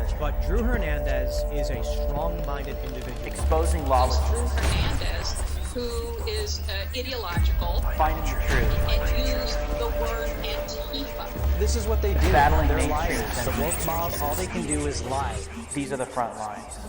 accomplished. But Drew Hernandez is a strong-minded individual. Exposing lawlessness. Drew Hernandez, who is ideological. Finding the truth. And use the word Antifa. This is what they do. Battling They're mainstream liars. The woke mob, all they can do is lie. These are the front lines.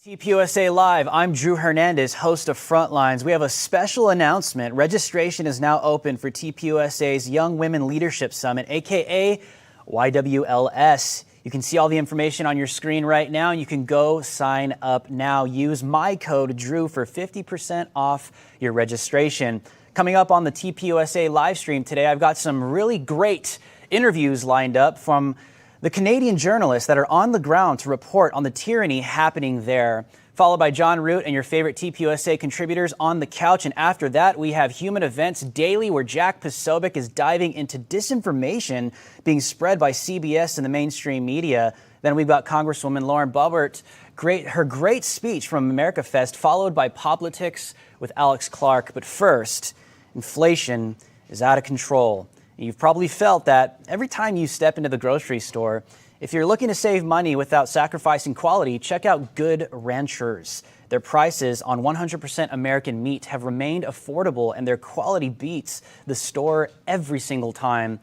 TPUSA Live, I'm Drew Hernandez, host of Frontlines. We have a special announcement. Registration is now open for TPUSA's Young Women Leadership Summit, aka YWLS. You can see all the information on your screen right now, and you can go sign up now. Use my code DREW for 50% off your registration. Coming up on the TPUSA live stream today, I've got some really great interviews lined up from the Canadian journalists that are on the ground to report on the tyranny happening there, followed by John Root and your favorite TPUSA contributors on the couch. And after that, we have Human Events Daily, where Jack Posobiec is diving into disinformation being spread by CBS and the mainstream media. Then we've got Congresswoman Lauren Boebert, her great speech from America Fest, followed by Politics with Alex Clark. But first, inflation is out of control. You've probably felt that every time you step into the grocery store. If you're looking to save money without sacrificing quality, check out Good Ranchers. Their prices on 100% American meat have remained affordable, and their quality beats the store every single time.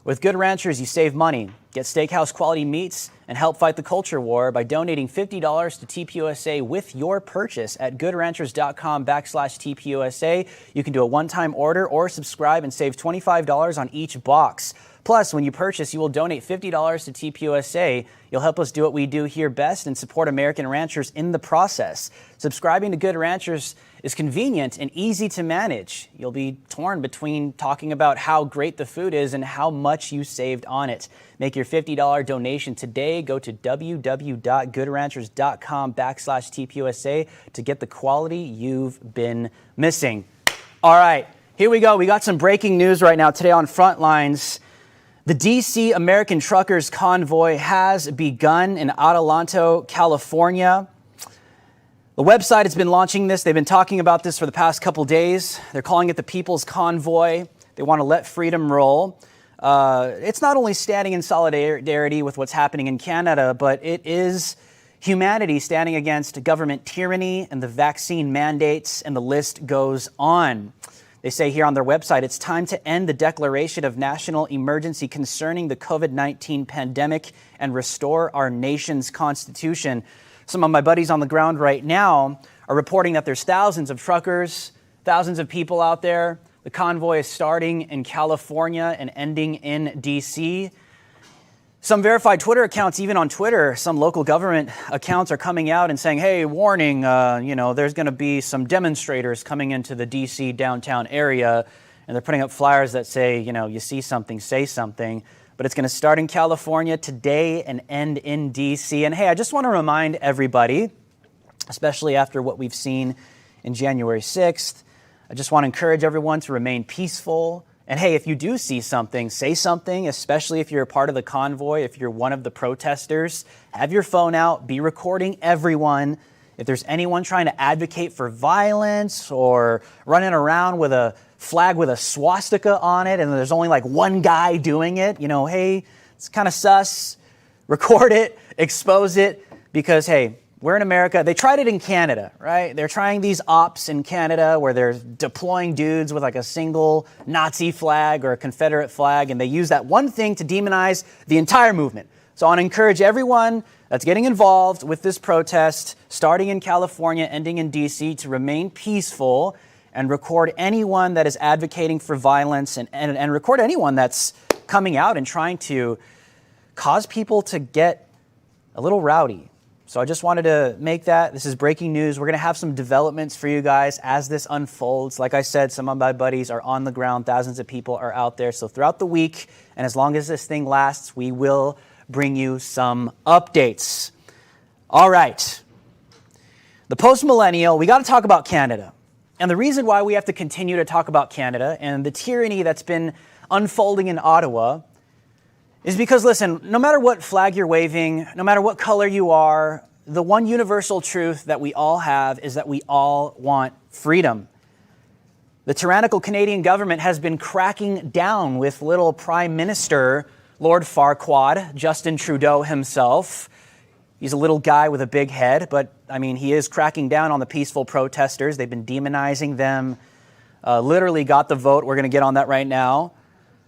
With Good Ranchers, you save money, get steakhouse quality meats, and help fight the culture war by donating $50 to TPUSA with your purchase at goodranchers.com/TPUSA. You can do a one-time order or subscribe and save $25 on each box. Plus, when you purchase, you will donate $50 to TPUSA. You'll help us do what we do here best and support American ranchers in the process. Subscribing to Good Ranchers is convenient and easy to manage. You'll be torn between talking about how great the food is and how much you saved on it. Make your $50 donation today. Go to www.goodranchers.com/TPUSA to get the quality you've been missing. All right, here we go. We got some breaking news right now today on Frontlines. The D.C. American Truckers Convoy has begun in Adelanto, California. The website has been launching this. They've been talking about this for the past couple days. They're calling it the People's Convoy. They want to let freedom roll. It's not only standing in solidarity with what's happening in Canada, but it is humanity standing against government tyranny and the vaccine mandates, and the list goes on. They say here on their website, it's time to end the declaration of national emergency concerning the COVID-19 pandemic and restore our nation's constitution. Some of my buddies on the ground right now are reporting that there's thousands of truckers, thousands of people out there. The convoy is starting in California and ending in D.C. Some verified Twitter accounts, even on Twitter, some local government accounts are coming out and saying, hey, warning, there's going to be some demonstrators coming into the D.C. downtown area. And they're putting up flyers that say, you see something, say something. But it's going to start in California today and end in D.C. And hey, I just want to remind everybody, especially after what we've seen in January 6th, I just want to encourage everyone to remain peaceful. And hey, if you do see something, say something, especially if you're a part of the convoy, if you're one of the protesters. Have your phone out, be recording everyone. If there's anyone trying to advocate for violence or running around with a flag with a swastika on it and there's only like one guy doing it, hey, it's kind of sus. Record it, expose it, because hey, we're in America. They tried it in Canada, right? They're trying these ops in Canada where they're deploying dudes with like a single Nazi flag or a Confederate flag, and they use that one thing to demonize the entire movement. So I want to encourage everyone that's getting involved with this protest, starting in California, ending in D.C., to remain peaceful and record anyone that is advocating for violence and record anyone that's coming out and trying to cause people to get a little rowdy. So I just wanted to make that. This is breaking news. We're going to have some developments for you guys as this unfolds. Like I said, some of my buddies are on the ground. Thousands of people are out there. So throughout the week, and as long as this thing lasts, we will bring you some updates. All right. The post-millennial, we got to talk about Canada. And the reason why we have to continue to talk about Canada and the tyranny that's been unfolding in Ottawa is because, listen, no matter what flag you're waving, no matter what color you are, the one universal truth that we all have is that we all want freedom. The tyrannical Canadian government has been cracking down with little Prime Minister Lord Farquaad, Justin Trudeau himself. He's a little guy with a big head, but I mean, he is cracking down on the peaceful protesters. They've been demonizing them. Literally got the vote. We're going to get on that right now.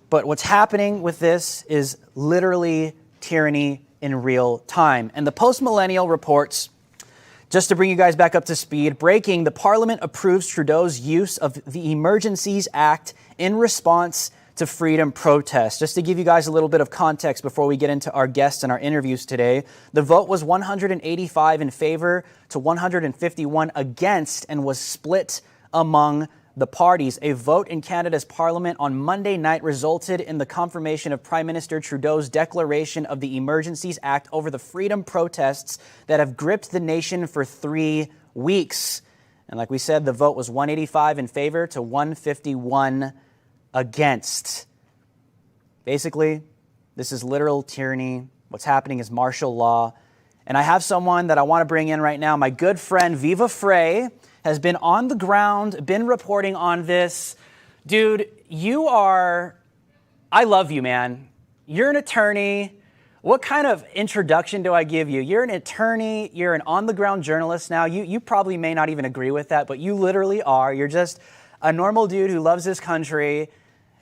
But what's happening with this is literally tyranny in real time. And the Post-Millennial reports, just to bring you guys back up to speed, breaking, the Parliament approves Trudeau's use of the Emergencies Act in response to freedom protests. Just to give you guys a little bit of context before we get into our guests and our interviews today, the vote was 185 in favor to 151 against and was split among the parties. A vote in Canada's Parliament on Monday night resulted in the confirmation of Prime Minister Trudeau's declaration of the Emergencies Act over the freedom protests that have gripped the nation for 3 weeks. And like we said, the vote was 185 in favor to 151 against. Basically, this is literal tyranny. What's happening is martial law. And I have someone that I want to bring in right now. My good friend Viva Frey has been on the ground, been reporting on this. Dude, I love you, man. You're an attorney. What kind of introduction do I give you? You're an attorney. You're an on-the-ground journalist now. You probably may not even agree with that, but you literally are. You're just a normal dude who loves his country.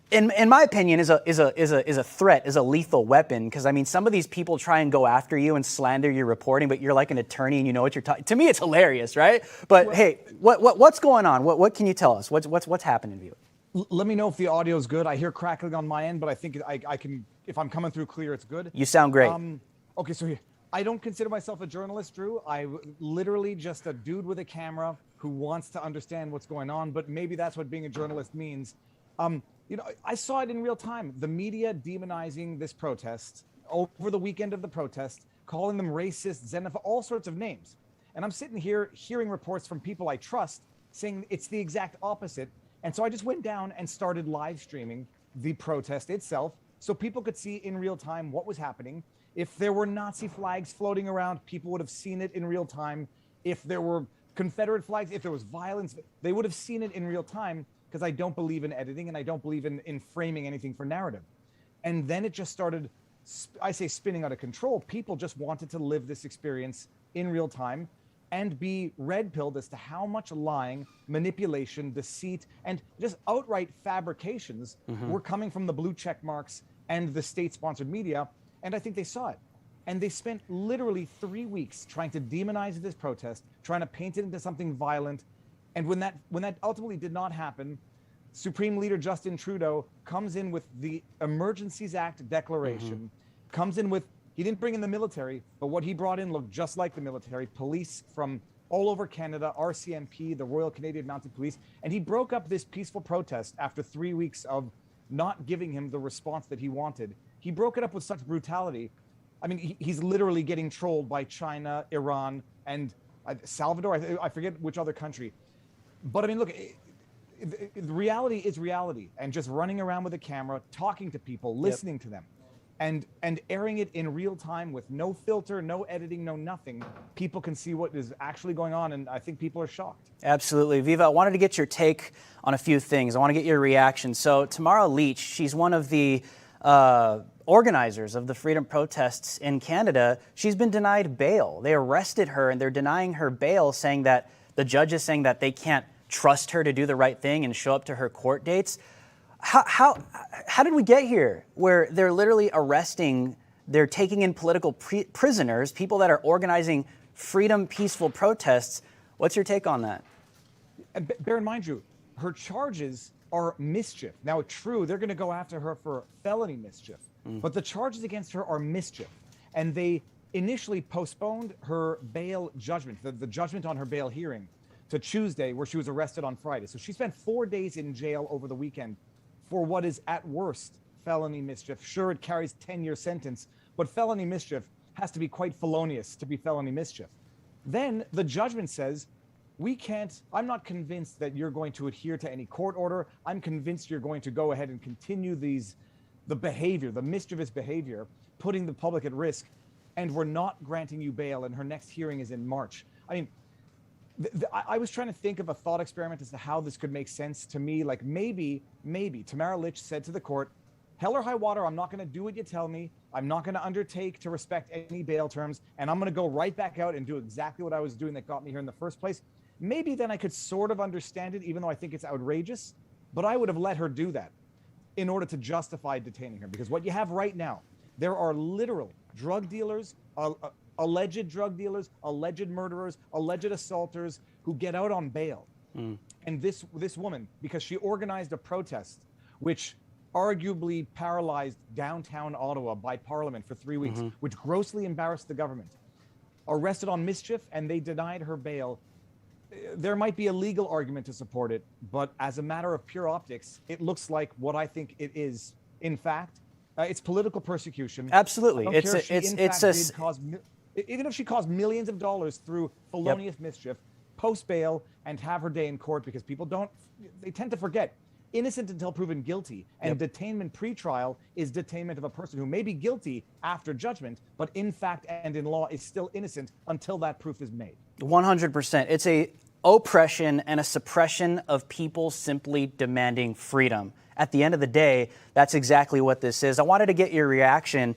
In my opinion, is a threat, is a lethal weapon. Because I mean, some of these people try and go after you and slander your reporting, but you're like an attorney and you know what you're talking. To me, it's hilarious, right? But hey, what's going on? What can you tell us? What's happening to you? Let me know if the audio is good. I hear crackling on my end, but I think I can. If I'm coming through clear, it's good. You sound great. Okay, so I don't consider myself a journalist, Drew. I'm literally just a dude with a camera who wants to understand what's going on. But maybe that's what being a journalist means. I saw it in real time. The media demonizing this protest over the weekend of the protest, calling them racist, xenophobic, all sorts of names. And I'm sitting here hearing reports from people I trust saying it's the exact opposite. And so I just went down and started live streaming the protest itself so people could see in real time what was happening. If there were Nazi flags floating around, people would have seen it in real time. If there were Confederate flags, if there was violence, they would have seen it in real time. Because I don't believe in editing and I don't believe in framing anything for narrative. And then it just started, I say, spinning out of control. People just wanted to live this experience in real time and be red-pilled as to how much lying, manipulation, deceit, and just outright fabrications were coming from the blue check marks and the state-sponsored media. And I think they saw it. And they spent literally 3 weeks trying to demonize this protest, trying to paint it into something violent. And when that ultimately did not happen, Supreme Leader Justin Trudeau comes in with the Emergencies Act declaration, comes in with, he didn't bring in the military, but what he brought in looked just like the military, police from all over Canada, RCMP, the Royal Canadian Mounted Police, and he broke up this peaceful protest after 3 weeks of not giving him the response that he wanted. He broke it up with such brutality. I mean, he's literally getting trolled by China, Iran, and Salvador, I forget which other country. But I mean, look, the reality is reality, and just running around with a camera, talking to people, listening to them, and airing it in real time with no filter, no editing, no nothing. People can see what is actually going on, and I think people are shocked. Absolutely. Viva, I wanted to get your take on a few things. I want to get your reaction. So Tamara Leach, she's one of the organizers of the freedom protests in Canada. She's been denied bail. They arrested her, and they're denying her bail, saying that the judge is saying that they can't trust her to do the right thing and show up to her court dates. How did we get here where they're literally arresting, they're taking in political prisoners, people that are organizing freedom, peaceful protests? What's your take on that? And bear in mind, Drew, her charges are mischief. Now, true, they're going to go after her for felony mischief, but the charges against her are mischief. And they initially postponed her bail judgment, the judgment on her bail hearing, to Tuesday, where she was arrested on Friday. So she spent 4 days in jail over the weekend for what is at worst felony mischief. Sure, it carries 10-year sentence, but felony mischief has to be quite felonious to be felony mischief. Then the judgment says, I'm not convinced that you're going to adhere to any court order. I'm convinced you're going to go ahead and continue the behavior, the mischievous behavior, putting the public at risk, and we're not granting you bail, and her next hearing is in March. I mean, I was trying to think of a thought experiment as to how this could make sense to me. Like maybe Tamara Lich said to the court, hell or high water, I'm not going to do what you tell me. I'm not going to undertake to respect any bail terms. And I'm going to go right back out and do exactly what I was doing that got me here in the first place. Maybe then I could sort of understand it, even though I think it's outrageous. But I would have let her do that in order to justify detaining her. Because what you have right now, there are literal drug dealers, alleged drug dealers, alleged murderers, alleged assaulters who get out on bail. And this woman, because she organized a protest, which arguably paralyzed downtown Ottawa by Parliament for 3 weeks, which grossly embarrassed the government, arrested on mischief, and they denied her bail. There might be a legal argument to support it, but as a matter of pure optics, it looks like what I think it is. In fact, it's political persecution. Absolutely. Even if she caused millions of dollars through felonious mischief, post bail and have her day in court, because people they tend to forget. Innocent until proven guilty, and detainment pre-trial is detainment of a person who may be guilty after judgment, but in fact and in law is still innocent until that proof is made. 100%. It's a oppression and a suppression of people simply demanding freedom. At the end of the day, that's exactly what this is. I wanted to get your reaction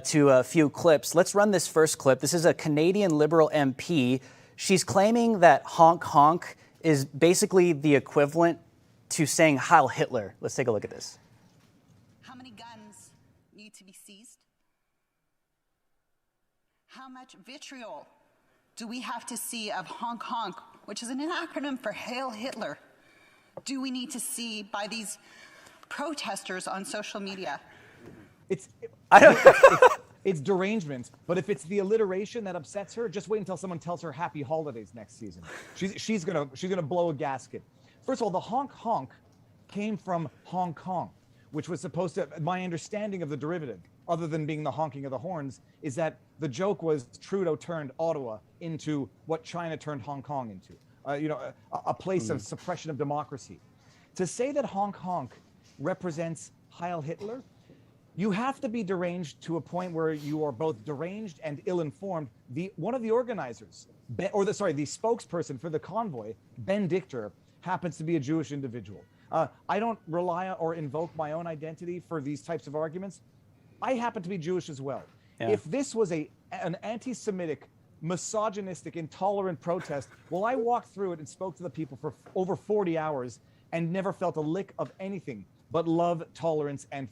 to a few clips. Let's run this first clip. This is a Canadian Liberal MP. She's claiming that honk honk is basically the equivalent to saying Heil Hitler. Let's take a look at this. How many guns need to be seized? How much vitriol do we have to see of honk honk, which is an acronym for Hail Hitler, do we need to see by these protesters on social media? It's derangement, but if it's the alliteration that upsets her, just wait until someone tells her happy holidays next season. She's gonna blow a gasket. First of all, the honk honk came from Hong Kong, which was supposed to, my understanding of the derivative, other than being the honking of the horns, is that the joke was Trudeau turned Ottawa into what China turned Hong Kong into, a place of suppression of democracy. To say that honk honk represents Heil Hitler, you have to be deranged to a point where you are both deranged and ill-informed. One of the organizers, the spokesperson for the convoy, Ben Dichter, happens to be a Jewish individual. I don't rely or invoke my own identity for these types of arguments. I happen to be Jewish as well. Yeah. If this was an anti-Semitic, misogynistic, intolerant protest, well, I walked through it and spoke to the people for over 40 hours and never felt a lick of anything but love, tolerance, and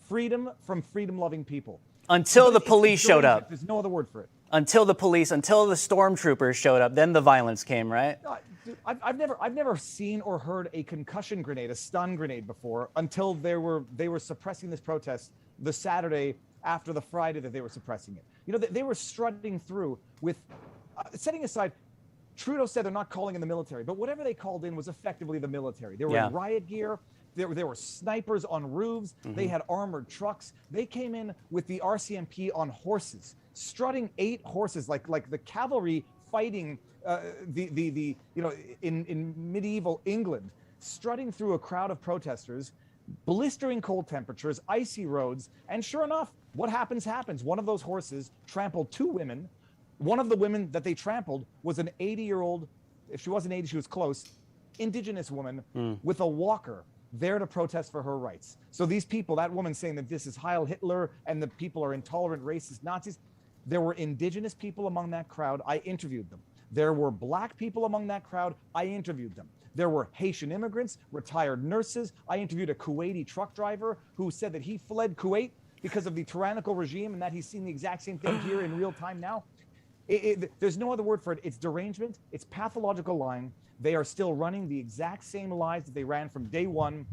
freedom from freedom-loving people. Until the police showed up. There's no other word for it. Until the stormtroopers showed up, then the violence came, right? I've never seen or heard a concussion grenade, a stun grenade before, until they were suppressing this protest the Saturday after the Friday that they were suppressing it. They were strutting through with, setting aside, Trudeau said they're not calling in the military, but whatever they called in was effectively the military. They were in riot gear. There were snipers on roofs. They had armored trucks. They came in with the RCMP on horses, strutting 8 horses like the cavalry fighting in medieval England, strutting through a crowd of protesters, blistering cold temperatures, icy roads, and sure enough, what happens. One of those horses trampled 2 women. One of the women that they trampled was an 80-year-old, if she wasn't 80, she was close, Indigenous woman with a walker there to protest for her rights. So these people, that woman saying that this is Heil Hitler and the people are intolerant, racist Nazis, there were Indigenous people among that crowd. I interviewed them. There were Black people among that crowd. I interviewed them. There were Haitian immigrants, retired nurses. I interviewed a Kuwaiti truck driver who said that he fled Kuwait because of the tyrannical regime and that he's seen the exact same thing here in real time now. There's no other word for it. It's derangement. It's pathological lying. They are still running the exact same lies that they ran from day one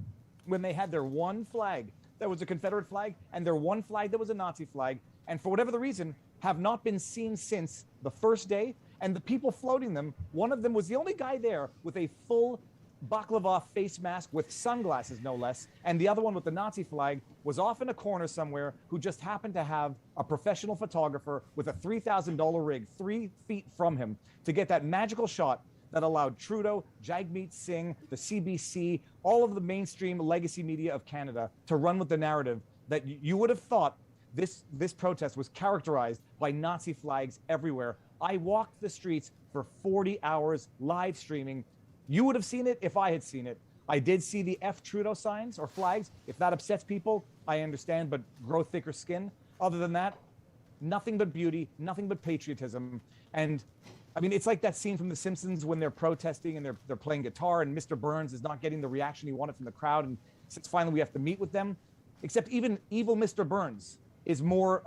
when they had their one flag that was a Confederate flag and their one flag that was a Nazi flag. And for whatever the reason, have not been seen since the first day. And the people floating them, one of them was the only guy there with a full baklava face mask with sunglasses, no less. And the other one with the Nazi flag was off in a corner somewhere who just happened to have a professional photographer with a $3,000 rig 3 feet from him to get that magical shot that allowed Trudeau, Jagmeet Singh, the CBC, all of the mainstream legacy media of Canada to run with the narrative that you would have thought this protest was characterized by Nazi flags everywhere, I walked the streets for 40 hours live streaming. You would have seen it if I had seen it. I did see the F Trudeau signs or flags. If that upsets people, I understand, but grow thicker skin. Other than that, nothing but beauty, nothing but patriotism. And I mean, it's like that scene from The Simpsons when they're protesting and they're playing guitar and Mr. Burns is not getting the reaction he wanted from the crowd. And since finally we have to meet with them, except even evil Mr. Burns is more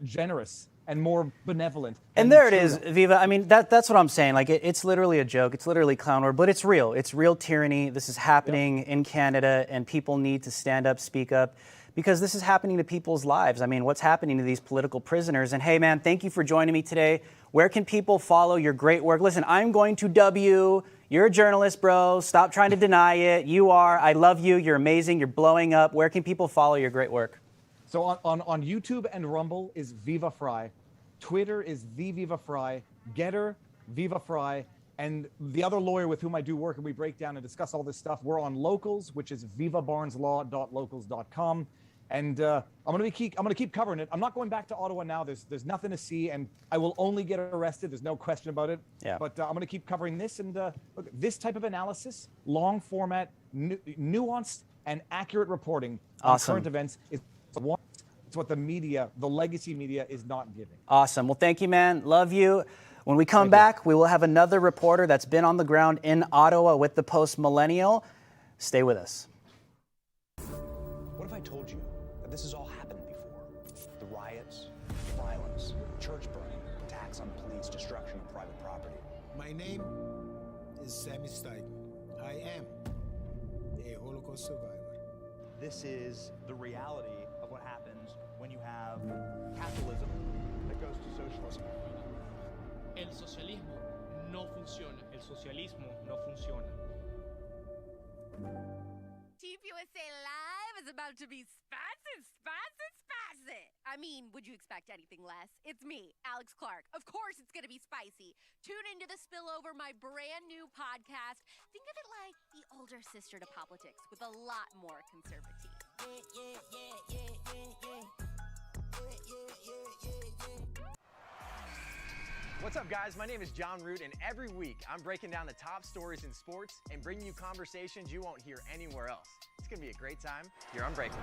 generous and more benevolent. And there it is, Viva. I mean, that's what I'm saying. Like, it's literally a joke. It's literally clown world, but it's real. It's real tyranny. This is happening in Canada, and people need to stand up, speak up, because this is happening to people's lives. I mean, what's happening to these political prisoners? And hey, man, thank you for joining me today. Where can people follow your great work? Listen, I'm going to W. You're a journalist, bro. Stop trying to deny it. You are. I love you. You're amazing. You're blowing up. Where can people follow your great work? So on YouTube and Rumble is Viva Fry. Twitter is the Viva Fry. Getter, Viva Fry. And the other lawyer with whom I do work and we break down and discuss all this stuff, we're on Locals, which is vivabarneslaw.locals.com. And I'm gonna keep covering it. I'm not going back to Ottawa now. There's nothing to see, and I will only get arrested. There's no question about it. Yeah. But I'm gonna keep covering this. And look, this type of analysis, long format, nuanced, and accurate reporting on current events is what the media, the legacy media, is not giving. Awesome. Well, thank you, man. Love you. When we come back, we will have another reporter that's been on the ground in Ottawa with the post-millennial. Stay with us. What if I told you that this has all happened before? The riots, violence, church burning, attacks on police, destruction of private property. My name is Sammy Stein. I am a Holocaust survivor. This is the reality of what happens when you have capitalism that goes to socialism. El socialismo no funciona. El socialismo no funciona. TPUSA Live is about to be spicy. I mean, would you expect anything less? It's me, Alex Clark. Of course it's going to be spicy. Tune into The Spillover, my brand new podcast. Think of it like the older sister to politics with a lot more conservative. What's up, guys? My name is John Root, and every week I'm breaking down the top stories in sports and bringing you conversations you won't hear anywhere else. It's going to be a great time here on Breaking.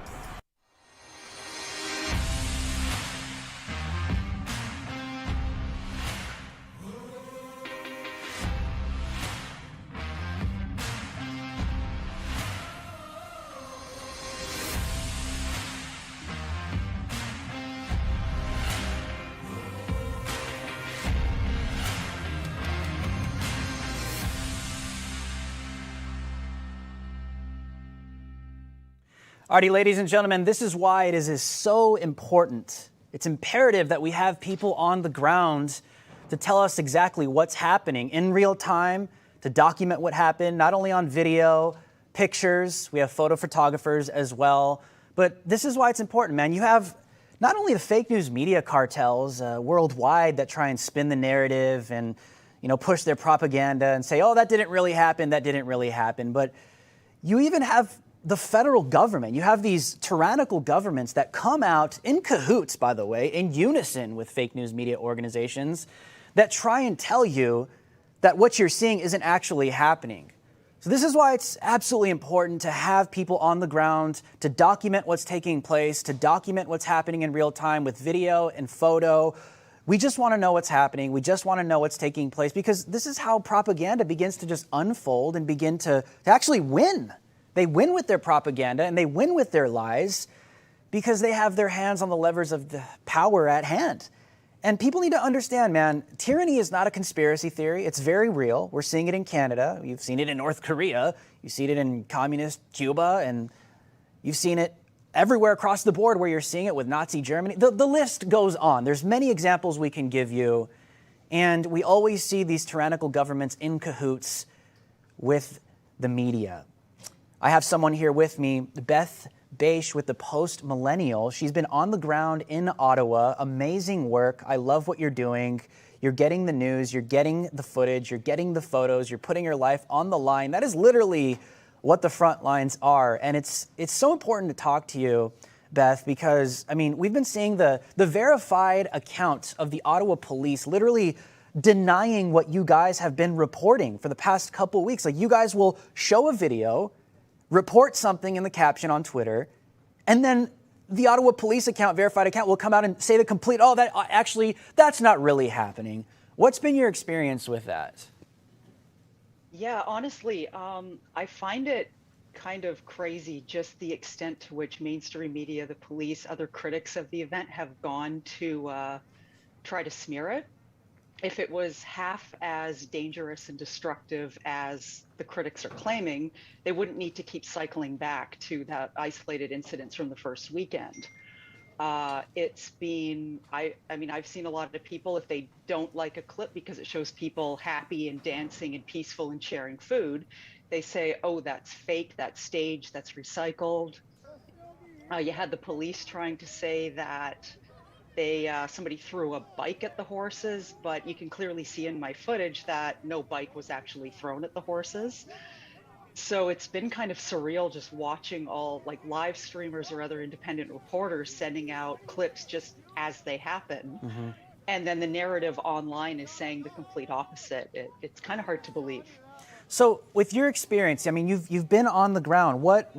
Alrighty, ladies and gentlemen, this is why it is so important. It's imperative that we have people on the ground to tell us exactly what's happening in real time, to document what happened, not only on video, pictures, we have photo photographers as well. But this is why it's important, man. You have not only the fake news media cartels worldwide that try and spin the narrative and, push their propaganda and say, oh, that didn't really happen, but you even have the federal government. You have these tyrannical governments that come out in cahoots, by the way, in unison with fake news media organizations that try and tell you that what you're seeing isn't actually happening. So this is why it's absolutely important to have people on the ground to document what's taking place, to document what's happening in real time with video and photo. We just want to know what's happening. We just want to know what's taking place, because this is how propaganda begins to just unfold and begin to actually win. They win with their propaganda and they win with their lies because they have their hands on the levers of the power at hand. And people need to understand, man, tyranny is not a conspiracy theory. It's very real. We're seeing it in Canada. You've seen it in North Korea. You've seen it in communist Cuba. And you've seen it everywhere across the board where you're seeing it with Nazi Germany. The list goes on. There's many examples we can give you. And we always see these tyrannical governments in cahoots with the media. I have someone here with me, Beth Beisch with the Post Millennial. She's been on the ground in Ottawa. Amazing work. I love what you're doing. You're getting the news, you're getting the footage, you're getting the photos, you're putting your life on the line. That is literally what the front lines are. And it's so important to talk to you, Beth, because, I mean, we've been seeing the verified account of the Ottawa police literally denying what you guys have been reporting for the past couple of weeks. Like, you guys will show a video, report something in the caption on Twitter, and then the Ottawa police account, verified account, will come out and say the complete, oh, that actually, that's not really happening. What's been your experience with that? Yeah, honestly, I find it kind of crazy just the extent to which mainstream media, the police, other critics of the event have gone to try to smear it. If it was half as dangerous and destructive as the critics are claiming, they wouldn't need to keep cycling back to that isolated incidents from the first weekend. It's been, I mean, I've seen a lot of people, if they don't like a clip because it shows people happy and dancing and peaceful and sharing food, they say, oh, that's fake, that's staged, that's recycled. You had the police trying to say that somebody threw a bike at the horses, but you can clearly see in my footage that no bike was actually thrown at the horses. So it's been kind of surreal just watching all like live streamers or other independent reporters sending out clips just as they happen. Mm-hmm. And then the narrative online is saying the complete opposite. It's kind of hard to believe. So with your experience, I mean, you've been on the ground. What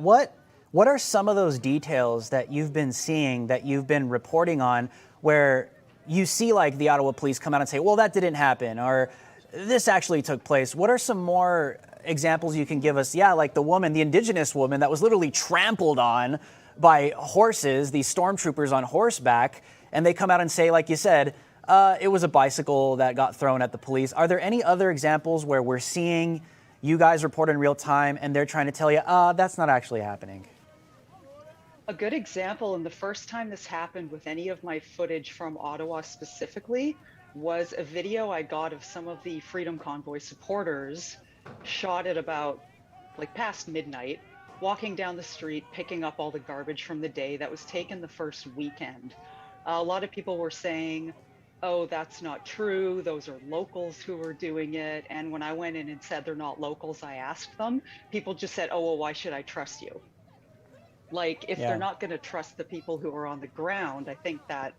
are some of those details that you've been seeing, that you've been reporting on, where you see like the Ottawa police come out and say, well, that didn't happen, or this actually took place? What are some more examples you can give us? Yeah, like the woman, the Indigenous woman that was literally trampled on by horses, these stormtroopers on horseback, and they come out and say, like you said, it was a bicycle that got thrown at the police. Are there any other examples where we're seeing you guys report in real time and they're trying to tell you, that's not actually happening? A good example, and the first time this happened with any of my footage from Ottawa specifically, was a video I got of some of the Freedom Convoy supporters shot at about like past midnight, walking down the street, picking up all the garbage from the day that was taken the first weekend. A lot of people were saying, oh, that's not true, those are locals who were doing it. And when I went in and said they're not locals, I asked them, people just said, oh, well, why should I trust you? Like, if they're not going to trust the people who are on the ground, I think that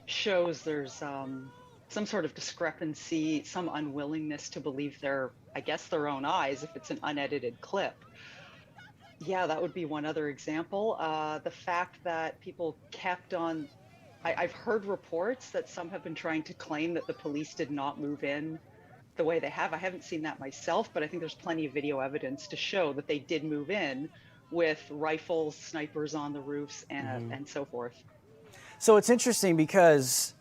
shows there's some sort of discrepancy, some unwillingness to believe their own eyes if it's an unedited clip. Yeah, that would be one other example. The fact that people kept on, I've heard reports that some have been trying to claim that the police did not move in the way they have. I haven't seen that myself, but I think there's plenty of video evidence to show that they did move in with rifles, snipers on the roofs, and so forth. So it's interesting because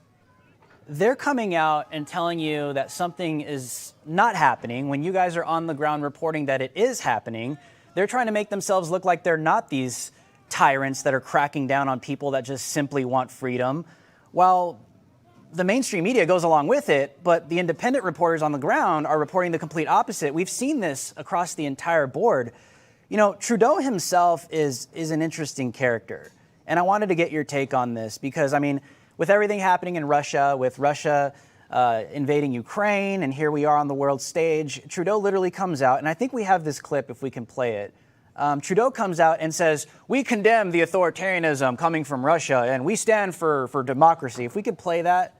they're coming out and telling you that something is not happening when you guys are on the ground reporting that it is happening. They're trying to make themselves look like they're not these tyrants that are cracking down on people that just simply want freedom. While the mainstream media goes along with it, but the independent reporters on the ground are reporting the complete opposite. We've seen this across the entire board. You know, Trudeau himself is an interesting character. And I wanted to get your take on this because, I mean, with everything happening in Russia, with Russia invading Ukraine, and here we are on the world stage, Trudeau literally comes out, and I think we have this clip if we can play it. Trudeau comes out and says, we condemn the authoritarianism coming from Russia, and we stand for democracy. If we could play that,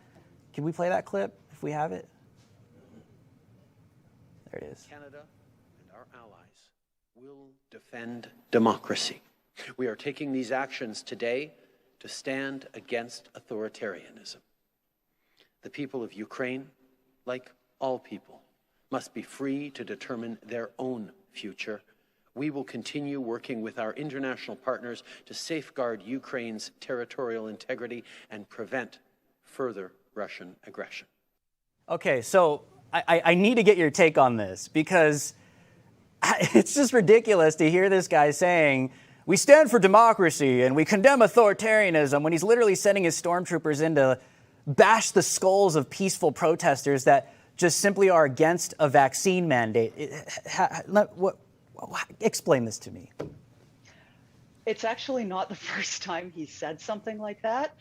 can we play that clip if we have it? There it is. Canada and our allies will defend democracy. We are taking these actions today to stand against authoritarianism. The people of Ukraine, like all people, must be free to determine their own future. We will continue working with our international partners to safeguard Ukraine's territorial integrity and prevent further Russian aggression. Okay, so I need to get your take on this because it's just ridiculous to hear this guy saying, we stand for democracy and we condemn authoritarianism, when he's literally sending his stormtroopers in to bash the skulls of peaceful protesters that just simply are against a vaccine mandate. Explain this to me. It's actually not the first time he said something like that.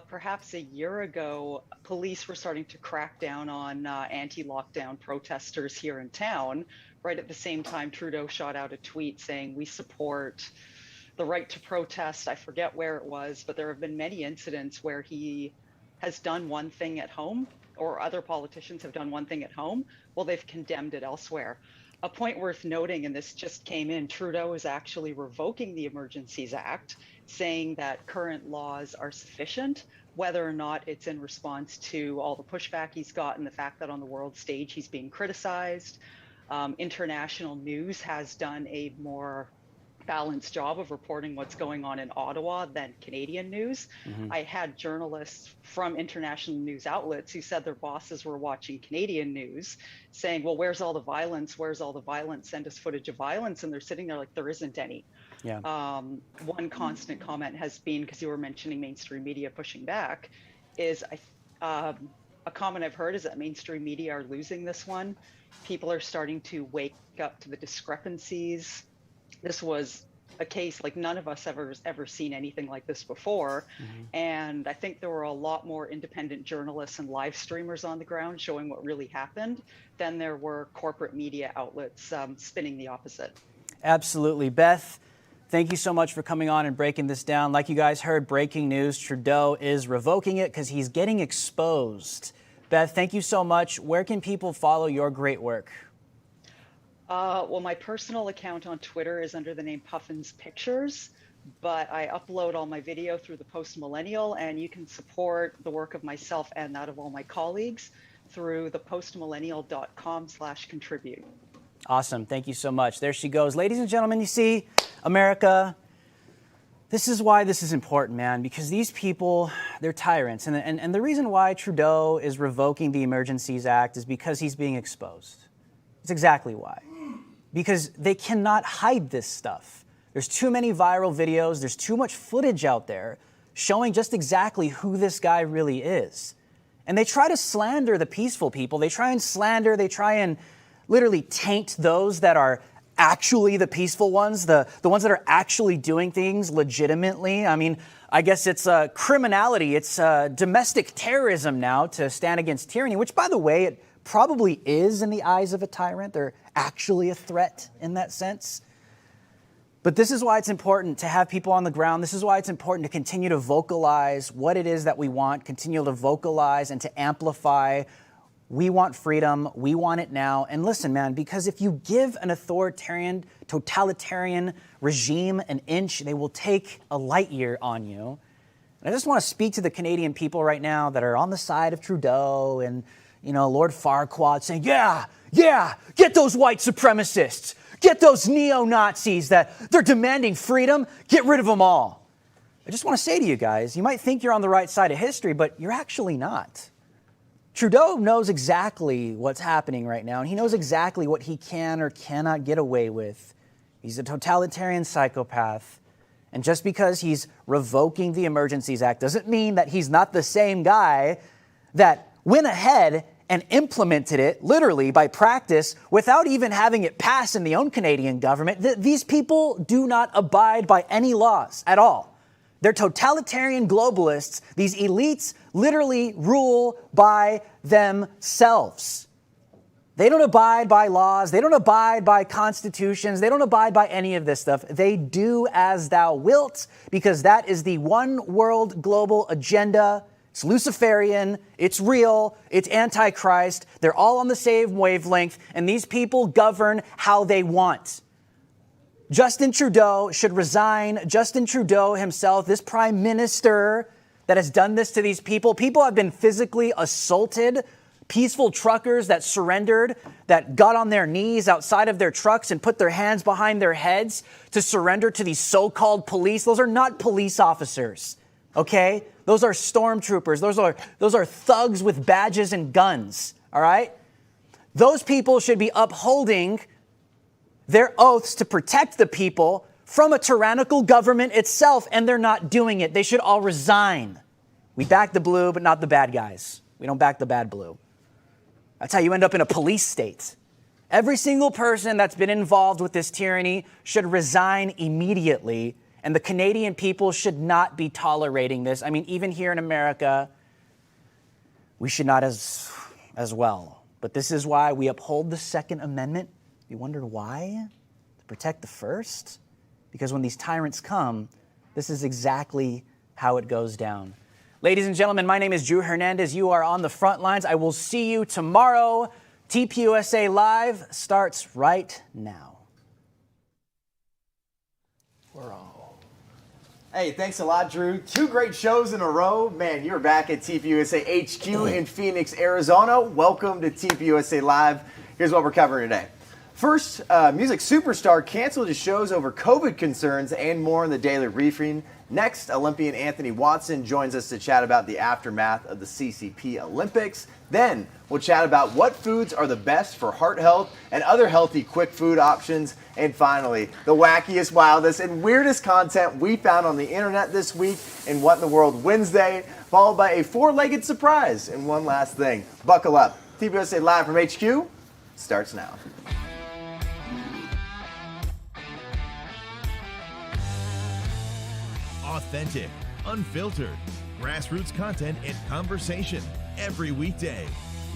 Perhaps a year ago, police were starting to crack down on anti-lockdown protesters here in town. Right at the same time, Trudeau shot out a tweet saying, we support the right to protest. I forget where it was, but there have been many incidents where he has done one thing at home, or other politicians have done one thing at home. Well, they've condemned it elsewhere. A point worth noting, and this just came in, Trudeau is actually revoking the Emergencies Act, saying that current laws are sufficient, whether or not it's in response to all the pushback he's got and the fact that on the world stage he's being criticized. International news has done a more balanced job of reporting what's going on in Ottawa than Canadian news. I had journalists from international news outlets who said their bosses were watching Canadian news saying, well, where's all the violence? Where's all the violence? Send us footage of violence. And they're sitting there like, there isn't any. Yeah. One constant comment has been, because you were mentioning mainstream media pushing back, is a comment I've heard is that mainstream media are losing this one. People are starting to wake up to the discrepancies. This was a case like none of us ever seen anything like this before. And I think there were a lot more independent journalists and live streamers on the ground showing what really happened than there were corporate media outlets spinning the opposite. Absolutely. Beth, thank you so much for coming on and breaking this down. Like you guys heard, breaking news, Trudeau is revoking it because he's getting exposed. Beth, thank you so much. Where can people follow your great work? Well, my personal account on Twitter is under the name Puffins Pictures, but I upload all my video through the Post Millennial, and you can support the work of myself and that of all my colleagues through the postmillennial.com/contribute. Awesome. Thank you so much. There she goes. Ladies and gentlemen, you see, America, this is why this is important, man, because these people, they're tyrants. And the reason why Trudeau is revoking the Emergencies Act is because he's being exposed. It's exactly why. Because they cannot hide this stuff. There's too many viral videos. There's too much footage out there showing just exactly who this guy really is. And they try to slander the peaceful people. They try and literally taint those that are actually the peaceful ones, the ones that are actually doing things legitimately. I mean, I guess it's criminality. It's domestic terrorism now to stand against tyranny, which, by the way, it probably is in the eyes of a tyrant. They're actually a threat in that sense. But this is why it's important to have people on the ground. This is why it's important to continue to vocalize what it is that we want, continue to vocalize and to amplify. We want freedom. We want it now. And listen, man, because if you give an authoritarian, totalitarian regime an inch, they will take a light year on you. And I just want to speak to the Canadian people right now that are on the side of Trudeau and, you know, Lord Farquaad saying, yeah, get those white supremacists, get those neo-Nazis that they're demanding freedom, get rid of them all. I just want to say to you guys, you might think you're on the right side of history, but you're actually not. Trudeau knows exactly what's happening right now, and he knows exactly what he can or cannot get away with. He's a totalitarian psychopath. And just because he's revoking the Emergencies Act doesn't mean that he's not the same guy that went ahead and implemented it literally by practice without even having it pass in the own Canadian government. These people do not abide by any laws at all. They're totalitarian globalists. These elites literally rule by themselves. They don't abide by laws. They don't abide by constitutions. They don't abide by any of this stuff. They do as thou wilt because that is the one world global agenda. It's Luciferian, it's real, it's Antichrist. They're all on the same wavelength, and these people govern how they want. Justin Trudeau should resign. Justin Trudeau himself, this prime minister that has done this to these people. People have been physically assaulted. Peaceful truckers that surrendered, that got on their knees outside of their trucks and put their hands behind their heads to surrender to these so-called police. Those are not police officers, okay? Those are stormtroopers. Those are thugs with badges and guns, all right? Those people should be upholding their oaths to protect the people from a tyrannical government itself, and they're not doing it. They should all resign. We back the blue, but not the bad guys. We don't back the bad blue. That's how you end up in a police state. Every single person that's been involved with this tyranny should resign immediately, and the Canadian people should not be tolerating this. I mean, even here in America, we should not as well. But this is why we uphold the Second Amendment. You wondered why? To protect the First? because when these tyrants come, this is exactly how it goes down. Ladies and gentlemen, my name is Drew Hernandez. You are on the front lines. I will see you tomorrow. TPUSA Live starts right now. We're on. Hey, thanks a lot, Drew. 2 great shows in a row. Man, you're back at TPUSA HQ in Phoenix, Arizona. Welcome to TPUSA Live. Here's what we're covering today. First, music superstar canceled his shows over COVID concerns and more in the daily briefing. Next, Olympian Anthony Watson joins us to chat about the aftermath of the CCP Olympics. Then, we'll chat about what foods are the best for heart health and other healthy quick food options. And finally, the wackiest, wildest, and weirdest content we found on the internet this week in What in the World Wednesday, followed by a 4-legged surprise. And one last thing, buckle up. TPUSA Live from HQ starts now. Authentic, unfiltered, grassroots content and conversation every weekday.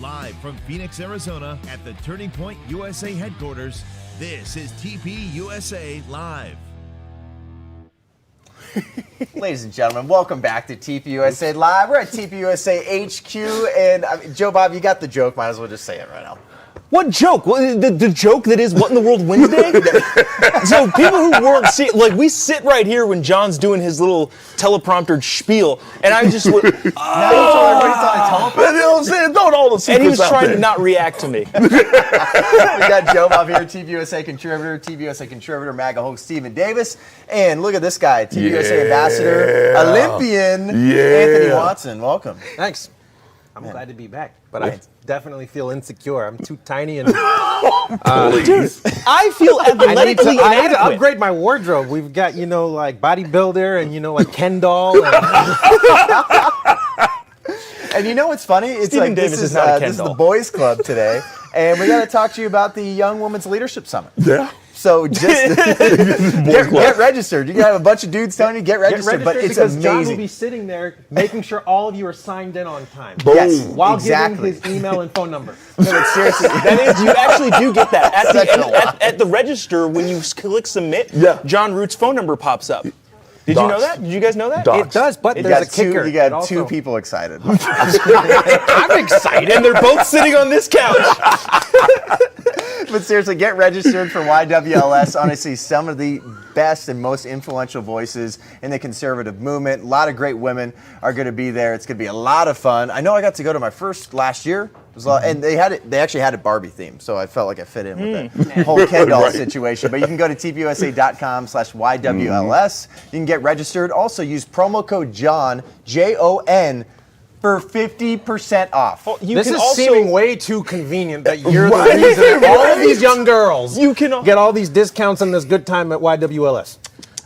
Live from Phoenix, Arizona at the Turning Point USA headquarters, this is TPUSA Live. Ladies and gentlemen, welcome back to TPUSA Live. We're at TPUSA HQ, and Jobob, you got the joke. Might as well just say it right now. What joke? Well, the joke that is What in the World Wednesday? So people who weren't we sit right here when John's doing his little teleprompter spiel, and I just went, and he was trying to not react to me. We got Jobob here, TPUSA contributor, MAGA Hulk Stephen Davis, and look at this guy, TPUSA Ambassador, Olympian Anthony Watson. Welcome. Thanks. I'm glad to be back, but I definitely feel insecure. I'm too tiny and. Dude, I feel athletically inadequate. I need to upgrade my wardrobe. We've got, like bodybuilder and, like Ken doll. And you know what's funny? It's Stephen like Davis this is not a Ken this is doll. the boys' club today, and we got to talk to you about the Young Women's Leadership Summit. Yeah. So just get registered. You can have a bunch of dudes telling you get registered, but it's because amazing. John will be sitting there making sure all of you are signed in on time. Boom. Yes, while exactly. giving his email and phone number. No, but seriously, that is, you actually do get that at the register when you click submit. Yeah. John Root's phone number pops up. Did you know that? Did you guys know that? It does, but there's a kicker. You got 2 people excited. I'm excited, and they're both sitting on this couch. But seriously, get registered for YWLS. Honestly, some of the best and most influential voices in the conservative movement. A lot of great women are going to be there. It's going to be a lot of fun. I know I got to go to my first last year. It was a lot, and they actually had a Barbie theme, so I felt like I fit in with the whole Ken doll situation. But you can go to tpusa.com/YWLS. You can get registered. Also use promo code JOHN, J-O-N, for 50% off. This is seeming way too convenient that you're the reason all of these young girls get all these discounts and this good time at YWLS.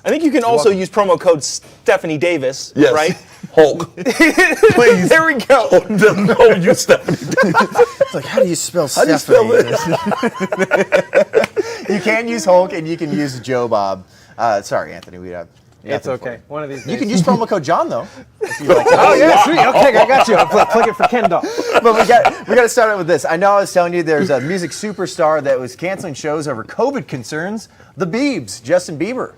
I think you can also use promo code Stephanie Davis, right? Hulk. Please. There we go. No, you Stephanie. It's like, how do you spell Stephanie? You can use Hulk and you can use Jobob. Sorry, Anthony, we have. It's okay. One of these days. You can use promo code John though. Oh yeah, sweet. Okay, I got you. I'll plug it for Ken doll. But we got to start out with this. I know I was telling you there's a music superstar that was canceling shows over COVID concerns. The Biebs, Justin Bieber.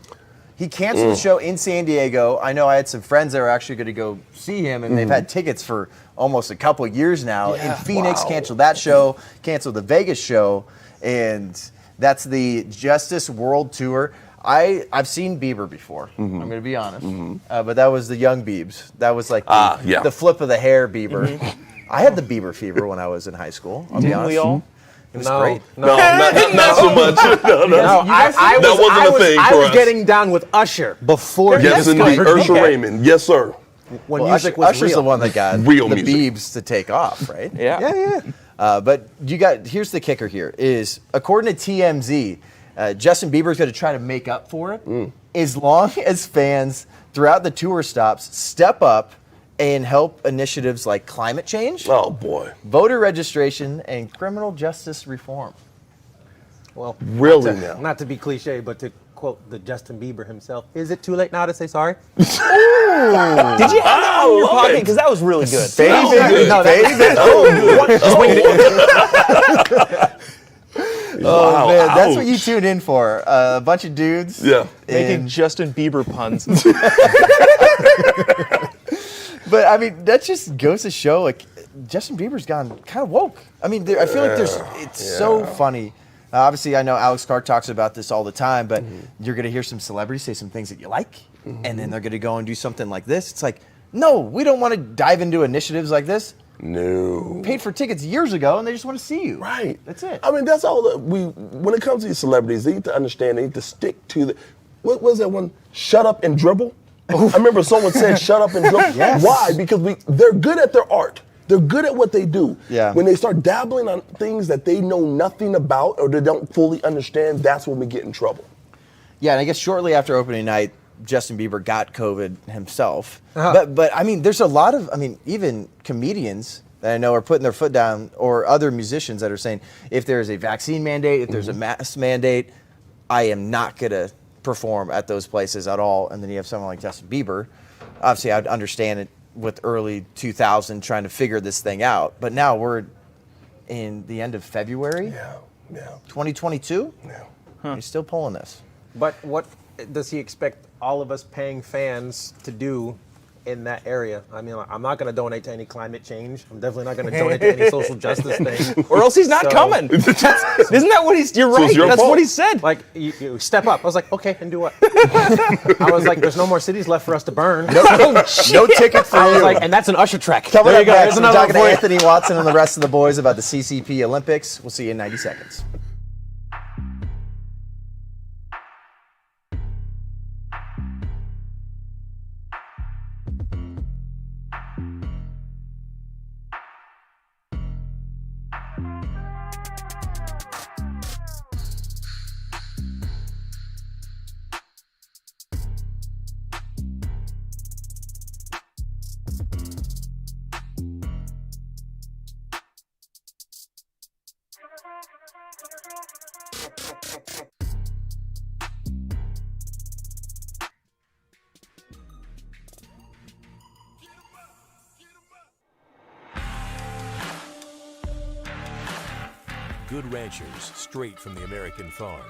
He canceled the show in San Diego. I know I had some friends that were actually going to go see him, and they've had tickets for almost a couple of years now. Yeah. In Phoenix, canceled that show, canceled the Vegas show, and that's the Justice World Tour. I've seen Bieber before. I'm going to be honest, but that was the young Biebs. That was like the flip of the hair Bieber. I had the Bieber fever when I was in high school. I'll be honest. We all? It was great. No, not so much. I was getting down with Usher before. Yes, indeed. Usher Raymond. Yes, sir. When music was Usher's real. the one that got Real the music. Biebs to take off, right? Yeah. But here's the kicker here is, according to TMZ, Justin Bieber is going to try to make up for it as long as fans throughout the tour stops step up and help initiatives like climate change, voter registration, and criminal justice reform. Well, really not to be cliche, but to quote the Justin Bieber himself, is it too late now to say sorry? Did you have that on your pocket? Because that was really good. Oh man, that's what you tuned in for. A bunch of dudes. Yeah. Making Justin Bieber puns. But I mean, that just goes to show, like, Justin Bieber's gone kind of woke. I mean, I feel like it's so funny. Obviously, I know Alex Clark talks about this all the time, but you're going to hear some celebrities say some things that you like, and then they're going to go and do something like this. It's like, no, we don't want to dive into initiatives like this. No. Paid for tickets years ago, and they just want to see you. Right. That's it. I mean, that's all that when it comes to these celebrities, they need to understand, they need to stick to what was that one? Shut up and dribble? I remember someone said shut up and dribble. Yes. Why? Because they're good at their art. They're good at what they do. Yeah. When they start dabbling on things that they know nothing about or they don't fully understand, that's when we get in trouble. Yeah, and I guess shortly after opening night, Justin Bieber got COVID himself. But I mean, there's a lot of, even comedians that I know are putting their foot down, or other musicians that are saying, if there's a vaccine mandate, if there's a mask mandate, I am not going to perform at those places at all. And then you have someone like Justin Bieber. Obviously, I'd understand it with early 2000 trying to figure this thing out. But now we're in the end of February, 2022. He's still pulling this. But what does he expect all of us paying fans to do in that area? I mean, I'm not going to donate to any climate change. I'm definitely not going to donate to any social justice thing. Or else he's not coming. Isn't that what he's? You're right. That's what he said. Like, you step up. I was like, okay, and do what? I was like, there's no more cities left for us to burn. No ticket for I was you. like, and that's an Usher track. Coming There up you go. next, There's we're another talking to one for you. Anthony Watson and the rest of the boys about the CCP Olympics. We'll see you in 90 seconds. Good ranchers, straight from the American farm.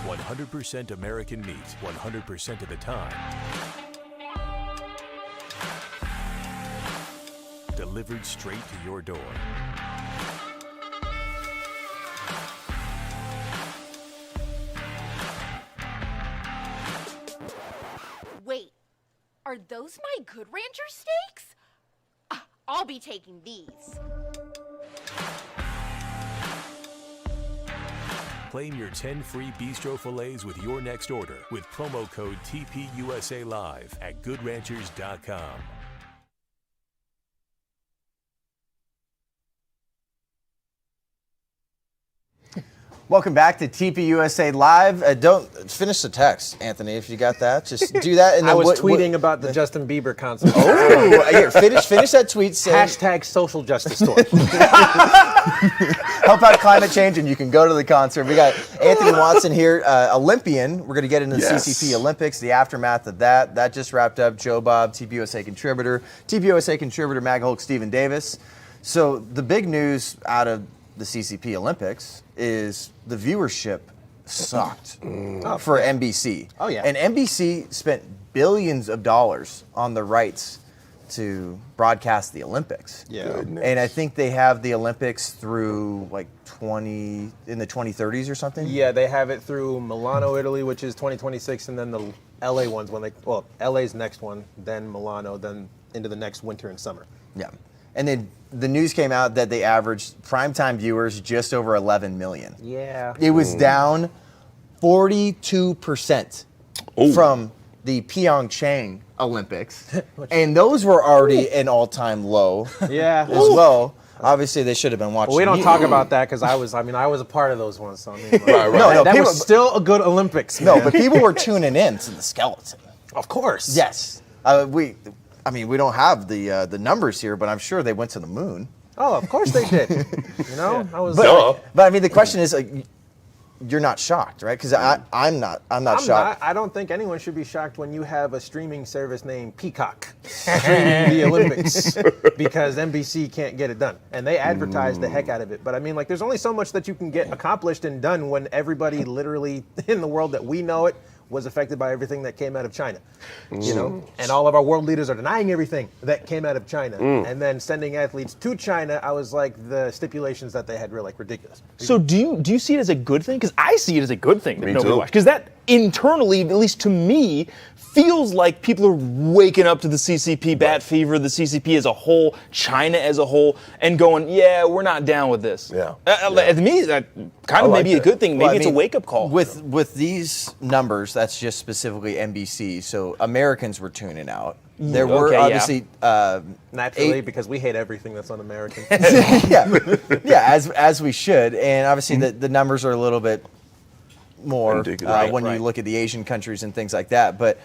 100% American meat, 100% of the time. Delivered straight to your door. Wait, are those my Good Rancher steaks? I'll be taking these. Claim your 10 free bistro fillets with your next order with promo code TPUSA Live at goodranchers.com. Welcome back to TPUSA Live. Don't finish the text, Anthony, if you got that. Just do that. And I then was tweeting about the Justin Bieber concert. Oh, here, finish that tweet. Hashtag social justice tour. Help out climate change, and you can go to the concert. We got Anthony Watson here, Olympian. We're going to get into the CCP Olympics, the aftermath of that. That just wrapped up. Jobob, TPUSA contributor, MAGA Hulk Stephen Davis. So the big news out of the CCP Olympics is the viewership sucked for NBC. Oh, yeah. And NBC spent billions of dollars on the rights to broadcast the Olympics. Yeah. Goodness. And I think they have the Olympics through like in the 2030s or something. Yeah, they have it through Milano, Italy, which is 2026, and then the LA ones LA's next one, then Milano, then into the next winter and summer. Yeah. And then the news came out that they averaged primetime viewers just over 11 million. Yeah. It was down 42% from the Pyeongchang Olympics. And those were already an all-time low Yeah. as well. Obviously, they should have been watching. Well, we don't talk about that because I was a part of those ones. So I mean, No, that people, was still a good Olympics. No, man. but people were tuning in to the skeleton. Of course. Yes. We don't have the numbers here, but I'm sure they went to the moon. Oh, of course they did. You know, But I mean, the question is, you're not shocked, right? Because I'm not shocked. I don't think anyone should be shocked when you have a streaming service named Peacock streaming the Olympics because NBC can't get it done. And they advertise the heck out of it. But I mean, like, there's only so much that you can get accomplished and done when everybody literally in the world that we know it was affected by everything that came out of China, you know, and all of our world leaders are denying everything that came out of China, and then sending athletes to China. I was like, the stipulations that they had were like ridiculous. So do you see it as a good thing? Because I see it as a good thing that Me nobody too. watched. Because that internally, at least to me, feels like people are waking up to the CCP bat fever, the CCP as a whole, China as a whole, and going, yeah, we're not down with this. Yeah. To me, that kind of like maybe a that. good thing. Maybe Well, I it's mean, a wake-up call. With these numbers, that's just specifically NBC. So Americans were tuning out. There were Okay, yeah. obviously Naturally, because we hate everything that's un-American. as we should, and obviously the numbers are a little bit more Ridiculous. when you look at the Asian countries and things like that. But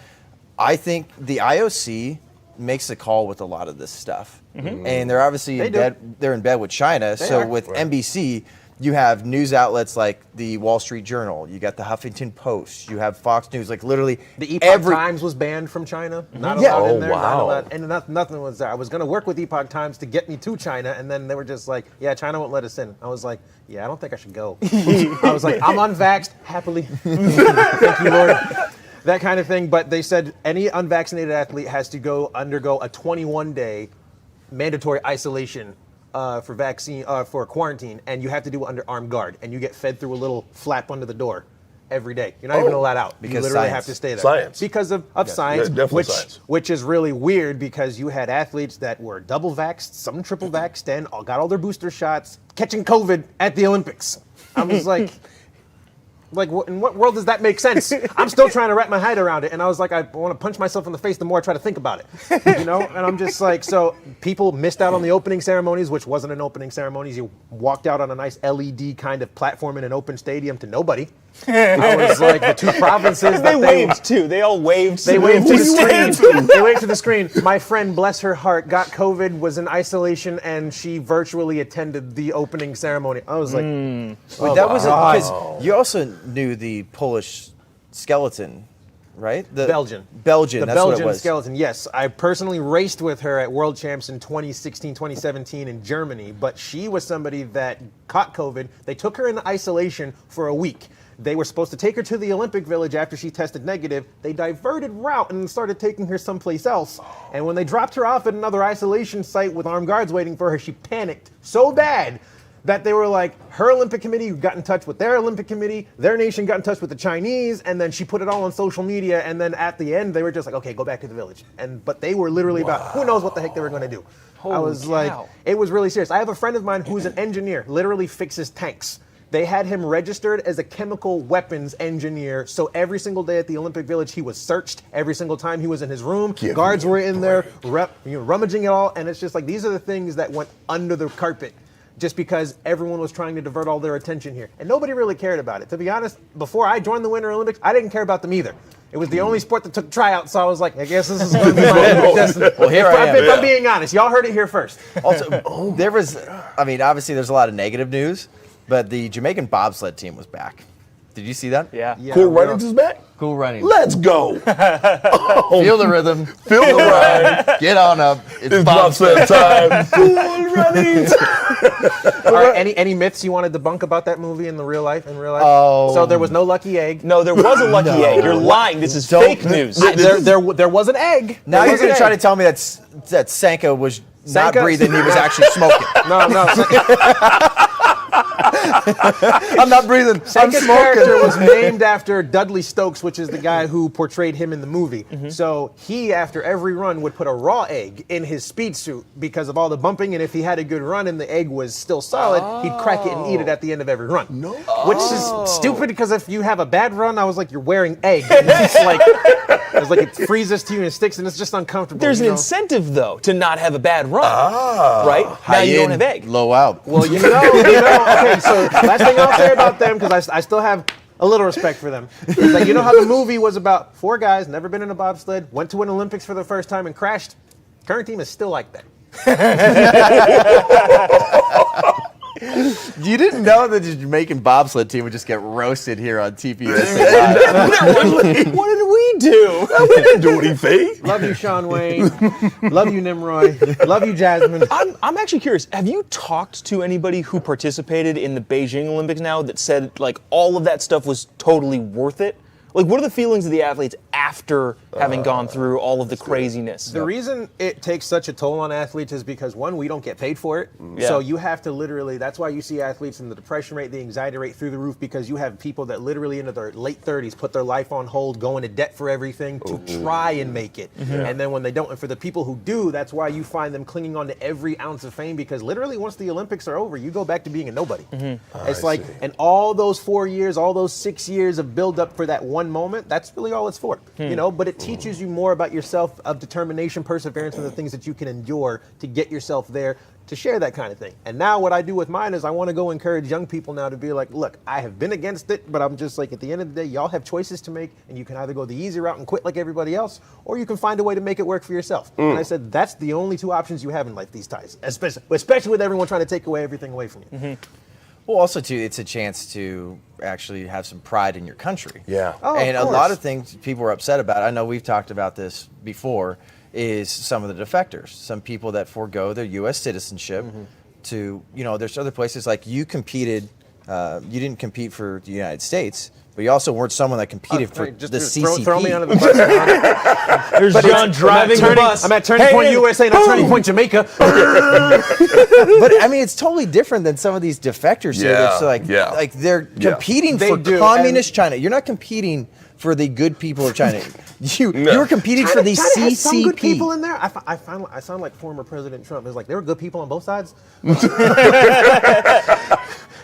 I think the IOC makes a call with a lot of this stuff, and they're obviously in bed. They're in bed with China. So with NBC, you have news outlets like the Wall Street Journal. You got the Huffington Post. You have Fox News. Like literally, The Epoch Times was banned from China. Not allowed in there. wow. Not allowed, and nothing was there. I was going to work with Epoch Times to get me to China, and then they were just like, yeah, China won't let us in. I was like, yeah, I don't think I should go. I was like, I'm unvaxxed, happily. Thank you, Lord. That kind of thing. But they said any unvaccinated athlete has to undergo a 21-day mandatory isolation for vaccine for quarantine, and you have to do it under armed guard, and you get fed through a little flap under the door every day. You're not even allowed out. Because you literally science. have to stay there. Science. Because of science, Yeah, definitely science. which is really weird because you had athletes that were double vaxxed, some triple vaxxed, and got all their booster shots, catching COVID at the Olympics. I was like, in what world does that make sense? I'm still trying to wrap my head around it. And I was like, I want to punch myself in the face the more I try to think about it, you know? And I'm just like, so people missed out on the opening ceremonies, which wasn't an opening ceremonies. You walked out on a nice LED kind of platform in an open stadium to nobody. I was like, the two provinces they waved too. They all waved. They waved to the screen. They waved to the screen. My friend, bless her heart, got COVID, was in isolation, and she virtually attended the opening ceremony. I was like, But that was because you also knew the Polish skeleton, right? The Belgian. Belgian. The That's Belgian what it was. skeleton, yes. I personally raced with her at World Champs in 2016, 2017 in Germany, but she was somebody that caught COVID. They took her into isolation for a week. They were supposed to take her to the Olympic Village after she tested negative. They diverted route and started taking her someplace else. And when they dropped her off at another isolation site with armed guards waiting for her, she panicked so bad that they were like, her Olympic committee got in touch with their Olympic committee, their nation got in touch with the Chinese, and then she put it all on social media, and then at the end, they were just like, okay, go back to the village. But they were literally about, who knows what the heck they were gonna do. I was like, it was really serious. I have a friend of mine who's an engineer, literally fixes tanks. They had him registered as a chemical weapons engineer, so every single day at the Olympic Village, he was searched every single time he was in his room. Guards were in there, rummaging it all, and it's just like, these are the things that went under the carpet just because everyone was trying to divert all their attention here. And nobody really cared about it. To be honest, before I joined the Winter Olympics, I didn't care about them either. It was the only sport that took tryouts, so I was like, I guess this is going to be my Olympic destiny. Well, here I am. If I'm being honest, y'all heard it here first. Also, there was, I mean, obviously there's a lot of negative news, but the Jamaican bobsled team was back. Did you see that? Yeah. Cool Runnings is back? Cool Runnings. Let's go. Feel the rhythm. Feel the ride. Get on up. It's bobsled time. Cool Runnings. All right, any myths you want to debunk about that movie in real life? Oh. So there was no lucky egg. No, there was a lucky egg. You're lying. This is fake news. There was an egg. Now you're going to try to tell me that Sanka was not breathing, he was actually smoking. No. I'm not breathing. Sanka's character was named after Dudley Stokes, which is the guy who portrayed him in the movie. So he, after every run, would put a raw egg in his speed suit because of all the bumping, and if he had a good run and the egg was still solid, he'd crack it and eat it at the end of every run. Which is stupid because if you have a bad run, I was like, you're wearing egg. And it's like it freezes to you and sticks, and it's just uncomfortable. There's an incentive, though, to not have a bad run. Right? Now High you don't in, have egg. Low out. Well, you know, okay, so last thing I'll say about them, because I still have a little respect for them, is that you know how the movie was about 4 guys, never been in a bobsled, went to an Olympics for the first time and crashed? Current team is still like that. You didn't know that the Jamaican bobsled team would just get roasted here on TPUSA. What did we do? We didn't do anything. Love you, Sean Wayne. Love you, Nimroy. Love you, Jasmine. I'm actually curious. Have you talked to anybody who participated in the Beijing Olympics now that said like all of that stuff was totally worth it? Like, what are the feelings of the athletes after having gone through all of the craziness? The reason it takes such a toll on athletes is because, one, we don't get paid for it. Yeah. So you have to literally, that's why you see athletes in the depression rate, the anxiety rate through the roof, because you have people that literally into their late 30s put their life on hold, go into debt for everything to try and make it. And then when they don't, and for the people who do, that's why you find them clinging on to every ounce of fame, because literally once the Olympics are over, you go back to being a nobody. It's like, and all those 4 years, all those 6 years of build up for that one moment, that's really all it's for, you know, but it teaches you more about yourself, of determination, perseverance, and the things that you can endure to get yourself there, to share that kind of thing. And now what I do with mine is I want to go encourage young people now to be like, look, I have been against it, but I'm just like, at the end of the day, y'all have choices to make, and you can either go the easy route and quit like everybody else, or you can find a way to make it work for yourself. And I said, that's the only two options you have in life these days, especially with everyone trying to take away everything away from you. Well, also, too, it's a chance to actually have some pride in your country. Yeah. And a lot of things people are upset about, I know we've talked about this before, is some of the defectors. Some people that forego their U.S. citizenship to, you know, there's other places like you competed, you didn't compete for the United States, but you also weren't someone that competed for the CCP. Throw me under the bus. There's John driving the bus. I'm at Turning Point USA, not Turning Point Jamaica. But I mean, it's totally different than some of these defectors here. That's like they're competing for communist China. You're not competing for the good people of China. You were competing for the China CCP. Has some good people in there. I sound like former President Trump. It's like there were good people on both sides.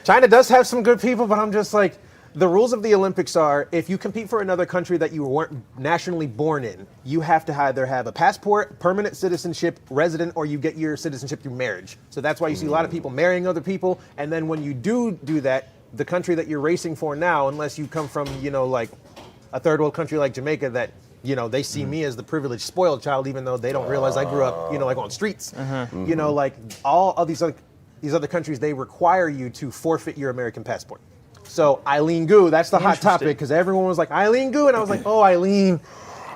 China does have some good people, but I'm just like, the rules of the Olympics are, if you compete for another country that you weren't nationally born in, you have to either have a passport, permanent citizenship, resident, or you get your citizenship through marriage. So that's why you see a lot of people marrying other people. And then when you do that, the country that you're racing for now, unless you come from, you know, like a third world country like Jamaica that, you know, they see me as the privileged, spoiled child, even though they don't realize I grew up, you know, like on streets. You know, like all of these other countries, they require you to forfeit your American passport. So Eileen Gu, that's the hot topic, because everyone was like, Eileen Gu, and I was like, oh, Eileen.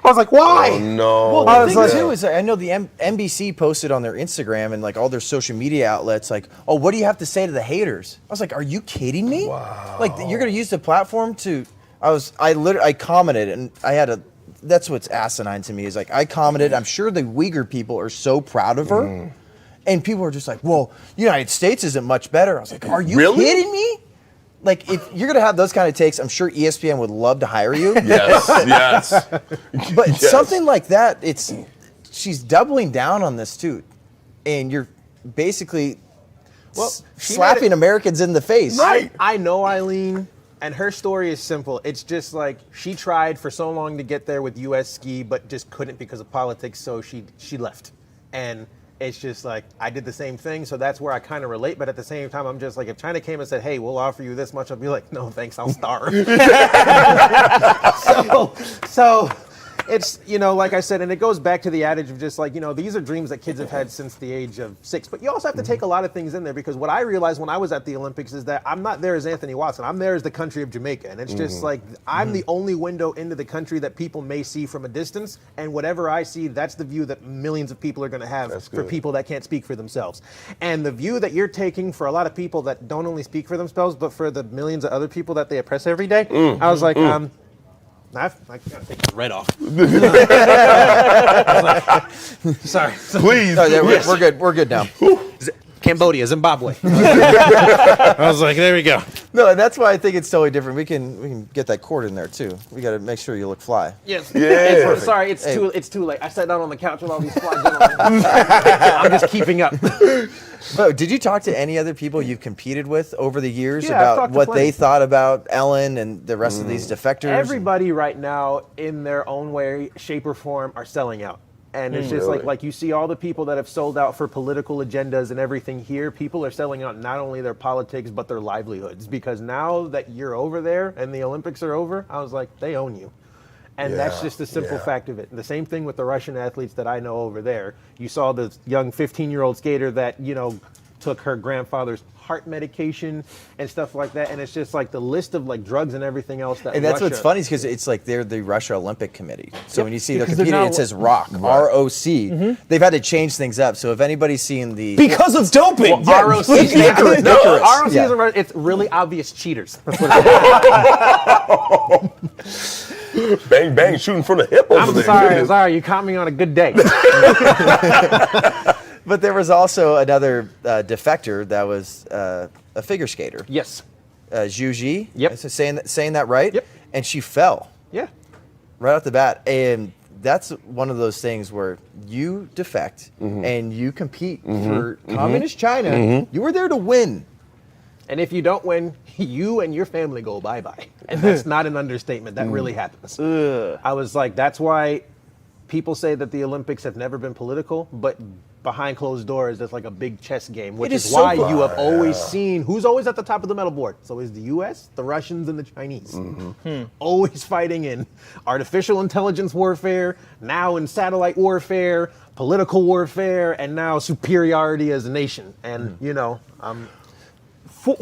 I was like, why? Oh, no. Well, the thing too is, I know the NBC posted on their Instagram and like all their social media outlets, like, oh, what do you have to say to the haters? I was like, are you kidding me? Wow. Like, you're gonna use the platform to? I commented, and I had a. That's what's asinine to me is like I commented. I'm sure the Uyghur people are so proud of her, and people are just like, well, United States isn't much better. I was like, are you kidding me? Like, if you're going to have those kind of takes, I'm sure ESPN would love to hire you. Yes. But something like that, she's doubling down on this too. And you're basically slapping Americans in the face. I know Eileen, and her story is simple. It's just like she tried for so long to get there with U.S. Ski, but just couldn't because of politics, so she left. And it's just like, I did the same thing, so that's where I kind of relate, but at the same time, I'm just like, if China came and said, hey, we'll offer you this much, I'll be like, no, thanks, I'll starve. So it's, you know, like I said, and it goes back to the adage of just like, you know, these are dreams that kids have had since the age of 6, but you also have to take a lot of things in there, because what I realized when I was at the Olympics is that I'm not there as Anthony Watson, I'm there as the country of Jamaica, and it's just like, I'm the only window into the country that people may see from a distance, and whatever I see, that's the view that millions of people are going to have for people that can't speak for themselves. And the view that you're taking for a lot of people that don't only speak for themselves, but for the millions of other people that they oppress every day, I was like, I gotta take the red off. Sorry. Please. No, we're good now. Cambodia, Zimbabwe. I was like, there we go. No, and that's why I think it's totally different. We can get that cord in there too. We got to make sure you look fly. Yes. Yeah. Sorry, it's too late. I sat down on the couch with all these fly gentlemen. I'm just keeping up. But did you talk to any other people you've competed with over the years Yeah, I've talked about to what plenty. they thought about Ellen and the rest of these defectors? Everybody right now, in their own way, shape, or form, are selling out. And it's just like you see all the people that have sold out for political agendas and everything here. People are selling out not only their politics, but their livelihoods. Because now that you're over there and the Olympics are over, I was like, they own you. And that's just the simple fact of it. And the same thing with the Russian athletes that I know over there. You saw the young 15-year-old skater that, you know, took her grandfather's heart medication and stuff like that. And it's just like the list of like drugs and everything else that And that's Russia, what's funny is because it's like they're the Russia Olympic Committee. So Yep. when you see the Because they're computer, now- it says ROC, R-O-C. They've had to change things up. So if anybody's seeing the... Because of doping. Well, ROC, Icarus. ROC Yeah. isn't right. It's really obvious cheaters. Bang, bang, shooting from the hip over I'm there. sorry, you caught me on a good day. But there was also another defector that was a figure skater. Yes. Zhu Ji. Yep. Saying that right? Yep. And she fell. Yeah. Right off the bat. And that's one of those things where you defect and you compete for communist China. You were there to win. And if you don't win, you and your family go bye-bye. And that's not an understatement. That really happens. I was like, that's why people say that the Olympics have never been political, but behind closed doors, there's like a big chess game, which It is is so why fun. you have always seen who's always at the top of the medal board. So is the US, the Russians, and the Chinese. Always fighting in artificial intelligence warfare, now in satellite warfare, political warfare, and now superiority as a nation. And, you know,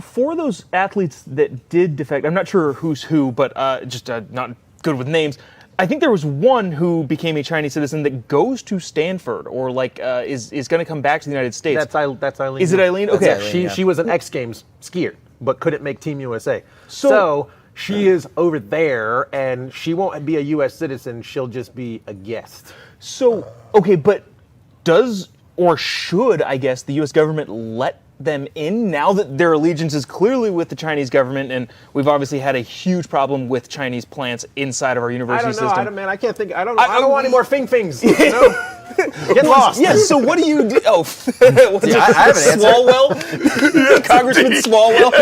For those athletes that did defect, I'm not sure who's who, but just not good with names. I think there was one who became a Chinese citizen that goes to Stanford or like is going to come back to the United States. That's Eileen. Is it Eileen? That's Okay. Eileen, she was an X Games skier, but couldn't make Team USA. So she is over there, and she won't be a U.S. citizen. She'll just be a guest. So, okay, but does or should, I guess, the U.S. government let them in now that their allegiance is clearly with the Chinese government, and we've obviously had a huge problem with Chinese plants inside of our university system? Man, I can't think. I don't want any more things. You know? Get lost. Yes. So what do you do? Oh, what's I have an answer. Swalwell, Congressman Swalwell.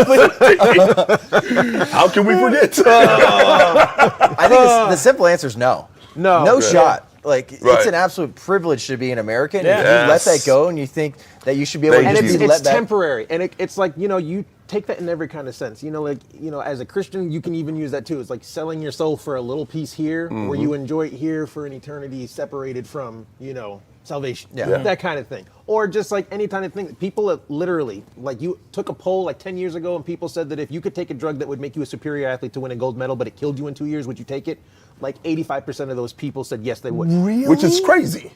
How can we forget? I think the simple answer is no. No shot. Like, it's an absolute privilege to be an American. Yeah. If you let that go and you think that you should be able to And just be it's let back. temporary, and it's like, you know, you take that in every kind of sense. You know, like, you know, as a Christian, you can even use that too. It's like selling your soul for a little piece here, where you enjoy it here for an eternity, separated from, you know, salvation. Yeah. That kind of thing. Or just like any kind of thing. People have literally, like, you took a poll like 10 years ago, and people said that if you could take a drug that would make you a superior athlete to win a gold medal, but it killed you in 2 years, would you take it? Like 85% of those people said yes, they would. Really? Which is crazy.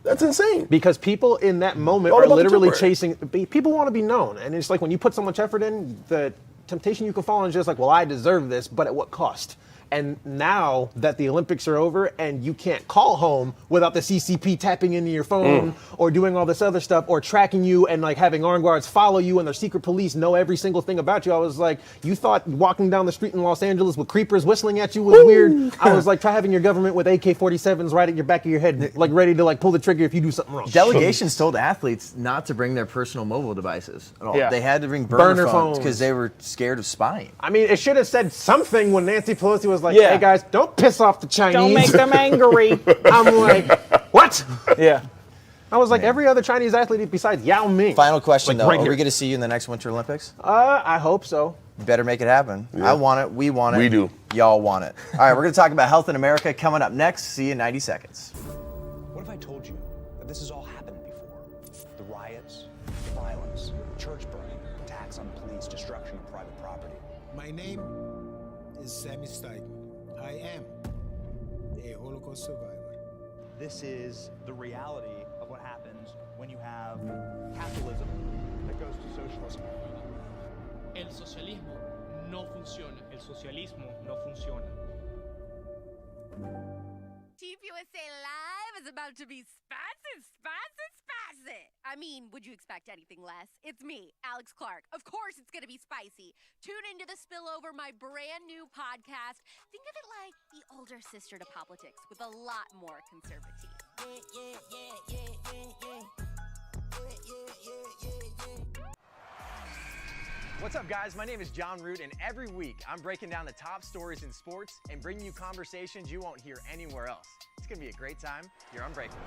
That's insane. Because people in that moment All are about the literally temporary. chasing. People want to be known, and it's like when you put so much effort in, the temptation you can fall in is just like, well, I deserve this, but at what cost? And now that the Olympics are over and you can't call home without the CCP tapping into your phone or doing all this other stuff or tracking you and like having armed guards follow you and their secret police know every single thing about you. I was like, you thought walking down the street in Los Angeles with creepers whistling at you was weird. I was like, try having your government with AK-47s right at your back of your head, like ready to like pull the trigger if you do something wrong. Delegations told athletes not to bring their personal mobile devices at all. Yeah. They had to bring Burner burner phones because phones. they were scared of spying. I mean, it should have said something when Nancy Pelosi was like, Yeah. hey guys, don't piss off the Chinese. Don't make them angry. I'm like, what? Yeah. I was like, every other Chinese athlete besides Yao Ming. Final question, Like, though. right Are here. we going to see you in the next Winter Olympics? I hope so. You better make it happen. I want it. We want it. We do. Y'all want it. All right, we're going to talk about health in America coming up next. See you in 90 seconds. What if I told you that this has all happened before? The riots, the violence, church burning, attacks on police, destruction of private property. My name is Sammy Stein. I am a Holocaust survivor. This is the reality of what happens when you have capitalism that goes to socialism. El socialismo no funciona. El socialismo no funciona. TPUSA Live is about to be spicy. I mean, would you expect anything less? It's me, Alex Clark. Of course it's going to be spicy. Tune into The Spillover, my brand new podcast. Think of it like the older sister to politics with a lot more conservative. What's up, guys? My name is John Root, and every week I'm breaking down the top stories in sports and bringing you conversations you won't hear anywhere else. It's going to be a great time. You're Unbreakable.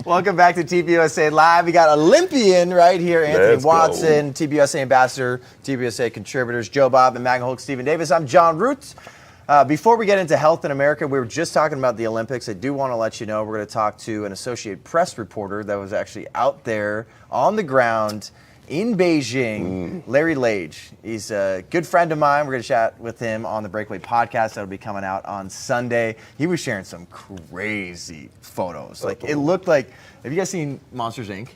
Welcome back to TPUSA Live. We got Olympian right here, Anthony Let's Watson, TPUSA Ambassador, TPUSA contributors, Jobob and MAGA Hulk Stephen Davis. I'm John Root. Before we get into health in America, we were just talking about the Olympics. I do want to let you know we're going to talk to an Associated Press reporter that was actually out there on the ground in Beijing, Larry Lage. He's a good friend of mine. We're going to chat with him on the Breakaway podcast. That'll be coming out on Sunday. He was sharing some crazy photos. Like, it looked like, have you guys seen Monsters, Inc.?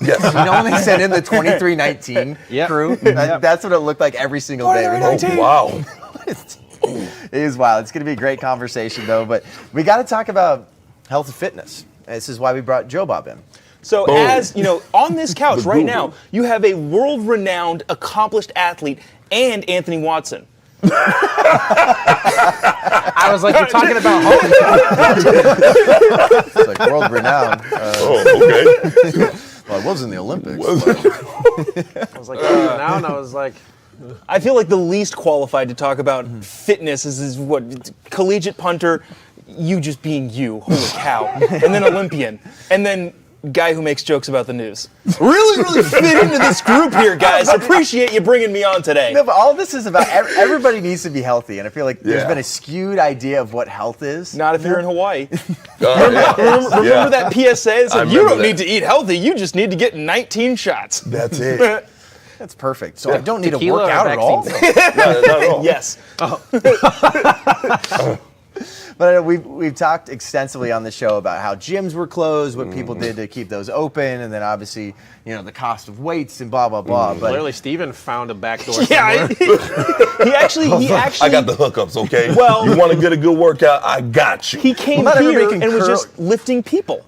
Yes. You know when they sent in the 2319 crew? That's what it looked like every single day. Oh, wow. It is wild. It's going to be a great conversation, though. But we got to talk about health and fitness. This is why we brought Jobob in. So as, you know, on this couch right now, you have a world-renowned, accomplished athlete and Anthony Watson. I was like, you're talking about Hulk. It's like world-renowned. Okay. Well, I was in the Olympics. I was like, world-renowned. I was like... I feel like the least qualified to talk about fitness is what, collegiate punter, you just being you, holy cow, and then Olympian, and then guy who makes jokes about the news. Really fit into this group here, guys. Appreciate you bringing me on today. No, but all this is about everybody needs to be healthy, and I feel like there's been a skewed idea of what health is. Not if you're in Hawaii. Remember that PSA that said, you don't need to eat healthy, you just need to get 19 shots. That's it. That's perfect. So I don't need to work out at all? Not at all. Yes. But we've talked extensively on the show about how gyms were closed, what people did to keep those open, and then obviously, you know, the cost of weights and blah, blah, blah. But clearly, Steven found a backdoor Yeah, somewhere. he actually. I got the hookups, okay? Well, you want to get a good workout? I got you. He came Well, not here everybody and can was curl. just lifting people.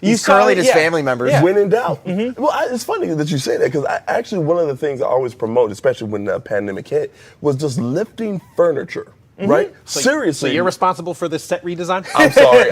He's curling his family members. When in doubt. Well, it's funny that you say that because actually one of the things I always promote, especially when the pandemic hit, was just lifting furniture. Right? Seriously. So you're responsible for this set redesign? I'm sorry.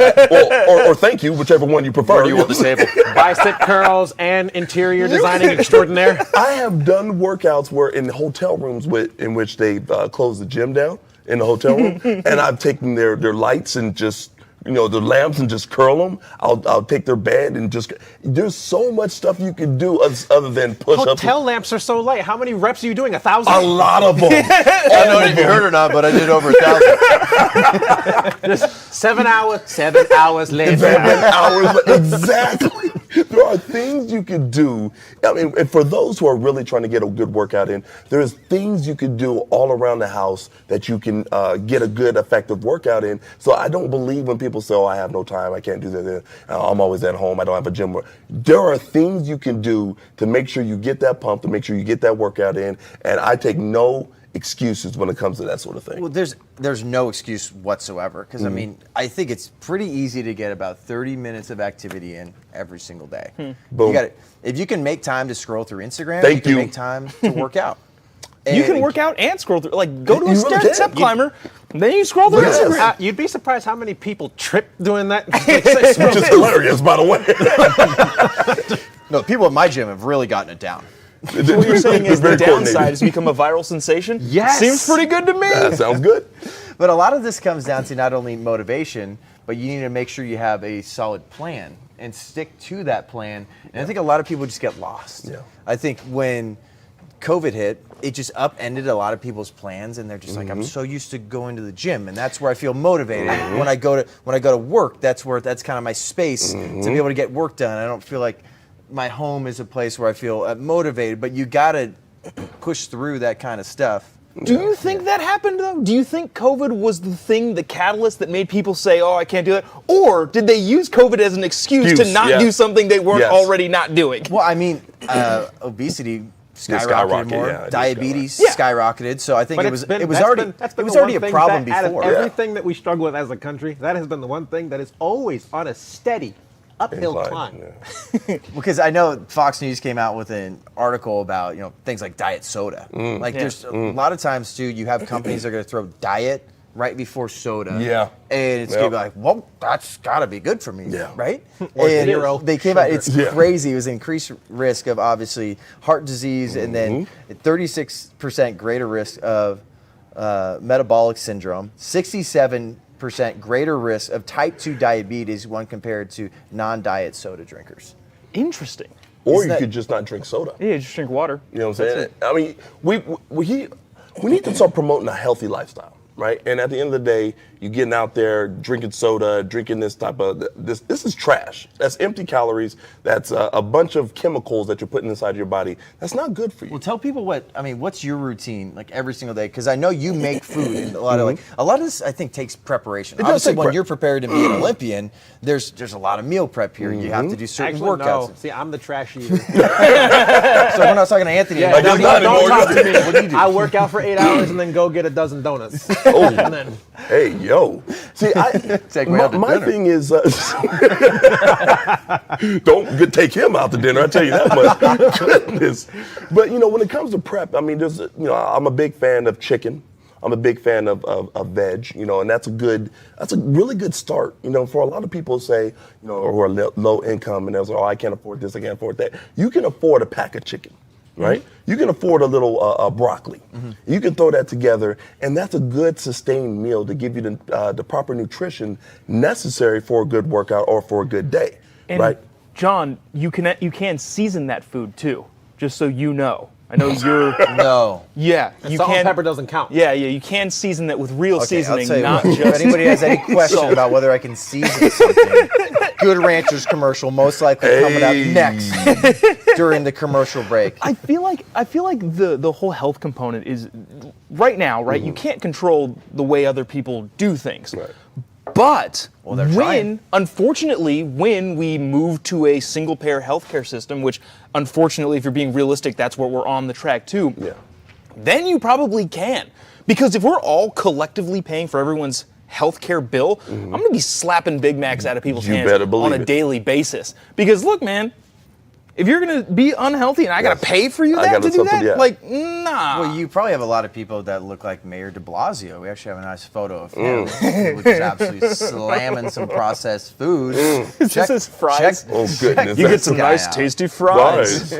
Or thank you, whichever one you prefer. What do you want the table? Bicep curls and interior designing extraordinaire. I have done workouts where in hotel rooms in which they close the gym down in the hotel room, and I've taken their lights and just, you know, the lamps and just curl them. I'll take their bed and just, there's so much stuff you can do other than push up. Hotel lamps are so light. How many reps are you doing? 1,000? A lot of them. I don't know if you heard or not, but I did over 1,000. Just 7 hours. 7 hours later. 7 hours, exactly. There are things you can do. I mean, and for those who are really trying to get a good workout in, there's things you can do all around the house that you can get a good, effective workout in. So I don't believe when people say, oh, I have no time, I can't do that, I'm always at home, I don't have a gym. There are things you can do to make sure you get that pump, to make sure you get that workout in, and I take no excuses when it comes to that sort of thing. Well, there's no excuse whatsoever because I mean I think it's pretty easy to get about 30 minutes of activity in every single day. Boom. You got it. If you can make time to scroll through Instagram, Thank you can you. make time to work out. You can work out and scroll through. Like, go to a You really can. step climber, then you scroll through Yes. Instagram. You'd be surprised how many people trip doing that. Which is hilarious, by the way. No, people at my gym have really gotten it down. What you're saying is the Very coordinated. downside is become a viral sensation? Yes. Seems pretty good to me. That sounds good. But a lot of this comes down to not only motivation, but you need to make sure you have a solid plan and stick to that plan. And I think a lot of people just get lost. Yeah. I think when COVID hit, it just upended a lot of people's plans, and they're just like, I'm so used to going to the gym, and that's where I feel motivated. When I go to work, that's kind of my space to be able to get work done. I don't feel like my home is a place where I feel motivated, but you gotta push through that kind of stuff. Do you think that happened, though? Do you think COVID was the thing, the catalyst that made people say, oh, I can't do it? Or did they use COVID as an excuse to not do something they weren't already not doing? Well, I mean, obesity skyrocketed more. Yeah, Diabetes skyrocketed. So I think But it was that's already been a the one problem thing that before. Out of everything that we struggle with as a country, that has been the one thing that is always on a steady uphill climb. Because I know Fox News came out with an article about, you know, things like diet soda. Like there's a lot of times too, you have companies that are going to throw diet right before soda. Yeah. And it's going to be like, well, that's got to be good for me, right? Or and zero they came out, it's Yeah. crazy. It was increased risk of obviously heart disease and then 36% greater risk of metabolic syndrome, 67% 50% greater risk of type 2 diabetes when compared to non-diet soda drinkers. Interesting. Or you could just not drink soda. Yeah, just drink water. You know what I'm saying? I mean, we need to start promoting a healthy lifestyle, right? And at the end of the day, you're getting out there drinking soda, drinking this type of this is trash. That's empty calories. That's a bunch of chemicals that you're putting inside your body. That's not good for you. Well, tell people what's your routine like every single day? Because I know you make food, and a lot of this I think takes preparation. Obviously, when you're prepared to be an Olympian, there's a lot of meal prep here. You have to do certain workouts. No. See, I'm the trash eater. So when I was talking to Anthony, don't talk to me. What do you do? I work out for 8 hours and then go get a dozen donuts. And then, hey, yo. See, my thing is, don't take him out to dinner. I tell you that much. Goodness. But when it comes to prep, I mean, I'm a big fan of chicken. I'm a big fan of veg. And that's a really good start. For a lot of people say, who are low income and they're like, oh, I can't afford this, I can't afford that. You can afford a pack of chicken. Right? You can afford a little broccoli. You can throw that together, and that's a good sustained meal to give you the proper nutrition necessary for a good workout or for a good day. And right? John, you can season that food too, just so you know. I know you're no. Yeah, you salt and pepper doesn't count. Yeah, you can season that with real seasoning, not just. If anybody has any question about whether I can season something, Good Ranchers commercial most likely coming up next during the commercial break. I feel like the whole health component is right now, right? You can't control the way other people do things. Right. But unfortunately, when we move to a single-payer healthcare system, which unfortunately, if you're being realistic, that's what we're on the track to, then you probably can. Because if we're all collectively paying for everyone's healthcare bill, I'm going to be slapping Big Macs out of people's hands on a daily basis. Because look, man, if you're going to be unhealthy and I got to pay for you to do that, like, nah. Well, you probably have a lot of people that look like Mayor de Blasio. We actually have a nice photo of him, which is absolutely slamming some processed food. This is fries. Oh, goodness. You get some nice, tasty fries.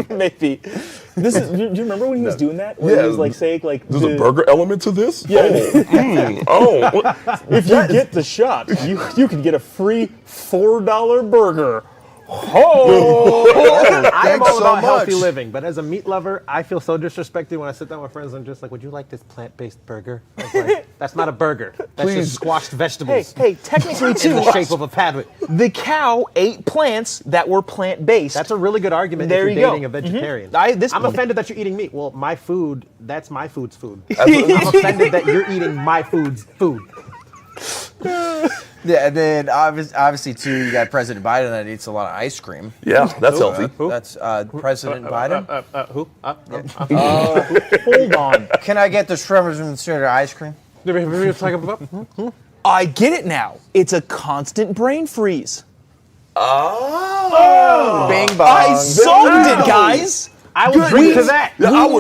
Maybe. Do you remember when he was doing that? When he was like saying, like, there's a burger element to this? Yeah. If you get the shot, you can get a free $4 burger. I am all about healthy living, but as a meat lover, I feel so disrespected when I sit down with friends. I'm just like, would you like this plant-based burger? I was like, that's not a burger. That's just squashed vegetables. Hey, technically too. In the shape of a padlet. The cow ate plants that were plant-based. That's a really good argument if you're dating a vegetarian. I'm offended that you're eating meat. Well, my food, that's my food's food. I'm offended that you're eating my food's food. Yeah, and then obviously too, you got President Biden that eats a lot of ice cream. Yeah, that's healthy. That's President Biden. Who? Hold on. Can I get the Shrimpers and Senator ice cream? I get it now. It's a constant brain freeze. Oh! Bing bong. I solved it, guys. I will drink to that. We now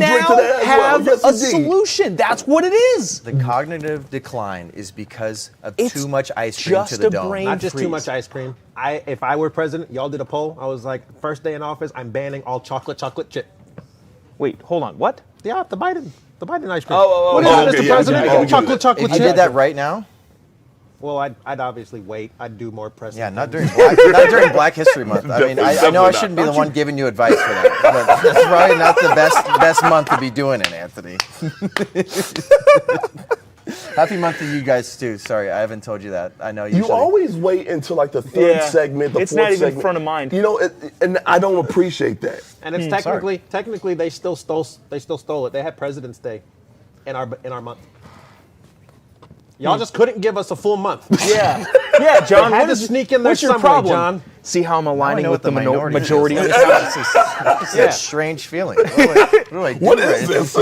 have a solution. That's what it is. The cognitive decline is because of too much ice cream to the dome. Not just too much ice cream. If I were president, y'all did a poll. I was like, first day in office, I'm banning all chocolate chip. Wait, hold on. What? Yeah, the Biden ice cream. What is it, Mr. President? Chocolate chip. If you did that right now. Well, I'd obviously wait. I'd do more pressing. Yeah, not during Black History Month. I mean, I know I shouldn't be the one giving you advice for that, but that's probably not the best month to be doing it, Anthony. Happy month to you guys too. Sorry, I haven't told you that. I know you always wait until like the third segment, the fourth segment. It's not even front of mind. And I don't appreciate that. And it's technically they still stole it. They had President's Day in our month. Y'all just couldn't give us a full month. Yeah, John. Had to sneak in there what's your somewhere, problem, John? See how I'm aligning with the majority? It's a strange feeling. What is this?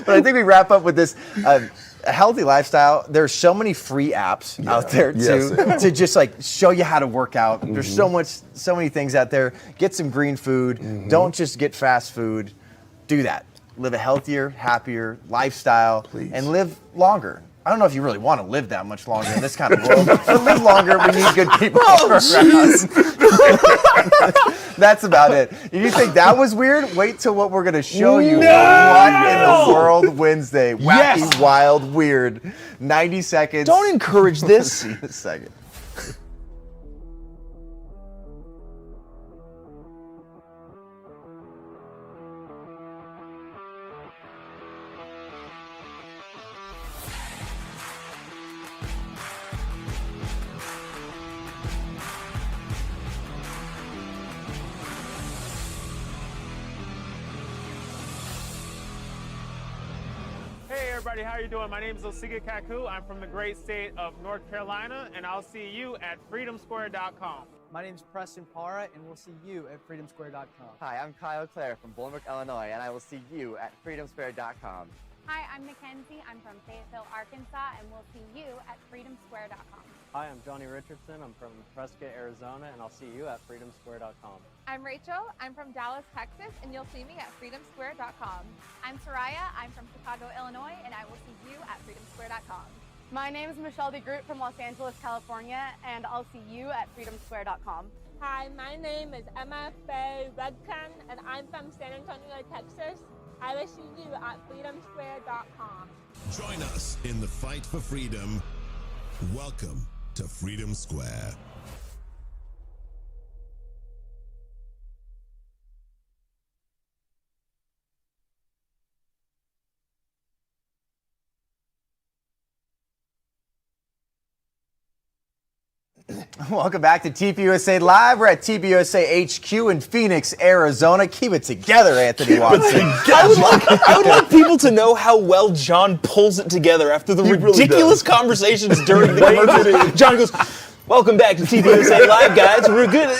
But I think we wrap up with this. A healthy lifestyle. There's so many free apps out there to just like show you how to work out. There's so many things out there. Get some green food. Don't just get fast food. Do that. Live a healthier, happier lifestyle and live longer. I don't know if you really want to live that much longer in this kind of world. To live longer, we need good people around. That's about it. If you think that was weird, wait till what we're going to show you. What in the world Wednesday? Wacky, wild, weird. 90 seconds. Don't encourage this. See you in a second. Hey everybody, how you doing? My name is Osiga Kaku. I'm from the great state of North Carolina, and I'll see you at freedomsquare.com. My name is Preston Para, and we'll see you at freedomsquare.com. Hi, I'm Kyle Clare from Bolingbrook, Illinois, and I will see you at freedomsquare.com. Hi, I'm Mackenzie. I'm from Fayetteville, Arkansas, and we'll see you at freedomsquare.com. Hi, I'm Johnny Richardson. I'm from Prescott, Arizona, and I'll see you at freedomsquare.com. I'm Rachel. I'm from Dallas, Texas, and you'll see me at freedomsquare.com. I'm Soraya. I'm from Chicago, Illinois, and I will see you at freedomsquare.com. My name is Michelle DeGroot from Los Angeles, California, and I'll see you at freedomsquare.com. Hi, my name is Emma Faye Redcan, and I'm from San Antonio, Texas. I will see you at freedomsquare.com. Join us in the fight for freedom. Welcome to Freedom Square. Welcome back to TPUSA Live. We're at TPUSA HQ in Phoenix, Arizona. Keep it together, Anthony Watson. I would like people to know how well John pulls it together after the ridiculous conversations during the commercials. John goes, "Welcome back to TPUSA Live, guys. We're good."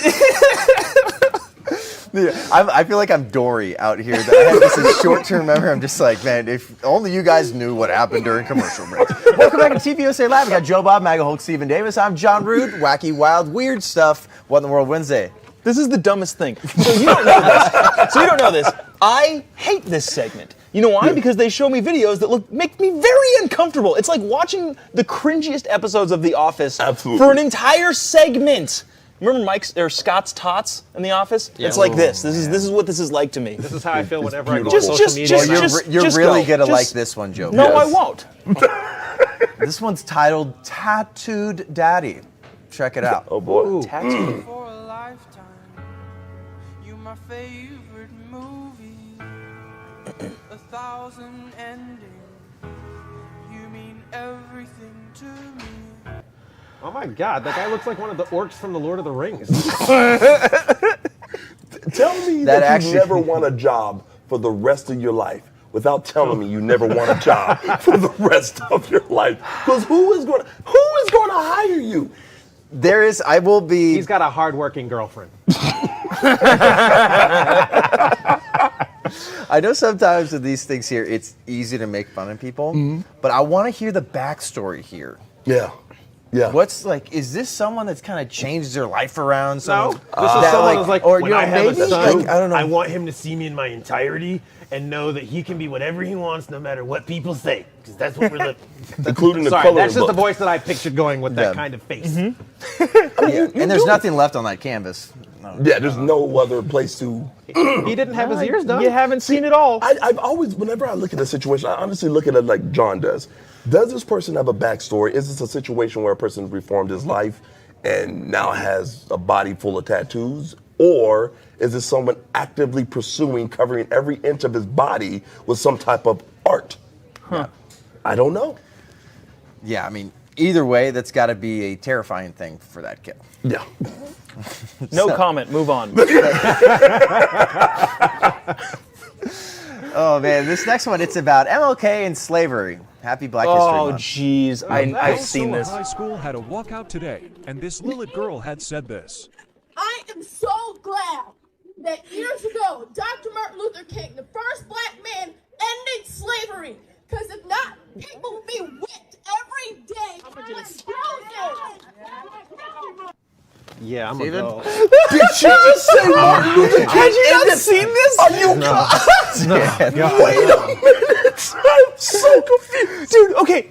I feel like I'm Dory out here. I have this in short-term memory. I'm just like, man, if only you guys knew what happened during commercial breaks. Welcome back to TPUSA Live. We got Jobob, MAGA Hulk, Stephen Davis. I'm John Root. Wacky, wild, weird stuff. What in the world Wednesday? This is the dumbest thing. So you don't know this. I hate this segment. You know why? Because they show me videos that make me very uncomfortable. It's like watching the cringiest episodes of The Office for an entire segment. Remember Mike's or Scott's Tots in The Office? Yeah. It's like this. This is what this is like to me. This is how I feel whenever I go on social media. You're really gonna like this one, Joe. No, I won't. This one's titled "Tattooed Daddy." Check it out. Oh boy. Ooh. Tattooed. For a lifetime, you my favorite movie. 1,000 endings. You mean everything to me. Oh my God, that guy looks like one of the orcs from the Lord of the Rings. Tell me that you never want a job for the rest of your life without telling me you never want a job for the rest of your life. Because who is going to hire you? He's got a hardworking girlfriend. I know sometimes with these things here, it's easy to make fun of people, but I want to hear the backstory here. Yeah. Yeah. What's like? Is this someone that's kind of changed their life around? No. This is someone who's like, or when I have a son, I don't know. I want him to see me in my entirety and know that he can be whatever he wants, no matter what people say, because that's what we're living. Including the Sorry, color that's book. just the voice that I pictured going with that kind of face. And there's nothing left on that canvas. No. Yeah, there's no other place to. He didn't have his ears done. You haven't seen it all. I've always, whenever I look at a situation, I honestly look at it like John does. Does this person have a backstory? Is this a situation where a person reformed his life and now has a body full of tattoos? Or is this someone actively pursuing covering every inch of his body with some type of art? Huh. I don't know. Yeah, I mean, either way, that's got to be a terrifying thing for that kid. Yeah. No comment. Move on. Oh man, this next one, it's about MLK and slavery. Happy Black History Month. Oh jeez, I've seen this. High School had a walkout today, and this Lilith girl had said this. I am so glad that years ago, Dr. Martin Luther King, the first black man, ended slavery. Because if not, people would be whipped every day. Yeah, I'm Steven? gonna go. Did you just say Martin Luther King? Had you not seen this? Are you No. Wait a minute. I'm so so confused. Dude, okay.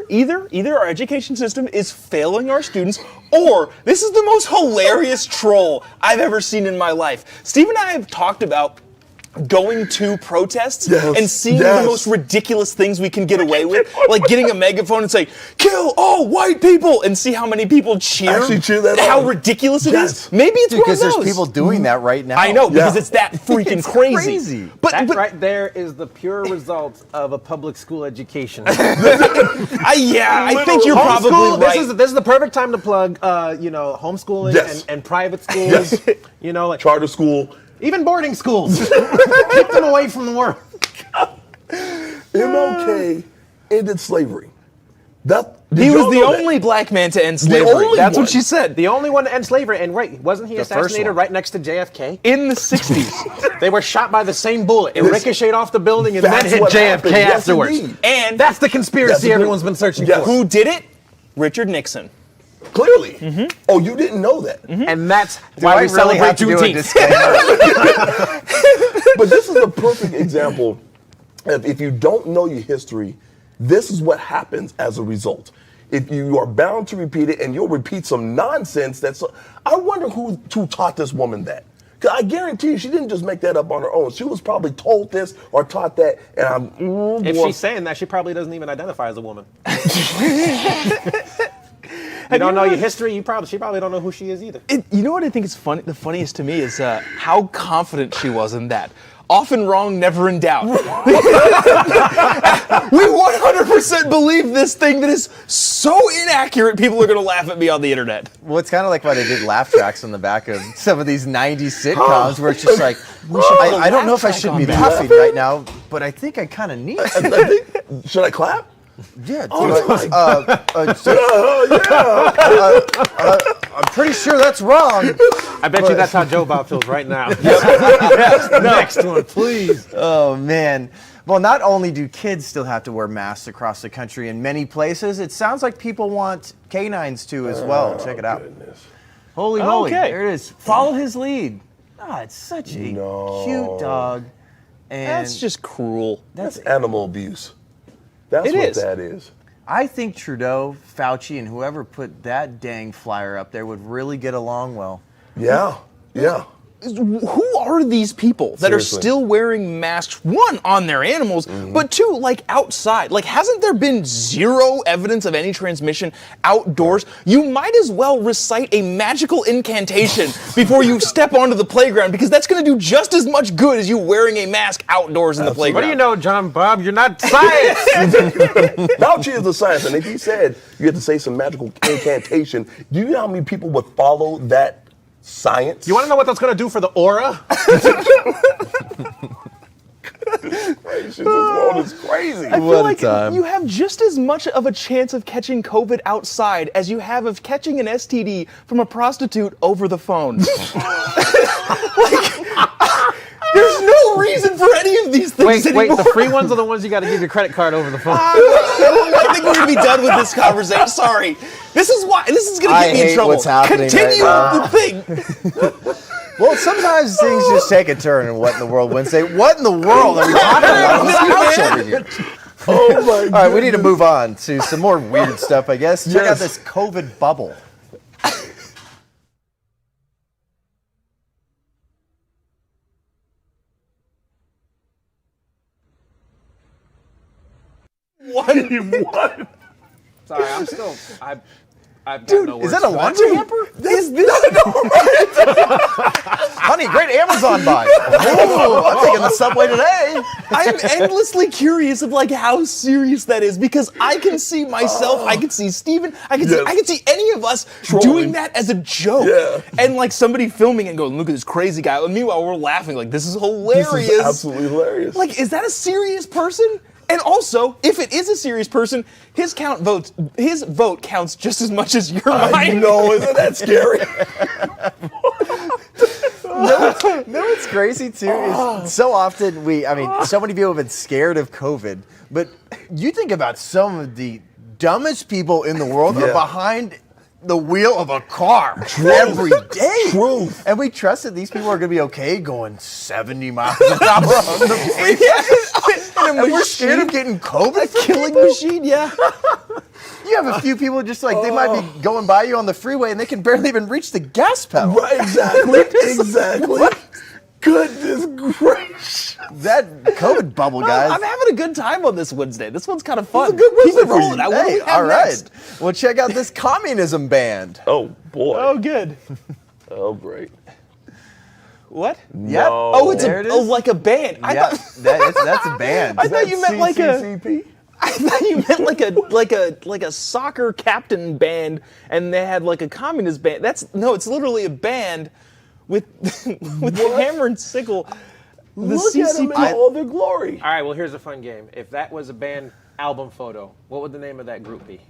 Either our education system is failing our students, or this is the most hilarious troll I've ever seen in my life. Steve and I have talked about going to protests and seeing the most ridiculous things we can get away with, like getting a megaphone and say, "Kill all white people," and see how many people cheer. Actually cheer that how on. ridiculous it is. Maybe it's because one of those. there's people doing that right now. I know, because it's that freaking It's crazy. But right there is the pure result of a public school education. I think you're probably right. This is the perfect time to plug, homeschooling and private schools. Like charter school. Even boarding schools. Keep them away from the world. MLK ended slavery. He was the only black man to end slavery. That's what she said. The only one to end slavery. And wasn't he assassinated right next to JFK? In the 60s. They were shot by the same bullet. It ricocheted off the building and then That's hit what JFK happened. Yes, afterwards. indeed. And that's the conspiracy everyone's been searching for. Who did it? Richard Nixon. Clearly. Oh, you didn't know that. And that's why we celebrate Juneteenth. But this is a perfect example of if you don't know your history, this is what happens as a result. If you are bound to repeat it, and you'll repeat some nonsense I wonder who taught this woman that. Because I guarantee you, she didn't just make that up on her own. She was probably told this or taught that. And if she's saying that, she probably doesn't even identify as a woman. You don't know your history. She probably don't know who she is either. You know what I think is funny? The funniest to me is how confident she was in that. Often wrong, never in doubt. We 100% believe this thing that is so inaccurate, people are going to laugh at me on the internet. Well, it's kind of like why they did laugh tracks on the back of some of these 90s sitcoms where it's just like, I don't know if I should be laughing right now, but I think I kind of need to. Should I clap? Yeah. I'm pretty sure that's wrong. I bet you that's how Jobob feels right now. Next one, please. Oh, man. Well, not only do kids still have to wear masks across the country in many places, it sounds like people want canines to as well. Check it out. Goodness. Holy moly. Okay. There it is. Follow his lead. It's such a cute dog. And that's just cruel. That's animal abuse. That's what that is. I think Trudeau, Fauci, and whoever put that dang flyer up there would really get along well. Yeah. Who are these people that are still wearing masks, one, on their animals, but two, like outside? Like, hasn't there been zero evidence of any transmission outdoors? You might as well recite a magical incantation before you step onto the playground, because that's going to do just as much good as you wearing a mask outdoors in the playground. What do you know, John Bob? You're not science. Fauci is the science, and if he said you had to say some magical incantation, do you know how many people would follow that science? You want to know what that's going to do for the aura? This world is crazy. I feel like you have just as much of a chance of catching COVID outside as you have of catching an STD from a prostitute over the phone. There's no reason for any of these things anymore. Wait, the free ones are the ones you got to give your credit card over the phone. I think we're going to be done with this conversation. Sorry. This is going to get me in trouble. What's happening Continue right the thing. Well, sometimes things just take a turn, and what in the world wouldn't say, what in the world are we talking about on this couch over here? Oh my God. All right, we need to move on to some more weird stuff, I guess. Check out this COVID bubble. What? Sorry, I'm still. I've got Dude, no is words that a for laundry hamper? Is this? Honey, great Amazon buy. Oh, I'm taking the subway today. I'm endlessly curious of how serious that is, because I can see myself, I can see Steven, I can see any of us doing that as a joke. Yeah. And somebody filming it and going, look at this crazy guy. And meanwhile, we're laughing this is hilarious. This is absolutely hilarious. Is that a serious person? And also, if it is a serious person, his vote counts just as much as your mine. I know, isn't that scary? No, what's crazy too is so often so many people have been scared of COVID, but you think about some of the dumbest people in the world are behind the wheel of a car every day. Truth. And we trust that these people are going to be okay going 70 miles an hour on the freeway. a machine. We're scared of getting COVID. A killing machine, yeah. You have a few people just like they might be going by you on the freeway and they can barely even reach the gas pedal. Right, exactly. Exactly. Goodness gracious. That COVID bubble, guys. I'm having a good time on this Wednesday. This one's kind of fun. It's a good Keep Wednesday it for rolling. you. What do we have All right. next? Well, check out this communism band. Oh, boy. Oh, good. Oh, great. What? Yep. Oh, it's There it is. like a band. I Yeah, thought that's a band. I thought you meant like a. CCP? I thought you meant like a soccer captain band, and they had like a communist band. It's literally a band with the hammer and sickle. The Look at them in CCP. all their glory. All right, well, here's a fun game. If that was a band album photo, what would the name of that group be?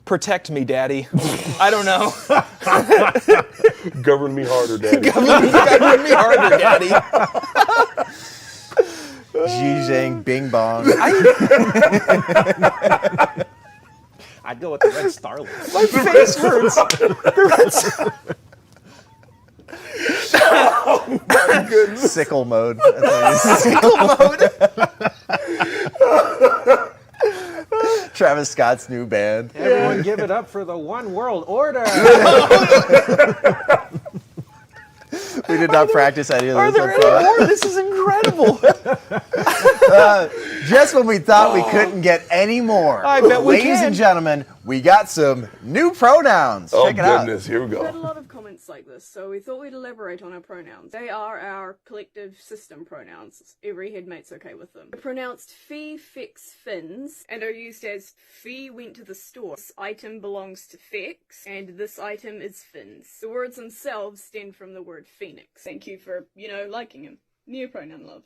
Protect me, Daddy. I don't know. Govern me harder, Daddy. Govern me harder, Daddy. Xi Zhang, Bing Bong. I'd go with the Red Starlet. My face hurts. Oh, my goodness. Sickle mode. Sickle mode. Travis Scott's new band. Everyone give it up for the One World Order. We did not practice any of this. Are there any more? This is incredible. Just when we thought we couldn't get any more. I bet we Ladies can. and gentlemen, we got some new pronouns. Oh, Check it out. goodness. Here we We've had a go. lot of comments like this, so we thought we'd elaborate on our pronouns. They are our collective system pronouns. Every headmate's okay with them. They're pronounced fee, fix, fins, and are used as fee went to the store. This item belongs to fix, and this item is fins. The words themselves stem from the word phoenix. Thank you for, liking him. New pronoun love.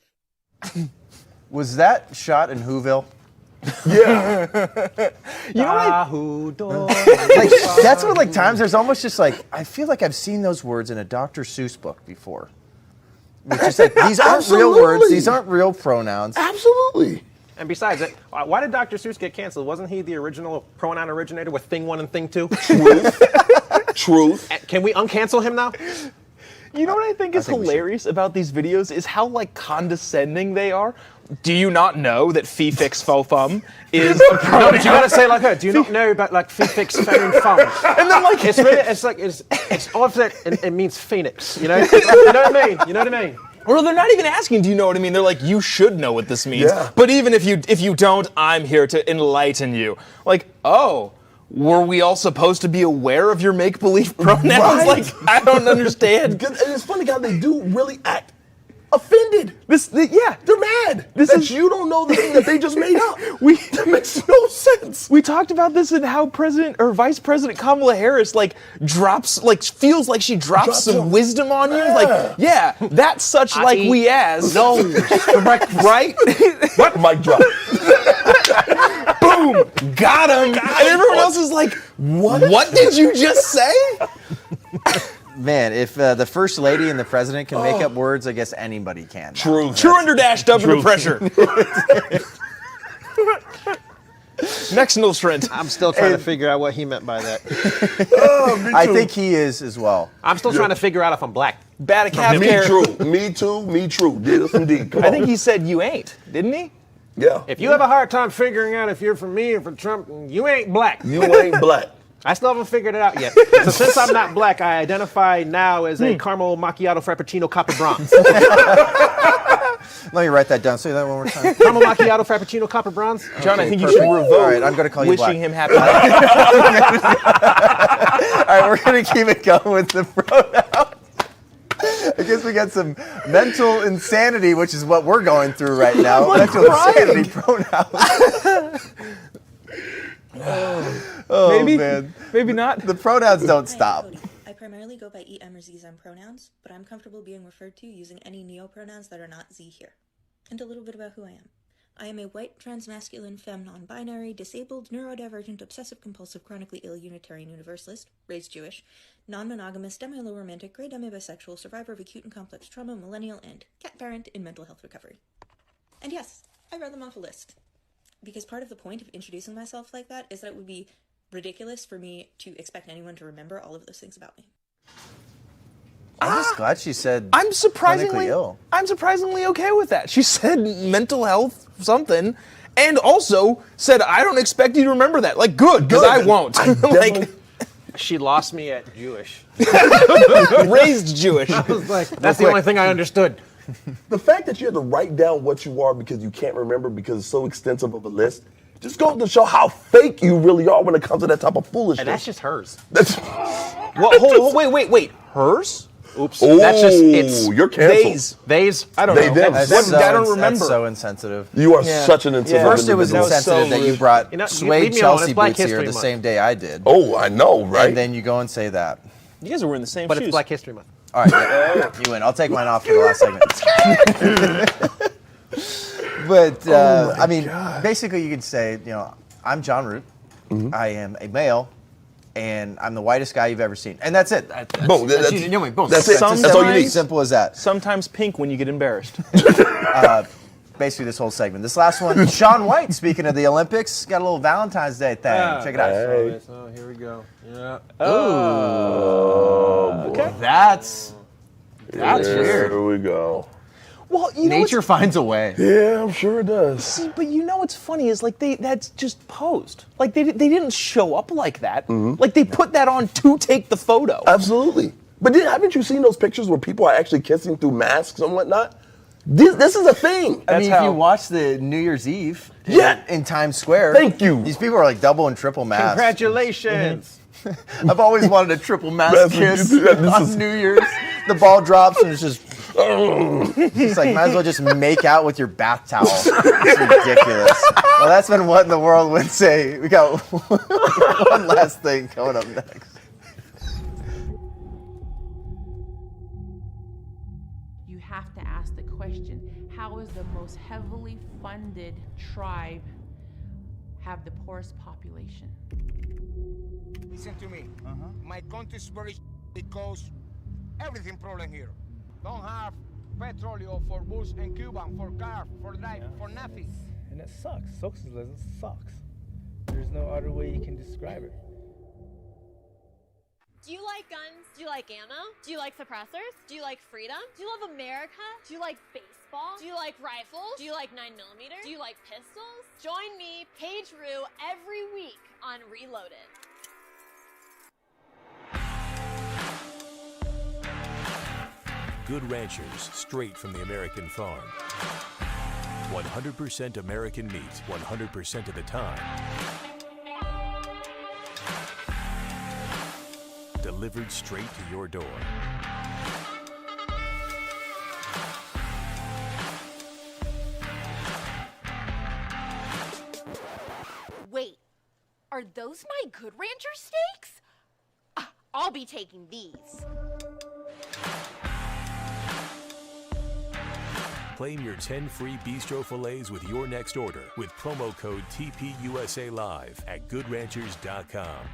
Was that shot in Whoville? Yeah. You know what? Like, that's what like times there's almost just like I feel like I've seen those words in a Dr. Seuss book before. It's just like these aren't real words, these aren't real pronouns. Absolutely. And besides it, why did Dr. Seuss get canceled? Wasn't he the original pronoun originator with Thing 1 and Thing 2? Truth. Can we uncancel him now? You know what I think is hilarious about these videos is how like condescending they are. Do you not know that fee fix fo fum is a pronoun? No, but you gotta say like her. Do you not know about like fee fix phone fum? And then like it's really it's opposite and it means phoenix. You know? You know what I mean? You know what I mean? Or they're not even asking, do you know what I mean? They're like, you should know what this means. Yeah. But even if you don't, I'm here to enlighten you. Like, oh, were we all supposed to be aware of your make-believe pronouns? Right. Like, I don't understand. And it's funny how they do really act offended. Yeah. They're mad you don't know the thing that they just made up. That makes no sense. We talked about this in how Vice President Kamala Harris feels like she drops some wisdom on you. Like, yeah, that's such like we as. No, correct, right? What? Mic drop. Boom, got him. And everyone else is like, what did you just say? Man, if the first lady and the president can make up words, I guess anybody can. True. True under dash, up under pressure. Next Nostrand. I'm still trying to figure out what he meant by that. I think he is as well. I'm still trying to figure out if I'm black. Bad at calf Me care. true. Me too. Me true. Yes, indeed. Come I on. think he said you ain't, didn't he? Yeah. If you have a hard time figuring out if you're for me or for Trump, you ain't black. You ain't black. I still haven't figured it out yet. So since I'm not black, I identify now as a caramel macchiato frappuccino copper bronze. Let me write that down. Say that one more time. Caramel macchiato frappuccino copper bronze. John, I think you perfect. should revoke. All right, I'm going to call you wishing black. him happy. All right, we're going to keep it going with the pronouns. I guess we got some mental insanity, which is what we're going through right now. Mental insanity pronouns. Maybe, man. maybe not. The pronouns don't stop. I primarily go by E, M, or Z as pronouns, but I'm comfortable being referred to using any neo-pronouns that are not Z here. And a little bit about who I am. I am a white, transmasculine, femme, non-binary, disabled, neurodivergent, obsessive-compulsive, chronically ill, Unitarian Universalist, raised Jewish, non-monogamous, demi-low romantic, gray demi-bisexual, survivor of acute and complex trauma, millennial, and cat parent in mental health recovery. And yes, I read them off a list. Because part of the point of introducing myself like that is that it would be ridiculous for me to expect anyone to remember all of those things about me. I'm just glad she said I'm clinically surprisingly ill. I'm surprisingly okay with that. She said mental health something, and also said I don't expect you to remember that. Like good, because I won't. Like she lost me at Jewish. Raised Jewish. I was like, that's the only thing I understood. The fact that you had to write down what you are because you can't remember because it's so extensive of a list, just goes to show how fake you really are when it comes to that type of foolishness. And that's just hers. Well, wait, hers? Oops. Ooh, that's just it's you're canceled. Theys. I don't They, know. them. I don't remember. That's so insensitive. You are such an insensitive First, it was individual. insensitive that you brought leave suede me alone. Chelsea It's Black boots here History the Month. same day I did. Oh, I know, right? And then you go and say that. You guys are wearing the same But shoes. it's Black History Month. All right, you win. I'll take mine off for the last segment. But I mean, basically, you could say, I'm John Root. I am a male, and I'm the whitest guy you've ever seen, and that's it. Boom. That's it. That's all you need. Simple as that. Sometimes pink when you get embarrassed. Basically, this whole segment. This last one, Shaun White. Speaking of the Olympics, got a little Valentine's Day thing. Check it out. Oh, here we go. Yeah. Okay. That's weird. Here we go. Well, you know Nature finds a way. Yeah, I'm sure it does. See, but you know what's funny is like that's just posed. Like they didn't show up like that. Like they put that on to take the photo. Absolutely. But haven't you seen those pictures where people are actually kissing through masks and whatnot? This is a thing. I mean, if you watch the New Year's Eve in Times Square, thank you. These people are like double and triple masked. Congratulations. I've always wanted a triple mask kiss on New Year's. The ball drops and it's just. It's like, might as well just make out with your bath towel. It's ridiculous. Well, that's been What in the World would say. We got one last thing coming up next. You have to ask the question, how is the most heavily funded tribe have the poorest population? Listen to me. My country is very because everything problem here. Don't have petroleum for bus and Cuban, for car, for life, for nothing. And it sucks. Socialism sucks. There's no other way you can describe it. Do you like guns? Do you like ammo? Do you like suppressors? Do you like freedom? Do you love America? Do you like baseball? Do you like rifles? Do you like 9mm? Do you like pistols? Join me, Paige Rue, every week on Reloaded. Good ranchers, straight from the American farm. 100% American meat, 100% of the time. Delivered straight to your door. Wait, are those my Good Rancher steaks? I'll be taking these. Claim your 10 free bistro fillets with your next order with promo code TPUSA Live at goodranchers.com.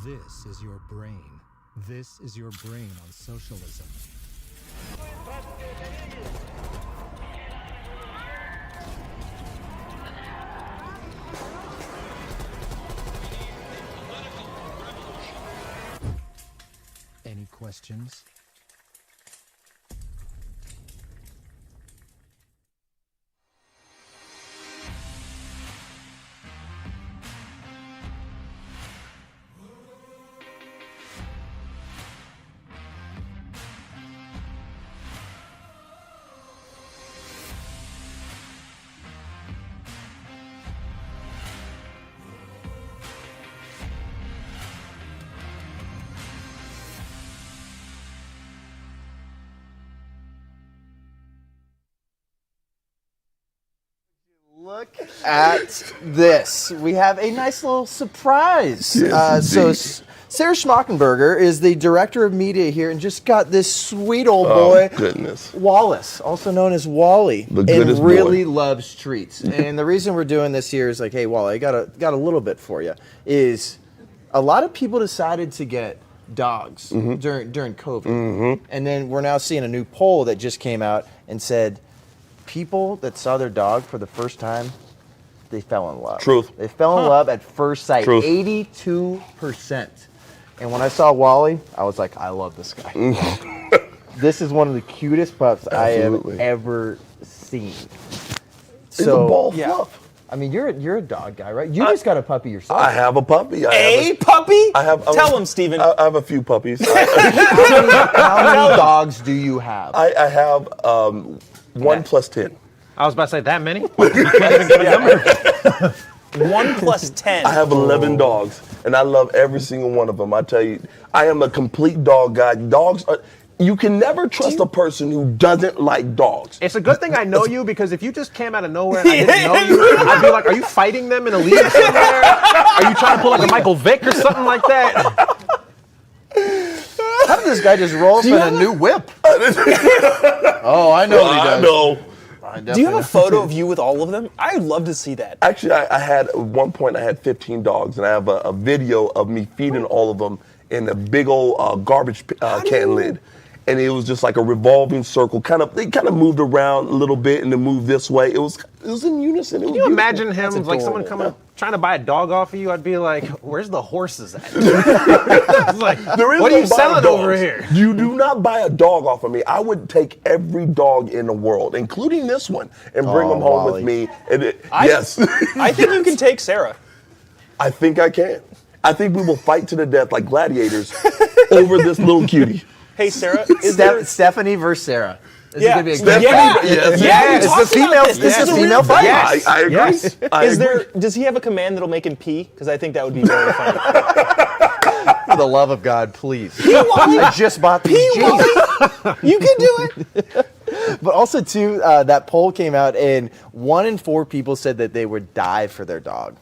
This is your brain. This is your brain on socialism. Any questions? Look at this. We have a nice little surprise. Yes, Sarah Schmockenberger is the director of media here and just got this sweet old boy, goodness. Wallace, also known as Wally, The goodest and really boy. loves treats. And the reason we're doing this here is like, hey, Wally, I got a little bit for you. Is a lot of people decided to get dogs during COVID, and then we're now seeing a new poll that just came out and said people that saw their dog for the first time, they fell in love. Truth. They fell in love at first sight. Truth. 82%. And when I saw Wally, I was like, I love this guy. This is one of the cutest pups I have ever seen. It's a ball of fluff. I mean, you're a dog guy, right? You just got a puppy yourself. I have a puppy. Puppy? Tell him, Steven. I have a few puppies. How many dogs do you have? I have 1 plus 10. I was about to say that many. 1 plus 10. I have 11 dogs, and I love every single one of them. I tell you, I am a complete dog guy. Dogs are. You can never trust a person who doesn't like dogs. It's a good thing I know you, because if you just came out of nowhere and I didn't know you, I'd be like, are you fighting them in a league somewhere? Are you trying to pull like a Michael Vick or something like that? How did this guy just roll up in a new whip? Oh, I know what he does. I know. Do you have a photo of you with all of them? I'd love to see that. Actually, I had, at one point, I had 15 dogs, and I have a video of me feeding all of them in a big old garbage can lid. And it was just like a revolving circle. They kind of moved around a little bit and then moved this way. It was in unison. Can you imagine him, like someone coming up, trying to buy a dog off of you? I'd be like, where's the horses at? It's like, There is what no are you selling buying over dogs. here? You do not buy a dog off of me. I would take every dog in the world, including this one, and bring them home with me. And yes. I think you can take Sarah. I think I can. I think we will fight to the death like gladiators over this little cutie. Hey, Sarah, Stephanie versus Sarah? Is it Yeah. gonna be a Stephanie, good yes. It's the female. This is a female fight. Yes. I agree. Yes. I agree. Does he have a command that'll make him pee? Because I think that would be very funny. For the love of God, please. Wally. I just bought these jeans. You can do it. But also, too, that poll came out, and 1 in 4 people said that they would die for their dog.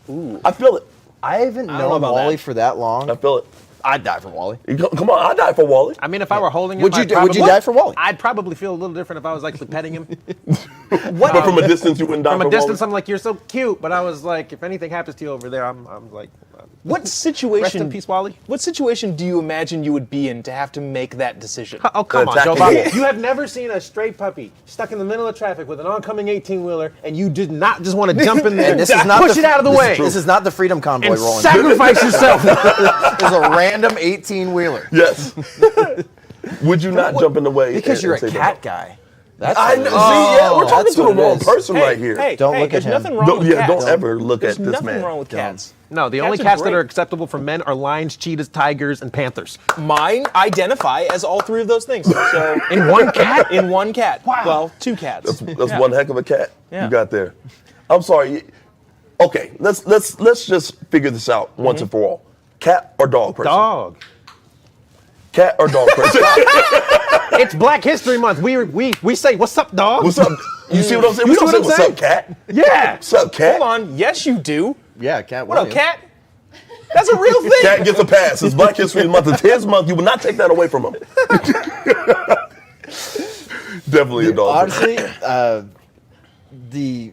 Ooh. I feel it. I haven't I don't know known about Wally that. for that long. I feel it. I'd die for Wally. Come on, I'd die for Wally. I mean, if I were holding him, Would you die for Wally? I'd probably feel a little different if I was actually petting him. But from a distance, you wouldn't die From for a distance, Wally? I'm like, you're so cute. But I was like, if anything happens to you over there, I'm like, What situation? rest in peace, Wally. What situation do you imagine you would be in to have to make that decision? Oh, come on, Attacking Jobob. wolf. You have never seen a stray puppy stuck in the middle of traffic with an oncoming 18-wheeler, and you did not just want to jump in there And this is not push it out of the way. This is not the Freedom Convoy and rolling. sacrifice yourself. This is a random 18-wheeler. Yes. Would you not jump in the way? Because you're a and say cat no? guy. That's I what know. it is. See, yeah, we're talking That's to the what it wrong is. person right here. Hey, Don't look there's at him. nothing wrong with cats. Don't ever look There's at this nothing man. wrong with cats. No, the only Cats are cats that great. are acceptable for men are lions, cheetahs, tigers, and panthers. Mine identify as all 3 of those things. So In one cat? In one cat. Wow. Well, 2 cats. That's Yeah. one heck of a cat Yeah. you got there. I'm sorry. Okay, let's just figure this out once and for all. Cat or dog person? Dog. Cat or dog person? It's Black History Month. We say, what's up, dog? What's up? You see what I'm saying? You We see don't what say I'm what's saying? up, cat. Yeah. What's up, cat? Hold on. Yes, you do. Yeah, cat. What up, cat? That's a real thing. Cat gets a pass. It's Black History Month. It's his month. You will not take that away from him. Definitely a dog. Honestly, the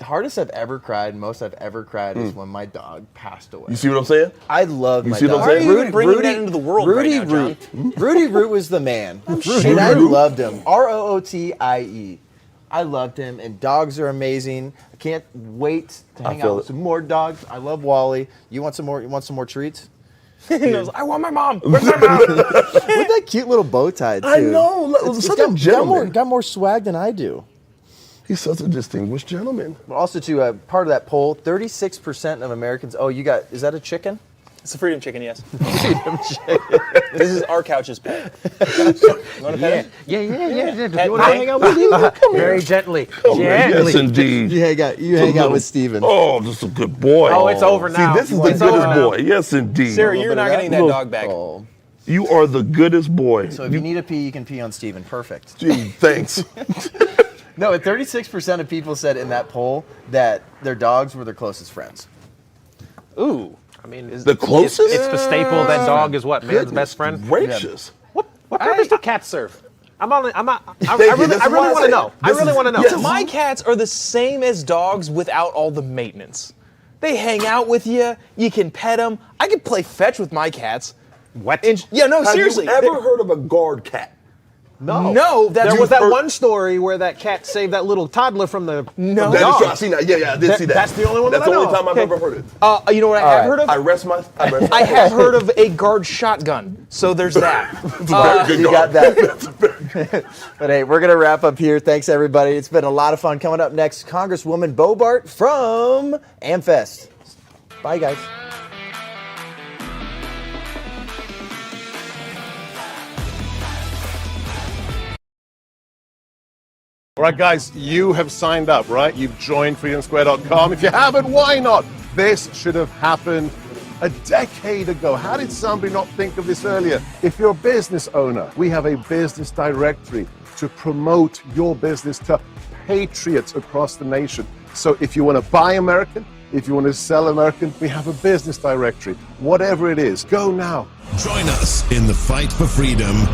hardest I've ever cried, most I've ever cried, is when my dog passed away. You see what I'm saying? I love my see dog. what I'm saying? Why are you bringing that into the world Rudy right now, John? Root. Rudy Root was the man. And I loved him. ROOTIE. I loved him, and dogs are amazing. I can't wait to hang out feel with it. some more dogs. I love Wally. You want some more? You want some more treats? He knows, I want my mom. Where's my mom? With that cute little bow tie too. I know. It's Such a gentleman. got more swag than I do. He's such a distinguished gentleman. But also, too, part of that poll, 36% of Americans. Oh, is that a chicken? It's a freedom chicken, yes. This is our couch's pet. You want to pet him? Yeah. Pet You want to hang out with him? Come Very gently. Yes, indeed. You hang out with Steven. Oh, this is a good boy. Oh, it's over now. See, this is the It's goodest over now. boy. Yes, indeed. Sarah, you're not getting that dog back. Oh. You are the goodest boy. So if you need a pee, you can pee on Steven. Perfect. Gee, thanks. No, 36% of people said in that poll that their dogs were their closest friends. Ooh. I mean, the closest? It's the staple that dog is what? Man's best friend? Gracious. What purpose do cats serve? I really want to know. I really want to know. My cats are the same as dogs without all the maintenance. They hang out with you. You can pet them. I can play fetch with my cats. What? Yeah, no, seriously. Have you ever heard of a guard cat? No. There was that one story where that cat saved that little toddler from the That is true. I've seen that. Yeah, I did see that. That's the only one That's that I know. the only time I've ever heard it. You know what I have heard of? I have heard of a guard shotgun. So there's that. You got that. But hey, we're going to wrap up here. Thanks, everybody. It's been a lot of fun. Coming up next, Congresswoman Bobart from AmFest. Bye, guys. All right, guys, you have signed up, right? You've joined freedomsquare.com. If you haven't, why not? This should have happened a decade ago. How did somebody not think of this earlier? If you're a business owner, we have a business directory to promote your business to patriots across the nation. So if you want to buy American, if you want to sell American, we have a business directory. Whatever it is, go now. Join us in the fight for freedom.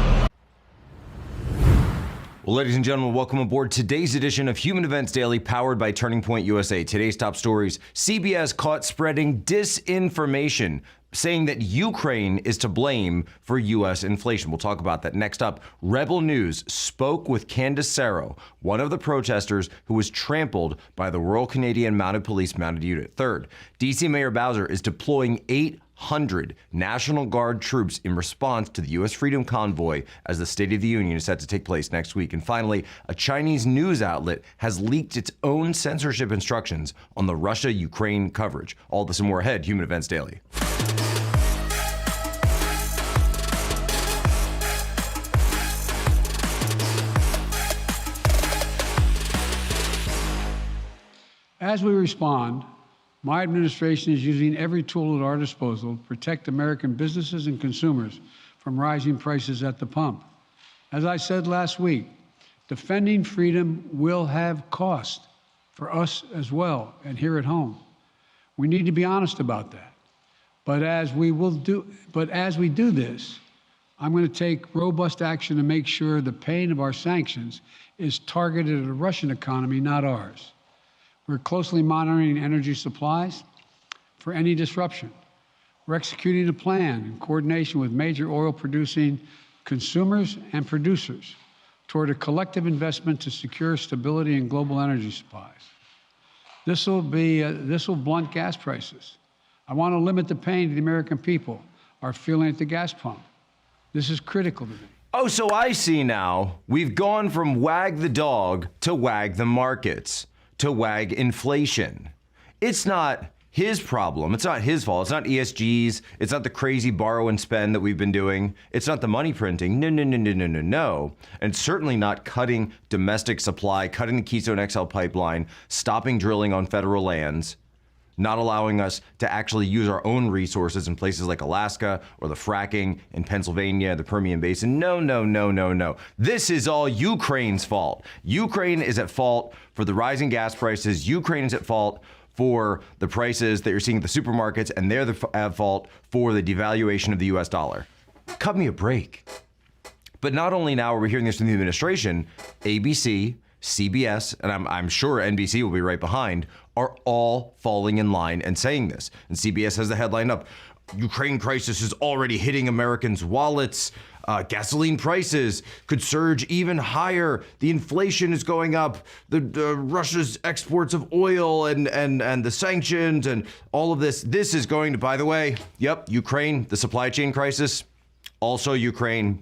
Well, ladies and gentlemen, welcome aboard today's edition of Human Events Daily, powered by Turning Point USA. Today's top stories: CBS caught spreading disinformation, saying that Ukraine is to blame for U.S. inflation. We'll talk about that. Next up, Rebel News spoke with Candace Sarro, one of the protesters who was trampled by the Royal Canadian Mounted Police Mounted Unit. Third, D.C. Mayor Bowser is deploying 800 National Guard troops in response to the US Freedom Convoy as the State of the Union is set to take place next week. And finally, a Chinese news outlet has leaked its own censorship instructions on the Russia-Ukraine coverage. All this and more ahead, Human Events Daily. As we respond, my administration is using every tool at our disposal to protect American businesses and consumers from rising prices at the pump. As I said last week, defending freedom will have cost for us as well and here at home. We need to be honest about that. But as we do this, I'm going to take robust action to make sure the pain of our sanctions is targeted at the Russian economy, not ours. We're closely monitoring energy supplies for any disruption. We're executing a plan in coordination with major oil-producing consumers and producers toward a collective investment to secure stability in global energy supplies. This will blunt gas prices. I want to limit the pain the American people are feeling at the gas pump. This is critical to me. Oh, so I see now. We've gone from wag the dog to wag the markets, to wag inflation. It's not his problem. It's not his fault. It's not ESG's. It's not the crazy borrow and spend that we've been doing. It's not the money printing. No. And certainly not cutting domestic supply, cutting the Keystone XL pipeline, stopping drilling on federal lands, not allowing us to actually use our own resources in places like Alaska or the fracking in Pennsylvania, the Permian Basin. No. This is all Ukraine's fault. Ukraine is at fault for the rising gas prices. Ukraine is at fault for the prices that you're seeing at the supermarkets, and they're at fault for the devaluation of the US dollar. Cut me a break. But not only now are we hearing this from the administration, ABC, CBS, and I'm sure NBC will be right behind, are all falling in line and saying this. And CBS has the headline up: Ukraine crisis is already hitting Americans' wallets. Gasoline prices could surge even higher. The inflation is going up. The Russia's exports of oil and the sanctions and all of this. This is going to, by the way, Ukraine, the supply chain crisis, also Ukraine.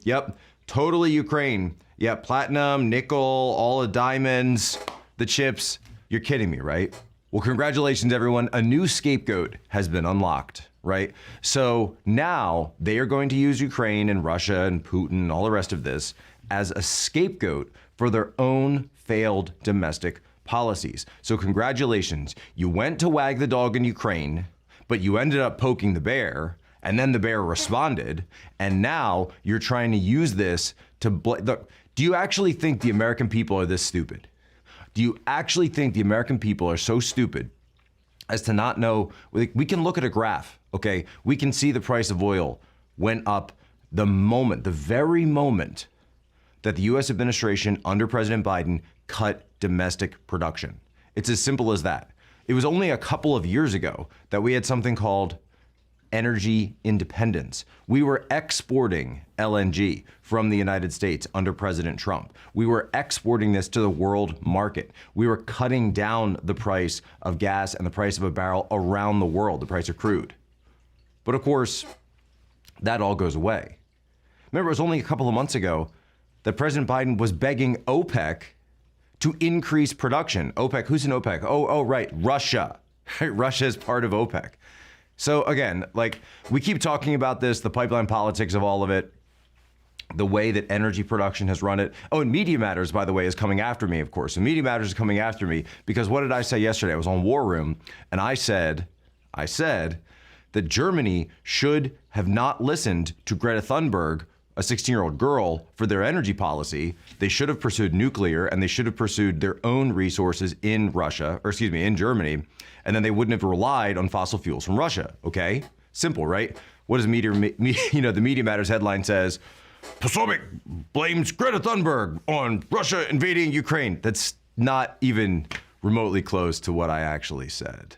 Totally Ukraine. Platinum, nickel, all the diamonds, the chips. You're kidding me, right? Well, congratulations, everyone. A new scapegoat has been unlocked, right? So now they are going to use Ukraine and Russia and Putin and all the rest of this as a scapegoat for their own failed domestic policies. So congratulations. You went to wag the dog in Ukraine, but you ended up poking the bear, and then the bear responded, and now you're trying to use this to look, do you actually think the American people are this stupid? Do you actually think the American people are so stupid as to not know? We can look at a graph, okay? We can see the price of oil went up the very moment that the US administration under President Biden cut domestic production. It's as simple as that. It was only a couple of years ago that we had something called energy independence. We were exporting LNG from the United States under President Trump. We were exporting this to the world market. We were cutting down the price of gas and the price of a barrel around the world, the price of crude. But of course, that all goes away. Remember, it was only a couple of months ago that President Biden was begging OPEC to increase production. OPEC, who's in OPEC? Oh, right, Russia. Russia is part of OPEC. So again, like, we keep talking about this, the pipeline politics of all of it, the way that energy production has run it. Oh, and Media Matters, by the way, is coming after me, of course. And Media Matters is coming after me because what did I say yesterday? I was on War Room, and I said that Germany should have not listened to Greta Thunberg, a 16-year-old girl, for their energy policy. They should have pursued nuclear, and they should have pursued their own resources in in Germany, and then they wouldn't have relied on fossil fuels from Russia, okay? Simple, right? What does the Media Matters headline says, Posobiec blames Greta Thunberg on Russia invading Ukraine. That's not even remotely close to what I actually said.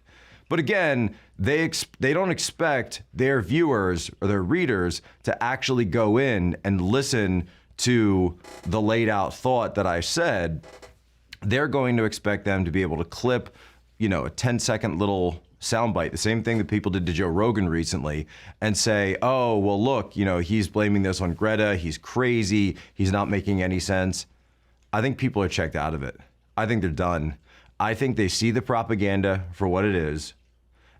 But again, they don't expect their viewers or their readers to actually go in and listen to the laid out thought that I said. They're going to expect them to be able to clip, a 10-second little soundbite, the same thing that people did to Joe Rogan recently, and say, oh, well, look, he's blaming this on Greta. He's crazy. He's not making any sense. I think people are checked out of it. I think they're done. I think they see the propaganda for what it is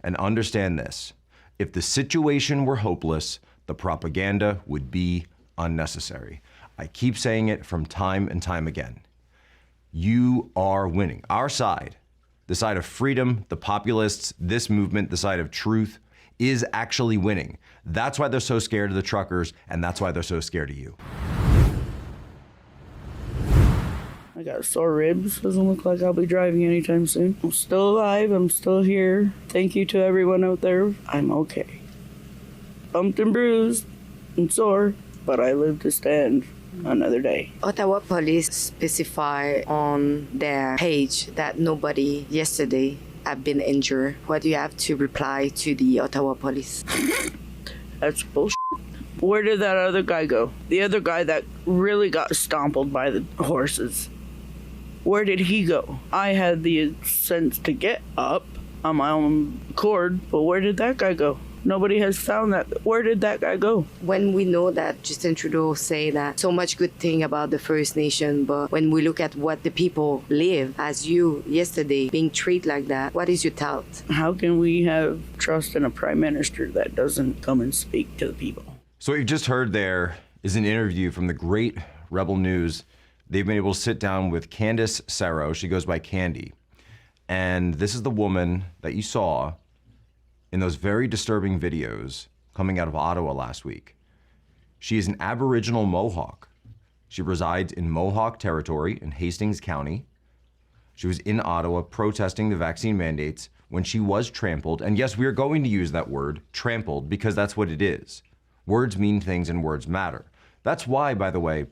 and understand this. If the situation were hopeless, the propaganda would be unnecessary. I keep saying it from time and time again. You are winning. Our side, the side of freedom, the populists, this movement, the side of truth, is actually winning. That's why they're so scared of the truckers, and that's why they're so scared of you. I got sore ribs. Doesn't look like I'll be driving anytime soon. I'm still alive. I'm still here. Thank you to everyone out there. I'm okay. Bumped and bruised and sore, but I live to stand another day. Ottawa police specify on their page that nobody yesterday have been injured. What do you have to reply to the Ottawa police? That's bullshit. Where did that other guy go? The other guy that really got stompled by the horses. Where did he go? I had the sense to get up on my own accord, but where did that guy go? Nobody has found that. Where did that guy go? When we know that Justin Trudeau say that so much good thing about the First Nation, but when we look at what the people live, as you yesterday being treated like that, what is your thought? How can we have trust in a prime minister that doesn't come and speak to the people? So what you just heard there is an interview from the great Rebel News. They've been able to sit down with Candace Sarro. She goes by Candy. And this is the woman that you saw in those very disturbing videos coming out of Ottawa last week. She is an Aboriginal Mohawk. She resides in Mohawk territory in Hastings County. She was in Ottawa protesting the vaccine mandates when she was trampled. And yes, we are going to use that word, trampled, because that's what it is. Words mean things and words matter. That's why, by the way,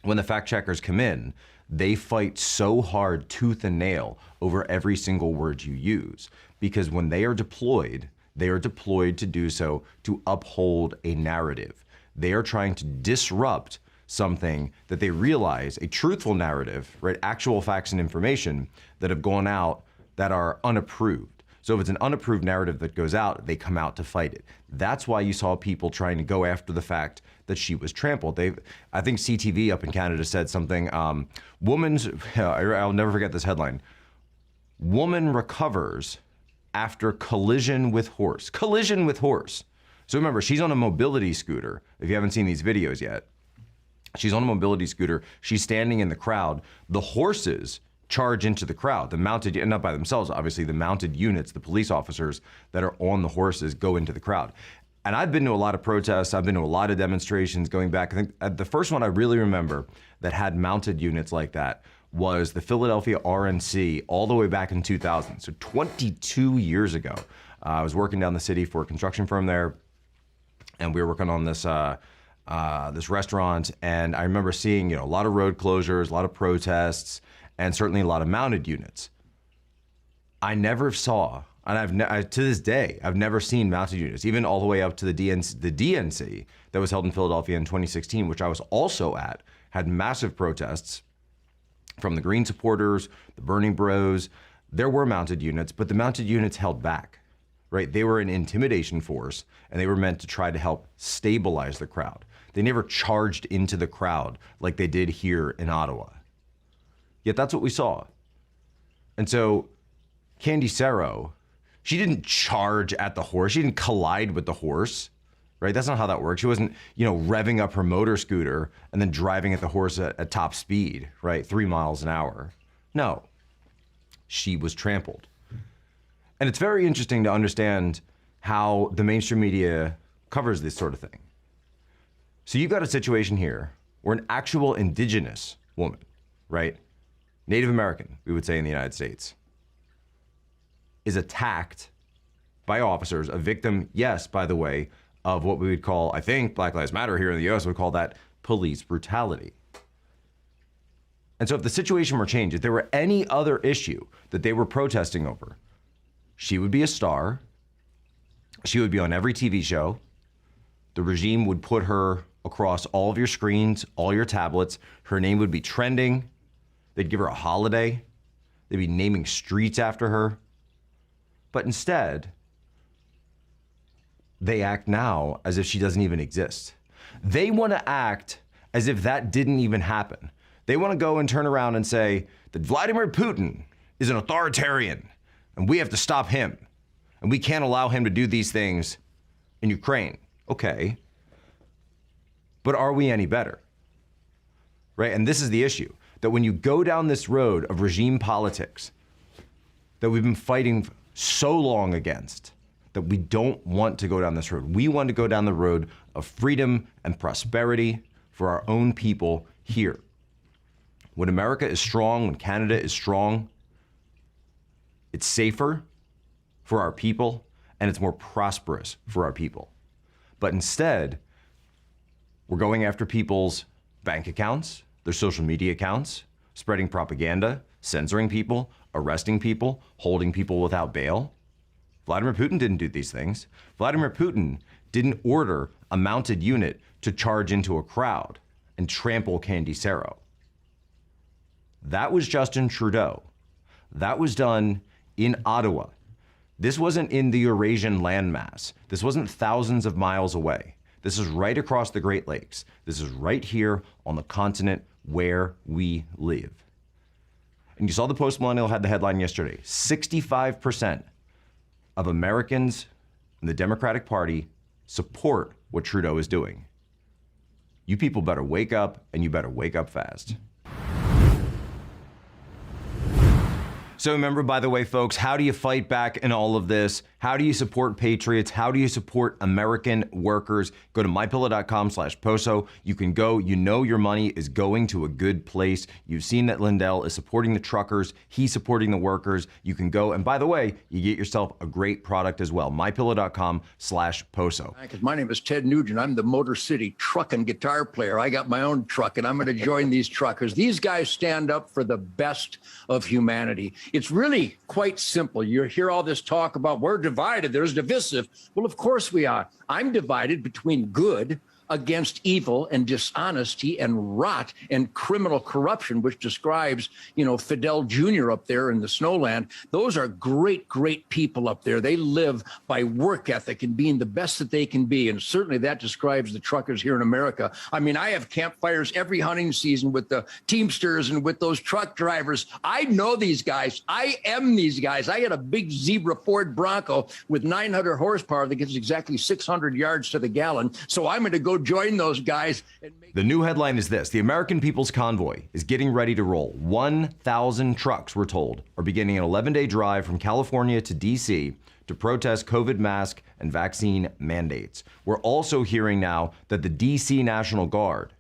when the fact checkers come in, they fight so hard, tooth and nail, over every single word you use. Because when they are deployed to do so to uphold a narrative. They are trying to disrupt something that they realize, a truthful narrative, right? Actual facts and information that have gone out that are unapproved. So if it's an unapproved narrative that goes out, they come out to fight it. That's why you saw people trying to go after the fact that she was trampled. I think CTV up in Canada said something, I'll never forget this headline. Woman recovers after collision with horse. Collision with horse. So remember, she's on a mobility scooter. If you haven't seen these videos yet, she's on a mobility scooter. She's standing in the crowd. The horses charge into the crowd. The mounted, not by themselves, obviously, the mounted units, the police officers that are on the horses go into the crowd. And I've been to a lot of protests. I've been to a lot of demonstrations going back. I think the first one I really remember that had mounted units like that was the Philadelphia RNC all the way back in 2000. So 22 years ago, I was working down the city for a construction firm there, and we were working on this this restaurant. And I remember seeing, a lot of road closures, a lot of protests, and certainly a lot of mounted units. I never saw, and to this day, I've never seen mounted units, even all the way up to the DNC that was held in Philadelphia in 2016, which I was also at, had massive protests from the Green supporters, the Burning Bros. There were mounted units, but the mounted units held back, right? They were an intimidation force, and they were meant to try to help stabilize the crowd. They never charged into the crowd like they did here in Ottawa. Yet that's what we saw. And so Candy Cerro, she didn't charge at the horse. She didn't collide with the horse, right? That's not how that works. She wasn't, revving up her motor scooter and then driving at the horse at top speed, right? 3 miles an hour. No, she was trampled. And it's very interesting to understand how the mainstream media covers this sort of thing. So you've got a situation here where an actual indigenous woman, right? Native American, we would say in the United States, is attacked by officers, a victim, yes, by the way, of what we would call, I think Black Lives Matter here in the US would call that police brutality. And so if the situation were changed, if there were any other issue that they were protesting over, she would be a star. She would be on every TV show. The regime would put her across all of your screens, all your tablets. Her name would be trending. They'd give her a holiday. They'd be naming streets after her. But instead, they act now as if she doesn't even exist. They want to act as if that didn't even happen. They want to go and turn around and say that Vladimir Putin is an authoritarian and we have to stop him and we can't allow him to do these things in Ukraine. Okay. But are we any better? Right? And this is the issue, that when you go down this road of regime politics that we've been fighting so long against, that we don't want to go down this road. We want to go down the road of freedom and prosperity for our own people here. When America is strong, when Canada is strong, it's safer for our people and it's more prosperous for our people. But instead, we're going after people's bank accounts, their social media accounts, spreading propaganda, censoring people, arresting people, holding people without bail. Vladimir Putin didn't do these things. Vladimir Putin didn't order a mounted unit to charge into a crowd and trample Candy Cerro. That was Justin Trudeau. That was done in Ottawa. This wasn't in the Eurasian landmass. This wasn't thousands of miles away. This is right across the Great Lakes. This is right here on the continent where we live. And you saw the Post Millennial had the headline yesterday. 65% of Americans in the Democratic Party support what Trudeau is doing. You people better wake up, and you better wake up fast. So remember, by the way, folks, how do you fight back in all of this? How do you support patriots? How do you support American workers? Go to mypillow.com/Poso. You can go, your money is going to a good place. You've seen that Lindell is supporting the truckers. He's supporting the workers. You can go, and by the way, you get yourself a great product as well. mypillow.com/Poso. My name is Ted Nugent. I'm the Motor City truck and guitar player. I got my own truck, and I'm going to join these truckers. These guys stand up for the best of humanity. It's really quite simple. You hear all this talk about we're divided, there's divisive. Well, of course we are. I'm divided between good against evil and dishonesty and rot and criminal corruption, which describes, Fidel Jr. up there in the snowland. Those are great, great people up there. They live by work ethic and being the best that they can be. And certainly that describes the truckers here in America. I mean, I have campfires every hunting season with the Teamsters and with those truck drivers. I know these guys. I am these guys. I had a big Zebra Ford Bronco with 900 horsepower that gets exactly 600 yards to the gallon. So I'm going to go join those guys. The new headline is this: the American People's Convoy is getting ready to roll. 1,000 trucks, we're told, are beginning an 11-day drive from California to D.C. to protest COVID mask and vaccine mandates. We're also hearing now that the D.C. National Guard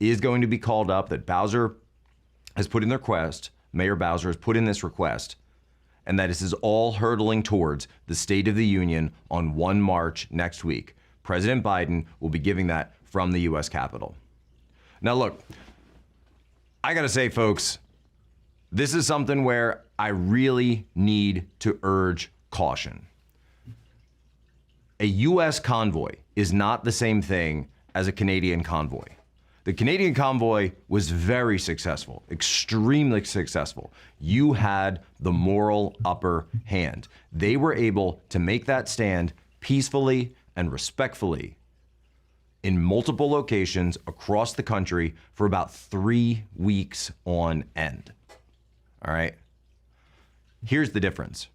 is going to be called up, that Bowser has put in their request, Mayor Bowser has put in this request, and that this is all hurtling towards the State of the Union on 1 March next week. President Biden will be giving that from the U.S. Capitol. Now, look, I got to say, folks, this is something where I really need to urge caution. A U.S. convoy is not the same thing as a Canadian convoy. The Canadian convoy was very successful, extremely successful. You had the moral upper hand. They were able to make that stand peacefully and respectfully in multiple locations across the country for about 3 weeks on end. All right? Here's the difference.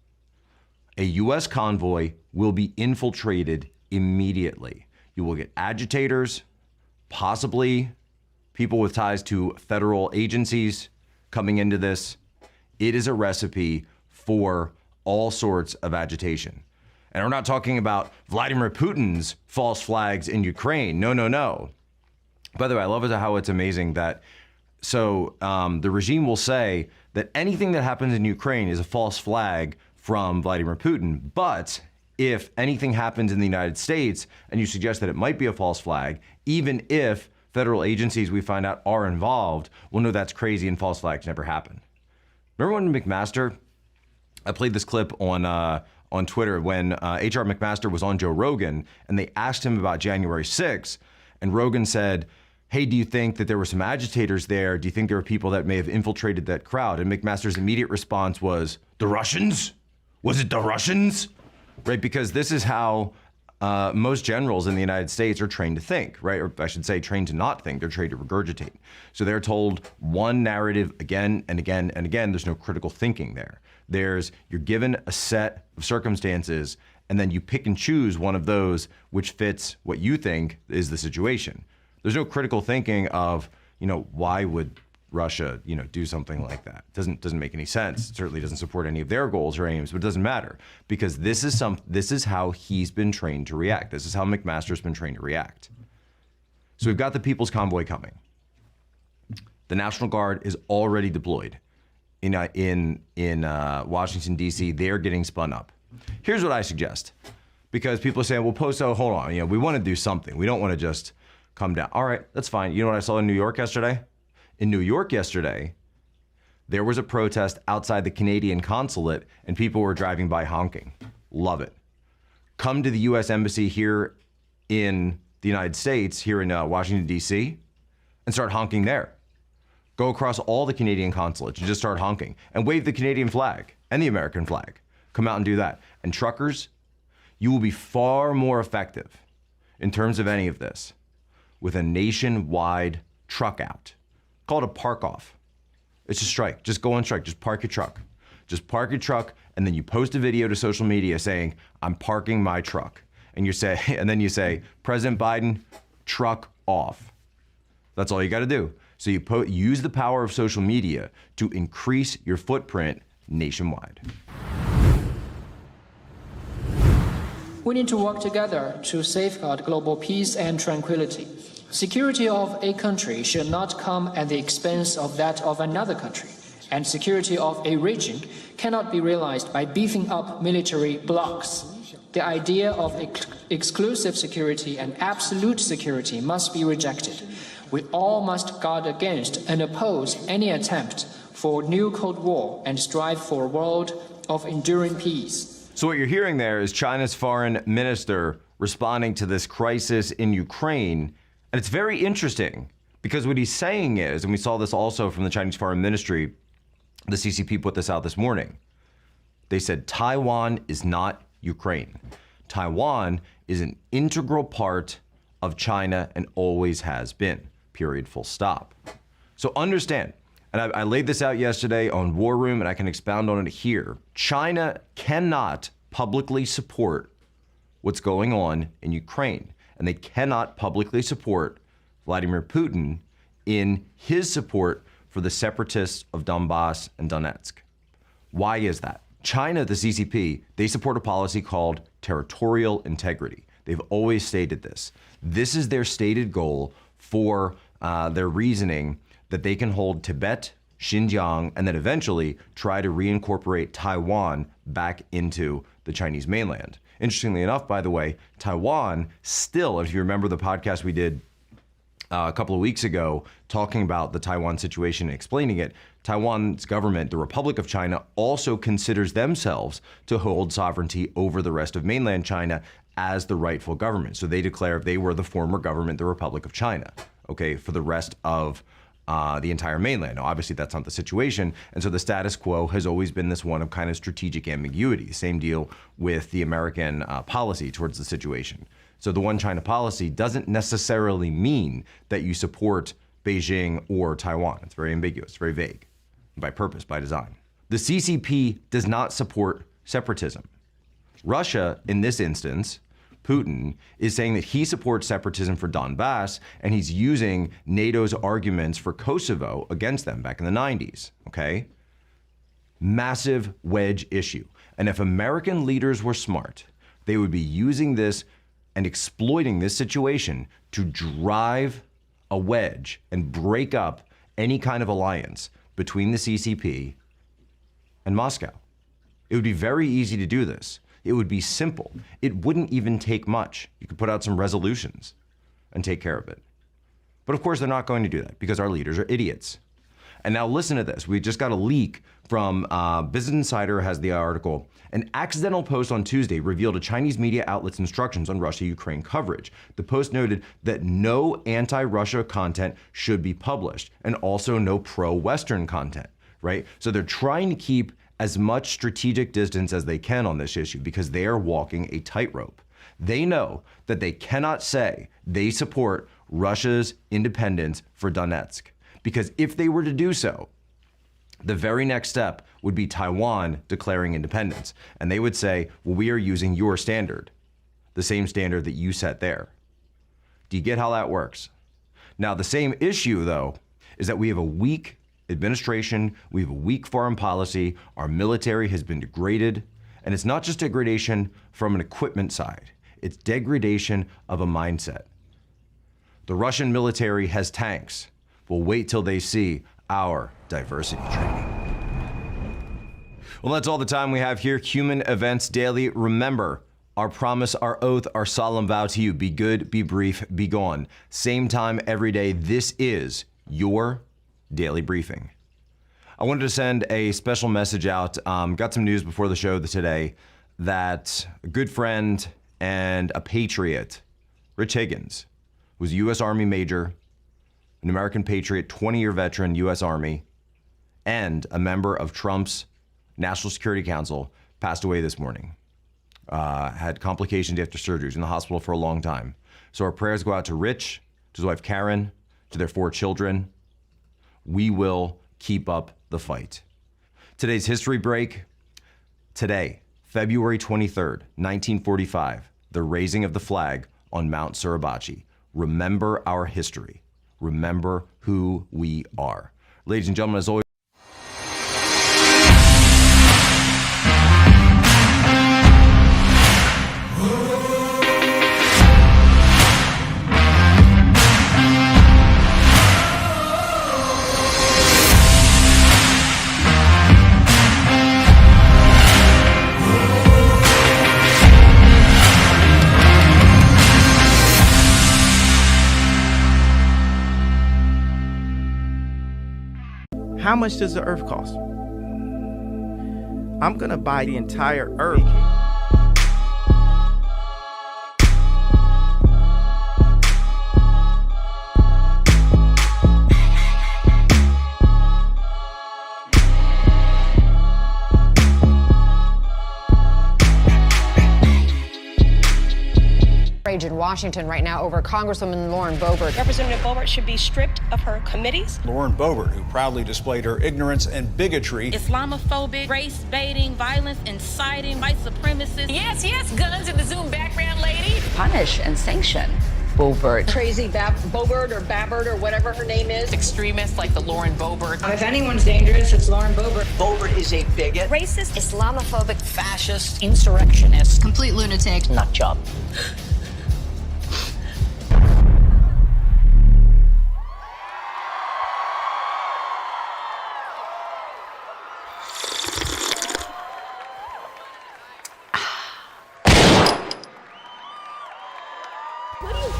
A U.S. convoy will be infiltrated immediately. You will get agitators, possibly people with ties to federal agencies coming into this. It is a recipe for all sorts of agitation. And we're not talking about Vladimir Putin's false flags in Ukraine. No, no, no. By the way, I love how it's amazing that the regime will say that anything that happens in Ukraine is a false flag from Vladimir Putin. But if anything happens in the United States and you suggest that it might be a false flag, even if federal agencies we find out are involved, we'll know that's crazy and false flags never happen. Remember when McMaster, I played this clip on Twitter when H.R. McMaster was on Joe Rogan and they asked him about January 6th, and Rogan said, hey, do you think that there were some agitators there? Do you think there were people that may have infiltrated that crowd? And McMaster's immediate response was, the Russians? Was it the Russians? Right, because this is how most generals in the United States are trained to think, right? Or I should say trained to not think, they're trained to regurgitate. So they're told one narrative again and again and again. There's no critical thinking there. You're given a set of circumstances and then you pick and choose one of those which fits what you think is the situation. There's no critical thinking of, why would Russia, do something like that? Doesn't make any sense. It certainly doesn't support any of their goals or aims, but it doesn't matter because this is how he's been trained to react. This is how McMaster's been trained to react. So we've got the People's Convoy coming. The National Guard is already deployed in Washington, D.C. They're getting spun up. Here's what I suggest, because people are saying, well, Poso, hold on, we want to do something. We don't want to just come down. All right, that's fine. You know what I saw in New York yesterday? In New York yesterday, there was a protest outside the Canadian consulate and people were driving by honking. Love it. Come to the U.S. Embassy here in the United States, here in Washington, D.C., and start honking there. Go across all the Canadian consulates and just start honking and wave the Canadian flag and the American flag. Come out and do that. And truckers, you will be far more effective in terms of any of this with a nationwide truck out. Call it a park off. It's a strike. Just go on strike. Just park your truck. Just park your truck, and then you post a video to social media saying, I'm parking my truck. And then you say, President Biden, truck off. That's all you got to do. So you use the power of social media to increase your footprint nationwide. We need to work together to safeguard global peace and tranquility. Security of a country should not come at the expense of that of another country, and security of a region cannot be realized by beefing up military blocs. The idea of exclusive security and absolute security must be rejected. We all must guard against and oppose any attempt for new Cold War and strive for a world of enduring peace. So what you're hearing there is China's foreign minister responding to this crisis in Ukraine. And it's very interesting because what he's saying is, and we saw this also from the Chinese Foreign Ministry, the CCP put this out this morning. They said Taiwan is not Ukraine. Taiwan is an integral part of China and always has been, period, full stop. So understand, and I laid this out yesterday on War Room and I can expound on it here. China cannot publicly support what's going on in Ukraine. And they cannot publicly support Vladimir Putin in his support for the separatists of Donbass and Donetsk. Why is that? China, the CCP, they support a policy called territorial integrity. They've always stated this. This is their stated goal for their reasoning that they can hold Tibet Xinjiang, and then eventually try to reincorporate Taiwan back into the Chinese mainland. Interestingly enough, by the way, Taiwan still, if you remember the podcast we did a couple of weeks ago talking about the Taiwan situation and explaining it, Taiwan's government, the Republic of China, also considers themselves to hold sovereignty over the rest of mainland China as the rightful government. So they declare they were the former government, the Republic of China, okay, for the rest of the entire mainland. Now, obviously, that's not the situation. And so the status quo has always been this one of kind of strategic ambiguity. Same deal with the American policy towards the situation. So the one China policy doesn't necessarily mean that you support Beijing or Taiwan. It's very ambiguous, very vague, by purpose, by design. The CCP does not support separatism. Russia, in this instance, Putin, is saying that he supports separatism for Donbass, and he's using NATO's arguments for Kosovo against them back in the 90s, okay? Massive wedge issue. And if American leaders were smart, they would be using this and exploiting this situation to drive a wedge and break up any kind of alliance between the CCP and Moscow. It would be very easy to do this. It would be simple. It wouldn't even take much. You could put out some resolutions and take care of it. But of course, they're not going to do that because our leaders are idiots. And now listen to this. We just got a leak from Business Insider has the article. An accidental post on Tuesday revealed a Chinese media outlet's instructions on Russia-Ukraine coverage. The post noted that no anti-Russia content should be published and also no pro-Western content, right? So they're trying to keep as much strategic distance as they can on this issue because they are walking a tightrope. They know that they cannot say they support Russia's independence for Donetsk, because if they were to do so, the very next step would be Taiwan declaring independence. And they would say, well, we are using your standard, the same standard that you set there. Do you get how that works? Now, the same issue, though, is that we have a weak administration, we have a weak foreign policy, our military has been degraded, and it's not just degradation from an equipment side, it's degradation of a mindset. The Russian military has tanks. We'll wait till they see our diversity training. Well, that's all the time we have here. Human Events Daily. Remember, our promise, our oath, our solemn vow to you, be good, be brief, be gone. Same time every day. This is your daily briefing. I wanted to send a special message out. Got some news before the show today that a good friend and a patriot, Rich Higgins, was a U.S. Army major, an American patriot, 20-year veteran, U.S. Army, and a member of Trump's National Security Council, passed away this morning. Had complications after surgery. He was in the hospital for a long time. So our prayers go out to Rich, to his wife Karen, to their 4 children. We will keep up the fight. Today's history break. Today, February 23rd, 1945, the raising of the flag on Mount Suribachi. Remember our history. Remember who we are. Ladies and gentlemen, as always, how much does the earth cost? I'm gonna buy the entire earth. In Washington right now over Congresswoman Lauren Boebert. Representative Boebert should be stripped of her committees. Lauren Boebert, who proudly displayed her ignorance and bigotry. Islamophobic, race-baiting, violence inciting, white supremacists. Yes, guns in the Zoom background, lady. Punish and sanction Boebert. Crazy Boebert or Babbert or whatever her name is. Extremists like the Lauren Boebert. If anyone's dangerous, it's Lauren Boebert. Boebert is a bigot. Racist, Islamophobic, fascist, insurrectionist. Complete lunatic. Nut job.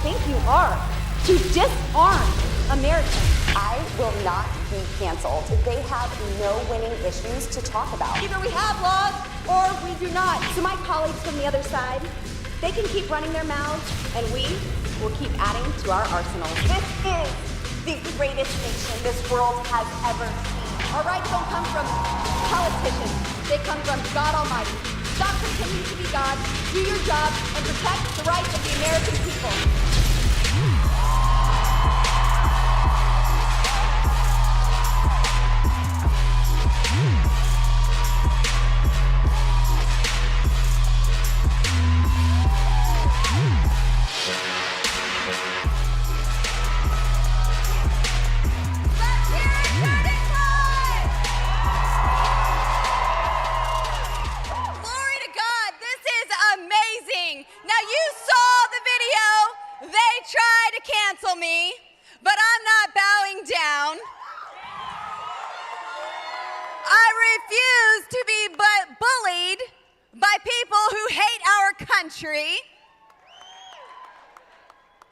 think you are, to disarm Americans. I will not be canceled. They have no winning issues to talk about. Either we have laws or we do not. So my colleagues from the other side, they can keep running their mouths and we will keep adding to our arsenal. This is the greatest nation this world has ever seen. Our rights don't come from politicians. They come from God Almighty. Stop pretending to be God, do your job, and protect the rights of the American people. Me, but I'm not bowing down. I refuse to be bullied by people who hate our country.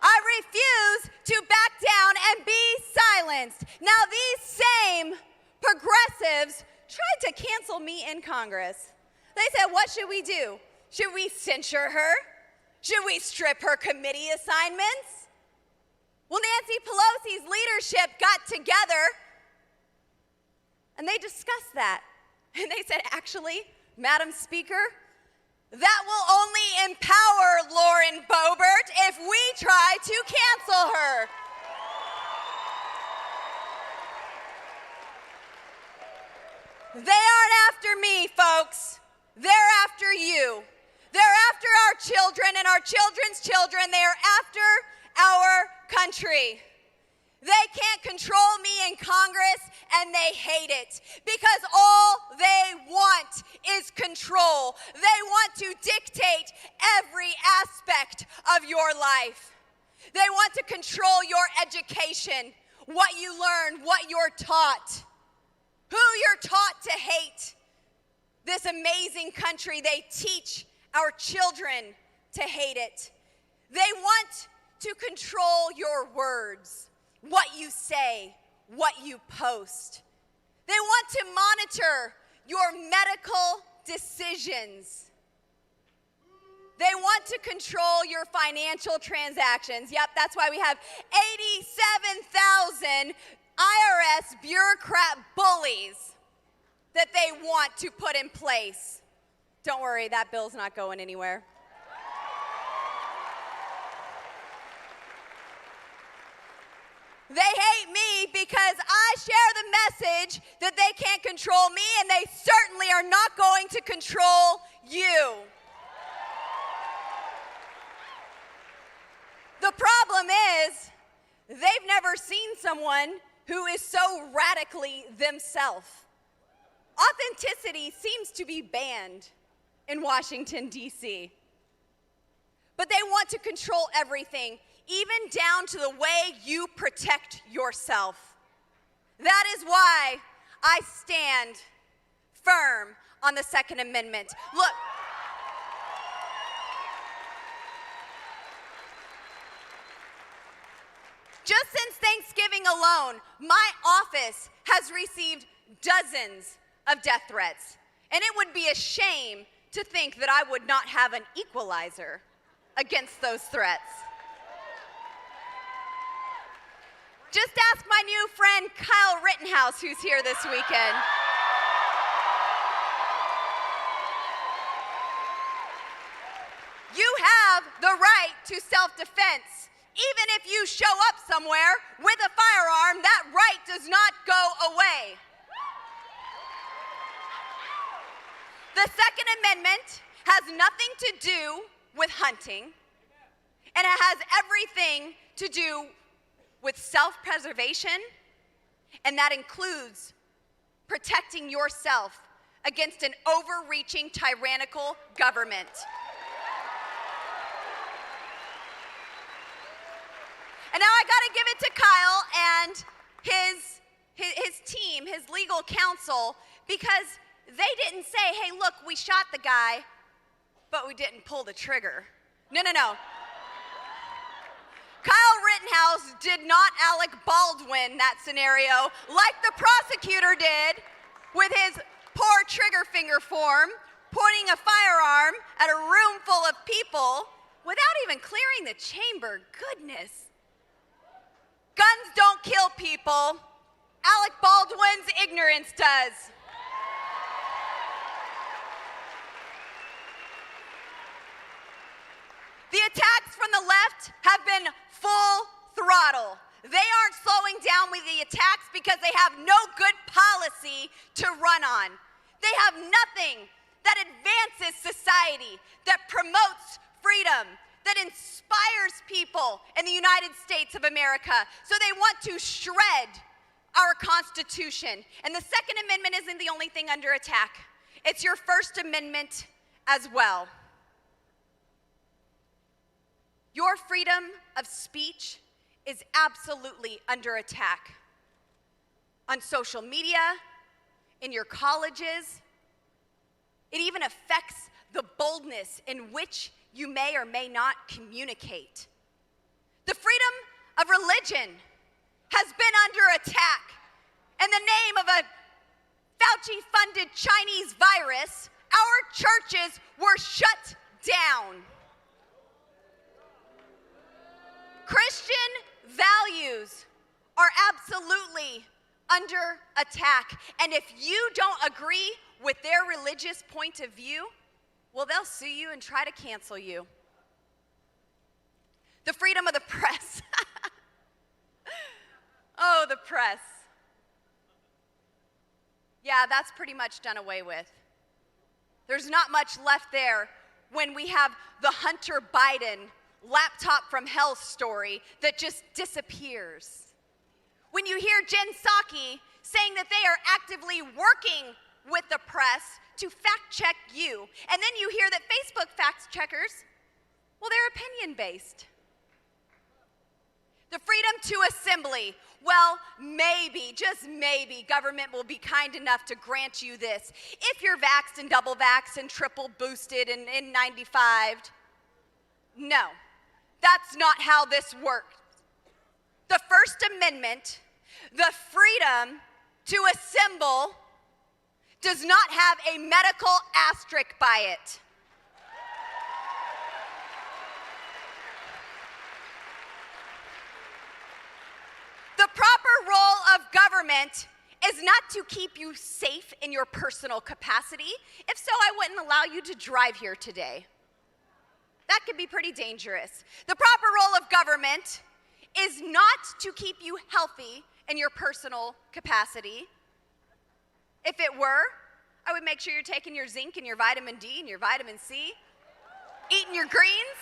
I refuse to back down and be silenced. Now, these same progressives tried to cancel me in Congress. They said, what should we do? Should we censure her? Should we strip her committee assignments? Well, Nancy Pelosi's leadership got together and they discussed that. And they said, actually, Madam Speaker, that will only empower Lauren Boebert if we try to cancel her. They aren't after me, folks. They're after you. They're after our children and our children's children. They are after our country. They can't control me in Congress, and they hate it because all they want is control. They want to dictate every aspect of your life. They want to control your education, what you learn, what you're taught, who you're taught to hate. This amazing country, they teach our children to hate it. They want to control your words, what you say, what you post. They want to monitor your medical decisions. They want to control your financial transactions. Yep, that's why we have 87,000 IRS bureaucrat bullies that they want to put in place. Don't worry, that bill's not going anywhere. They hate me because I share the message that they can't control me, and they certainly are not going to control you. The problem is, they've never seen someone who is so radically themselves. Authenticity seems to be banned in Washington, D.C. But they want to control everything, even down to the way you protect yourself. That is why I stand firm on the Second Amendment. Look, just since Thanksgiving alone, my office has received dozens of death threats. And it would be a shame to think that I would not have an equalizer against those threats. Just ask my new friend Kyle Rittenhouse, who's here this weekend. You have the right to self-defense. Even if you show up somewhere with a firearm, that right does not go away. The Second Amendment has nothing to do with hunting, and it has everything to do with self-preservation, and that includes protecting yourself against an overreaching, tyrannical government. And now I gotta give it to Kyle and his team, his legal counsel, because they didn't say, hey, look, we shot the guy, but we didn't pull the trigger. No. Kyle Rittenhouse did not Alec Baldwin that scenario like the prosecutor did with his poor trigger finger form, pointing a firearm at a room full of people without even clearing the chamber. Goodness. Guns don't kill people. Alec Baldwin's ignorance does. The attacks from the left have been full throttle. They aren't slowing down with the attacks because they have no good policy to run on. They have nothing that advances society, that promotes freedom, that inspires people in the United States of America. So they want to shred our Constitution. And the Second Amendment isn't the only thing under attack. It's your First Amendment as well. Your freedom of speech is absolutely under attack. On social media, in your colleges, it even affects the boldness in which you may or may not communicate. The freedom of religion has been under attack. In the name of a Fauci-funded Chinese virus, our churches were shut down. Christian values are absolutely under attack. And if you don't agree with their religious point of view, well, they'll sue you and try to cancel you. The freedom of the press. Oh, the press. Yeah, that's pretty much done away with. There's not much left there when we have the Hunter Biden laptop from hell story that just disappears. When you hear Jen Psaki saying that they are actively working with the press to fact check you, and then you hear that Facebook fact checkers, well, they're opinion based. The freedom to assembly. Well, maybe, just maybe, government will be kind enough to grant you this. If you're vaxxed and double vaxxed and triple boosted and N95, no, that's not how this works. The First Amendment, the freedom to assemble, does not have a medical asterisk by it. The proper role of government is not to keep you safe in your personal capacity. If so, I wouldn't allow you to drive here today. That could be pretty dangerous. The proper role of government is not to keep you healthy in your personal capacity. If it were, I would make sure you're taking your zinc and your vitamin D and your vitamin C, eating your greens.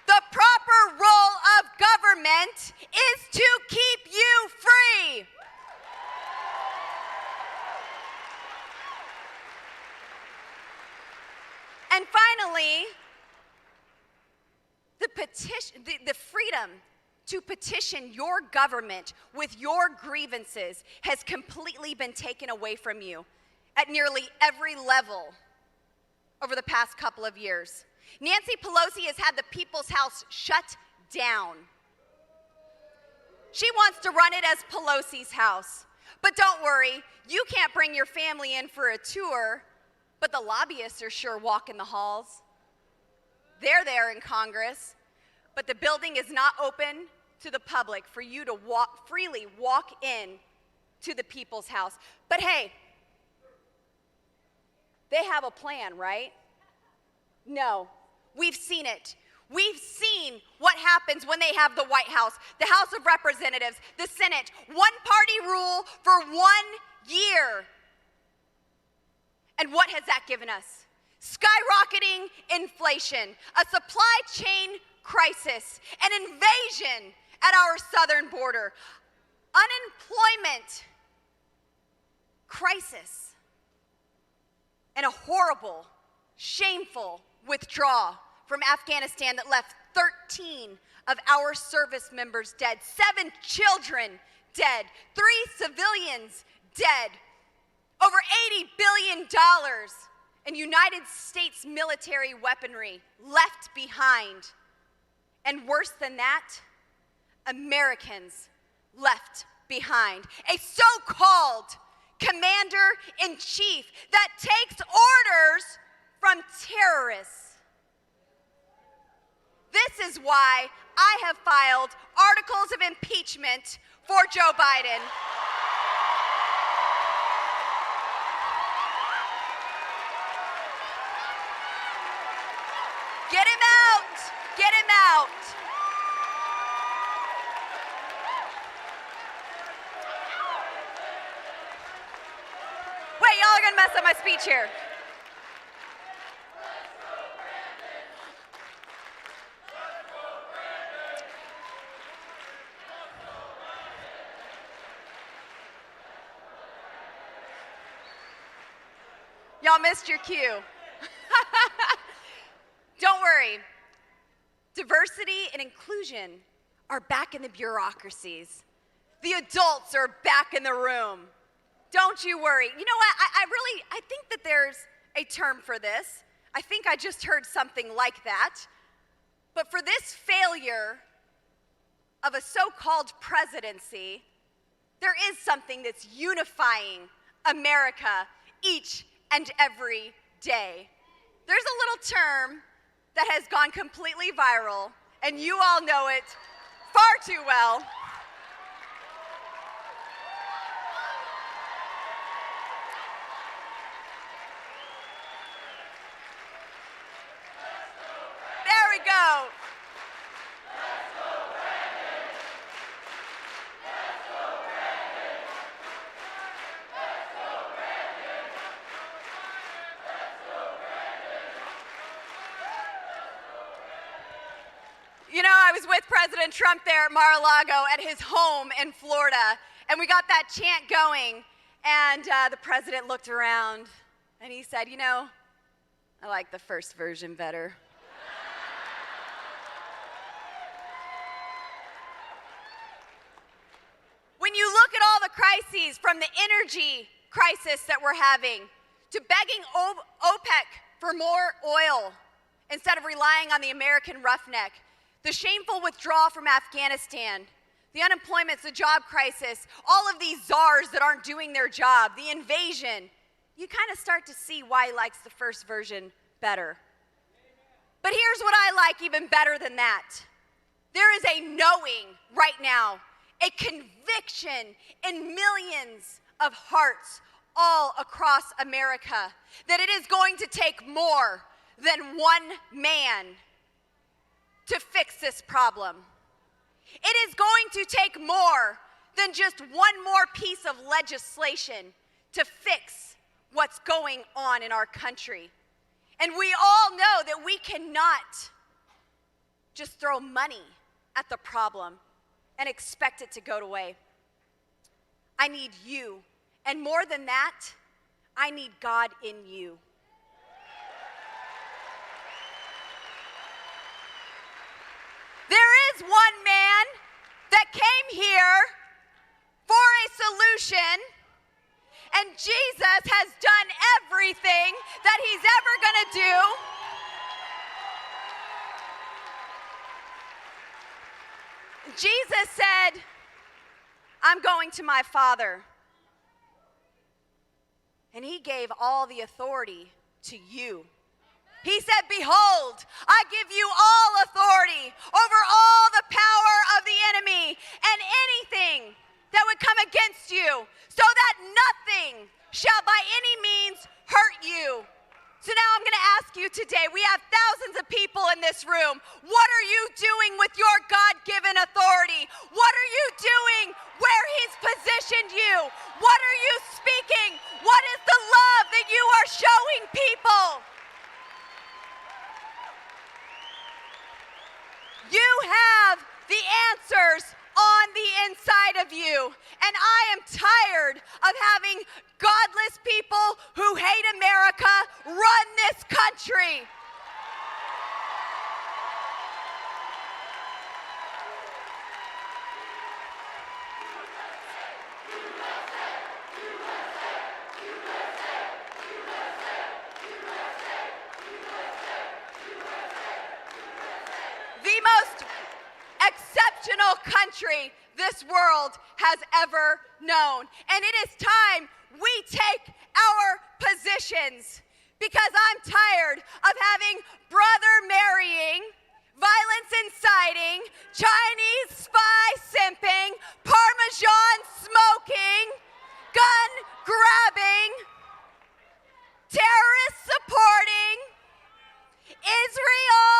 The proper role of government is to keep you free. And finally, the freedom to petition your government with your grievances has completely been taken away from you at nearly every level over the past couple of years. Nancy Pelosi has had the People's House shut down. She wants to run it as Pelosi's house. But don't worry, you can't bring your family in for a tour, but the lobbyists are sure walking the halls. They're there in Congress, but the building is not open to the public for you to freely walk in to the People's House. But hey, they have a plan, right? No, we've seen it. We've seen what happens when they have the White House, the House of Representatives, the Senate, one-party rule for 1 year. And what has that given us? Skyrocketing inflation, a supply chain crisis, an invasion at our southern border, unemployment crisis, and a horrible, shameful withdrawal from Afghanistan that left 13 of our service members dead, 7 children dead, 3 civilians dead, over $80 billion in United States military weaponry left behind. And worse than that, Americans left behind. A so-called commander-in-chief that takes orders from terrorists. This is why I have filed articles of impeachment for Joe Biden. Get him out! Get him out! Wait, y'all are gonna mess up my speech here. Y'all missed your cue. Don't worry. Diversity and inclusion are back in the bureaucracies. The adults are back in the room. Don't you worry. You know what? I think that there's a term for this. I think I just heard something like that. But for this failure of a so-called presidency, there is something that's unifying America each and every day. There's a little term that has gone completely viral, and you all know it far too well. There we go. You know, I was with President Trump there at Mar-a-Lago at his home in Florida, and we got that chant going, and the president looked around, and he said, you know, I like the first version better. When you look at all the crises, from the energy crisis that we're having, to begging OPEC for more oil instead of relying on the American roughneck, the shameful withdrawal from Afghanistan, the unemployment, the job crisis, all of these czars that aren't doing their job, the invasion, you kind of start to see why he likes the first version better. But here's what I like even better than that. There is a knowing right now, a conviction in millions of hearts all across America that it is going to take more than one man to fix this problem. It is going to take more than just one more piece of legislation to fix what's going on in our country. And we all know that we cannot just throw money at the problem and expect it to go away. I need you, and more than that, I need God in you. There is one man that came here for a solution, and Jesus has done everything that he's ever gonna do. Jesus said, I'm going to my Father. And he gave all the authority to you. He said, behold, I give you all authority over all the power of the enemy and anything that would come against you, so that nothing shall by any means hurt you. So now I'm going to ask you today, we have thousands of people in this room. What are you doing with your God-given authority? What are you doing where he's positioned you? What are you speaking? What is the love that you are showing people? You have the answers on the inside of you. And I am tired of having godless people who hate America run this country. The most country this world has ever known. And it is time we take our positions, because I'm tired of having brother marrying, violence inciting, Chinese spy simping, Parmesan smoking, gun grabbing, terrorist supporting, Israel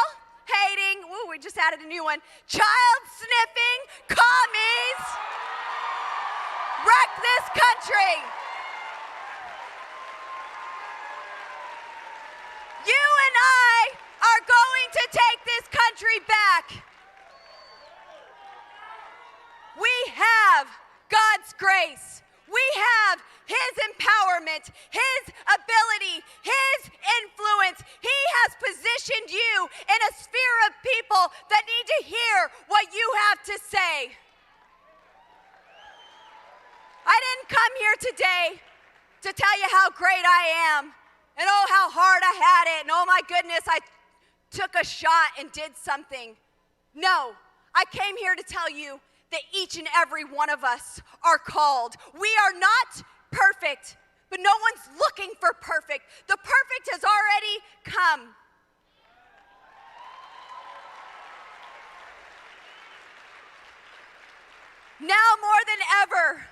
hating, ooh, we just added a new one, child sniffing, commies, wreck this country. You and I are going to take this country back. We have God's grace. We have His empowerment, His ability, His influence. He has positioned you in a sphere of people that need to hear what you have to say. I didn't come here today to tell you how great I am and oh, how hard I had it and oh my goodness, I took a shot and did something. No, I came here to tell you that each and every one of us are called. We are not perfect, but no one's looking for perfect. The perfect has already come. Now more than ever,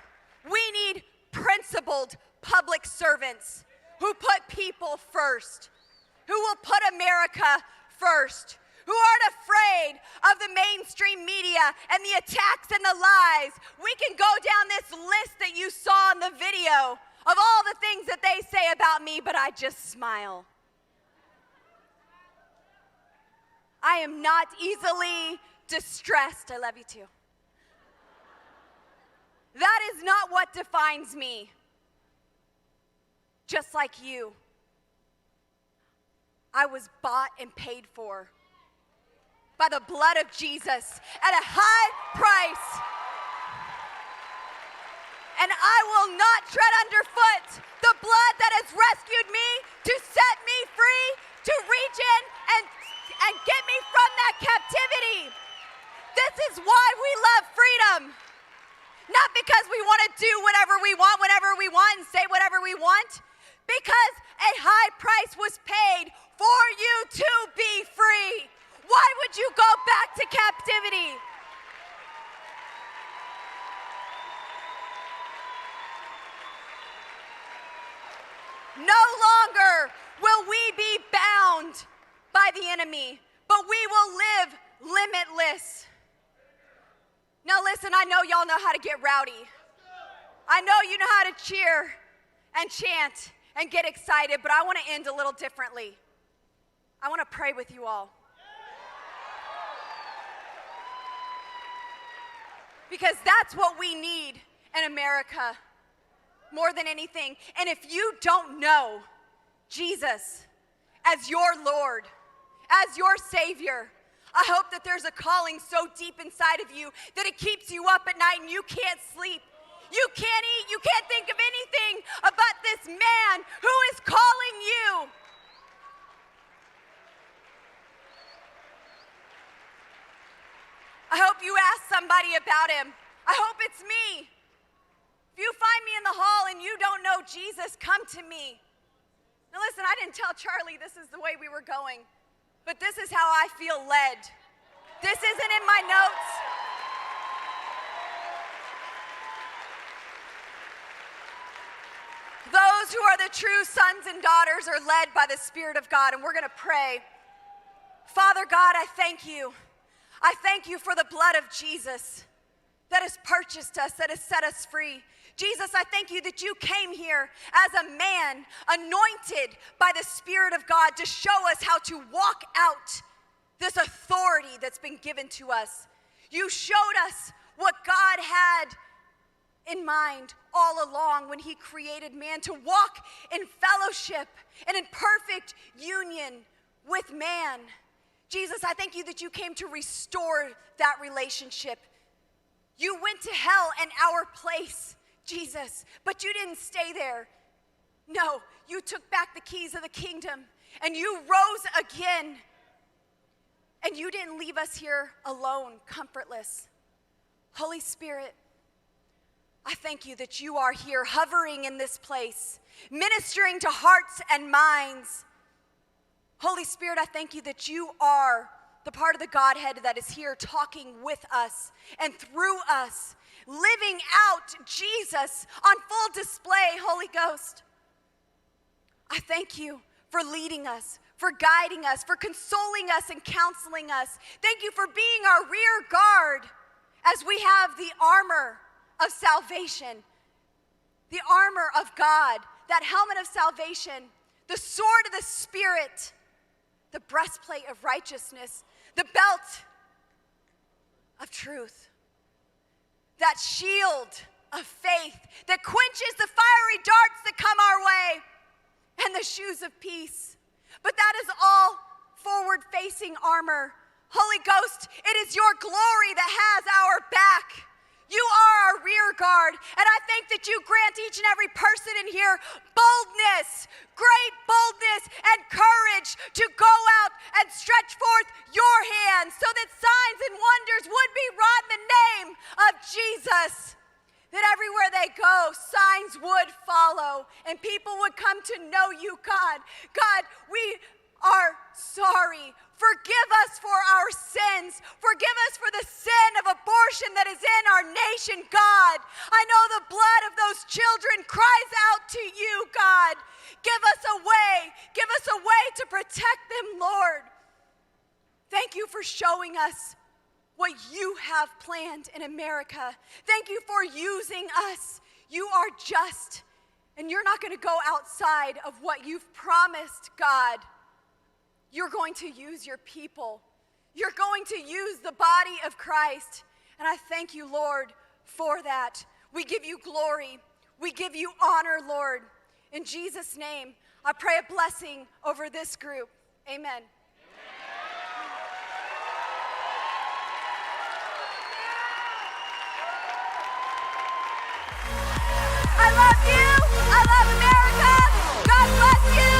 we need principled public servants who put people first, who will put America first, who aren't afraid of the mainstream media and the attacks and the lies. We can go down this list that you saw in the video of all the things that they say about me, but I just smile. I am not easily distressed. I love you too. That is not what defines me. Just like you, I was bought and paid for by the blood of Jesus at a high price. And I will not tread underfoot the blood that has rescued me to set me free, to reach in and get me from that captivity. This is why we love freedom. Not because we want to do whatever we want, whenever we want, and say whatever we want. Because a high price was paid for you to be free. Why would you go back to captivity? No longer will we be bound by the enemy, but we will live limitless. Now listen, I know y'all know how to get rowdy. I know you know how to cheer and chant and get excited, but I want to end a little differently. I want to pray with you all. Because that's what we need in America more than anything. And if you don't know Jesus as your Lord, as your Savior, I hope that there's a calling so deep inside of you that it keeps you up at night and you can't sleep. You can't eat, you can't think of anything about this man who is calling you. I hope you ask somebody about him. I hope it's me. If you find me in the hall and you don't know Jesus, come to me. Now listen, I didn't tell Charlie this is the way we were going, but this is how I feel led. This isn't in my notes. Those who are the true sons and daughters are led by the Spirit of God, and we're going to pray. Father God, I thank you. I thank you for the blood of Jesus that has purchased us, that has set us free. Jesus, I thank you that you came here as a man anointed by the Spirit of God to show us how to walk out this authority that's been given to us. You showed us what God had in mind all along when he created man, to walk in fellowship and in perfect union with man. Jesus, I thank you that you came to restore that relationship. You went to hell in our place, Jesus, but you didn't stay there. No, you took back the keys of the kingdom and you rose again. And you didn't leave us here alone, comfortless. Holy Spirit, I thank you that you are here hovering in this place, ministering to hearts and minds. Holy Spirit, I thank you that you are the part of the Godhead that is here talking with us and through us, living out Jesus on full display, Holy Ghost. I thank you for leading us, for guiding us, for consoling us and counseling us. Thank you for being our rear guard as we have the armor of salvation, the armor of God, that helmet of salvation, the sword of the Spirit, the breastplate of righteousness, the belt of truth, that shield of faith that quenches the fiery darts that come our way, and the shoes of peace. But that is all forward-facing armor. Holy Ghost, it is your glory that has our back. You are our rear guard, and I thank that you grant each and every person in here boldness, great boldness and courage to go out and stretch forth your hands so that signs and wonders would be wrought in the name of Jesus. That everywhere they go, signs would follow and people would come to know you, God. God, we are sorry. Forgive us for our sins. Forgive us for the sin of abortion that is in our nation, God. I know the blood of those children cries out to you, God. Give us a way. Give us a way to protect them, Lord. Thank you for showing us what you have planned in America. Thank you for using us. You are just, and you're not going to go outside of what you've promised, God. You're going to use your people. You're going to use the body of Christ. And I thank you, Lord, for that. We give you glory. We give you honor, Lord. In Jesus' name, I pray a blessing over this group. Amen. I love you. I love America. God bless you.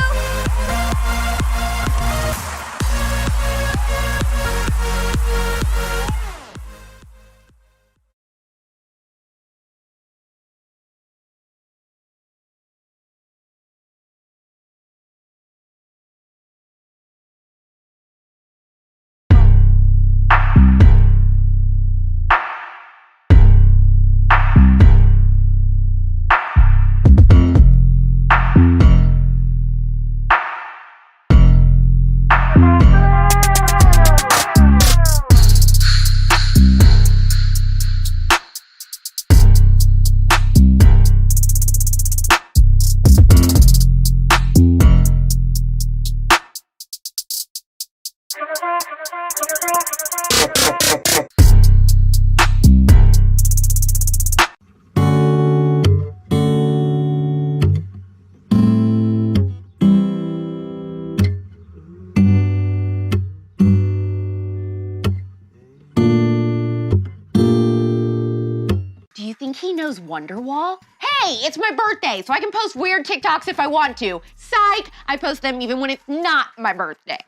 Do you think he knows Wonderwall? Hey, it's my birthday, so I can post weird TikToks if I want to. Psych! I post them even when it's not my birthday.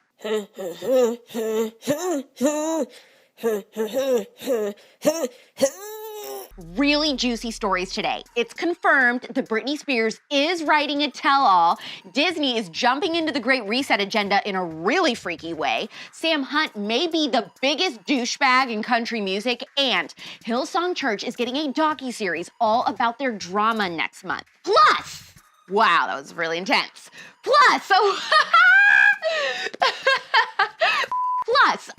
Really juicy stories today. It's confirmed that Britney Spears is writing a tell-all. Disney is jumping into the Great Reset agenda in a really freaky way. Sam Hunt may be the biggest douchebag in country music, and Hillsong Church is getting a docuseries all about their drama next month. Plus, wow, that was really intense. Plus,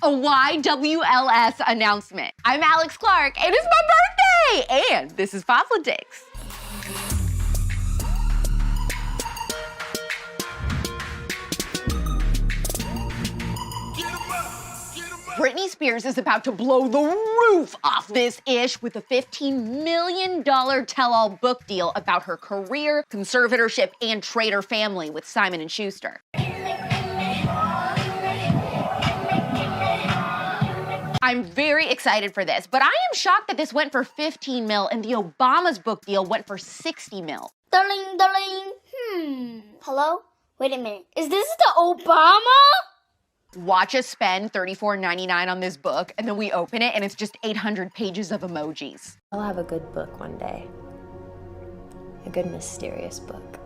a YWLS announcement. I'm Alex Clark, and it's my birthday! And this is Politics. Britney Spears is about to blow the roof off this ish with a $15 million tell-all book deal about her career, conservatorship, and traitor family with Simon & Schuster. I'm very excited for this, but I am shocked that this went for 15 mil and the Obama's book deal went for 60 mil. Darling, darling. Hello? Wait a minute. Is this the Obama? Watch us spend $34.99 on this book, and then we open it, and it's just 800 pages of emojis. I'll have a good book one day. A good mysterious book.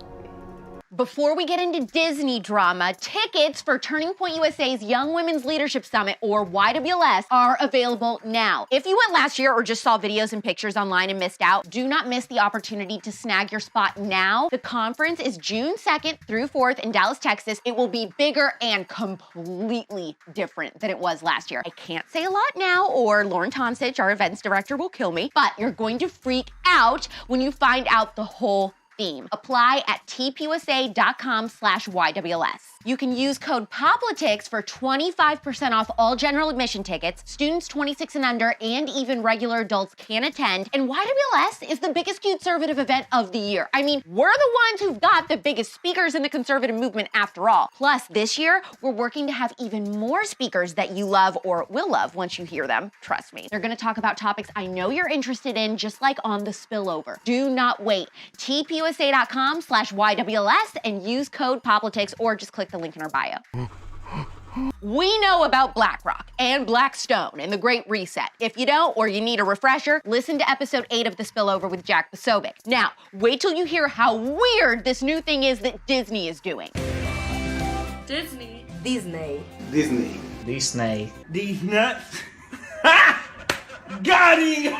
Before we get into Disney drama, tickets for Turning Point USA's Young Women's Leadership Summit, or YWLS, are available now. If you went last year or just saw videos and pictures online and missed out, do not miss the opportunity to snag your spot now. The conference is June 2nd through 4th in Dallas, Texas. It will be bigger and completely different than it was last year. I can't say a lot now, or Lauren Tonsich, our events director, will kill me, but you're going to freak out when you find out the whole theme. Apply at tpusa.com/YWLS. You can use code POPLITICS for 25% off all general admission tickets. Students 26 and under and even regular adults can attend. And YWLS is the biggest conservative event of the year. I mean, we're the ones who've got the biggest speakers in the conservative movement after all. Plus, this year, we're working to have even more speakers that you love or will love once you hear them. Trust me. They're gonna talk about topics I know you're interested in, just like on The Spillover. Do not wait. tpusa.com/YWLS and use code POPLITICS, or just click the link in our bio. We know about BlackRock and Blackstone and the Great Reset. If you don't, or you need a refresher, listen to episode 8 of The Spillover with Jack Posobiec. Now, wait till you hear how weird this new thing is that Disney is doing. Disney. Disney. Disney. Disney. These nuts. Got him!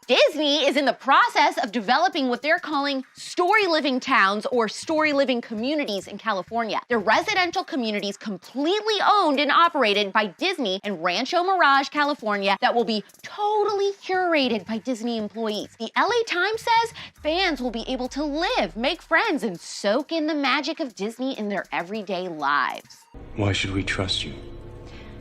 Disney is in the process of developing what they're calling story living towns or story living communities in California. They're residential communities completely owned and operated by Disney in Rancho Mirage, California, that will be totally curated by Disney employees. The LA Times says fans will be able to live, make friends, and soak in the magic of Disney in their everyday lives. Why should we trust you?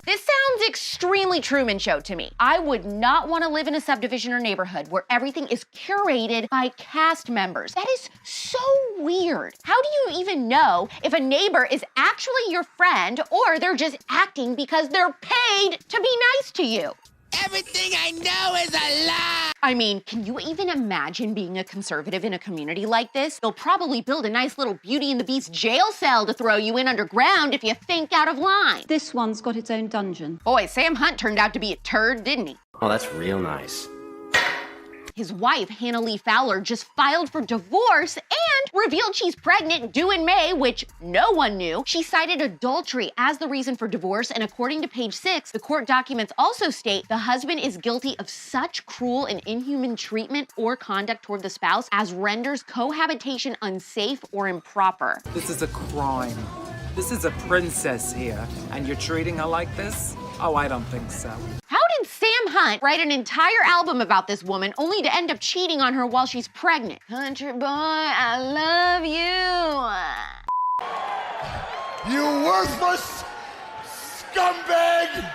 This sounds extremely Truman Show to me. I would not want to live in a subdivision or neighborhood where everything is curated by cast members. That is so weird. How do you even know if a neighbor is actually your friend or they're just acting because they're paid to be nice to you? Everything I know is a lie! I mean, can you even imagine being a conservative in a community like this? They'll probably build a nice little Beauty and the Beast jail cell to throw you in underground if you think out of line. This one's got its own dungeon. Boy, Sam Hunt turned out to be a turd, didn't he? Oh, that's real nice. His wife, Hannah Lee Fowler, just filed for divorce and revealed she's pregnant due in May, which no one knew. She cited adultery as the reason for divorce, and according to Page 6, the court documents also state the husband is guilty of such cruel and inhuman treatment or conduct toward the spouse as renders cohabitation unsafe or improper. This is a crime. This is a princess here, and you're treating her like this? Oh, I don't think so. How did Sam Hunt write an entire album about this woman only to end up cheating on her while she's pregnant? Country boy, I love you. You worthless scumbag!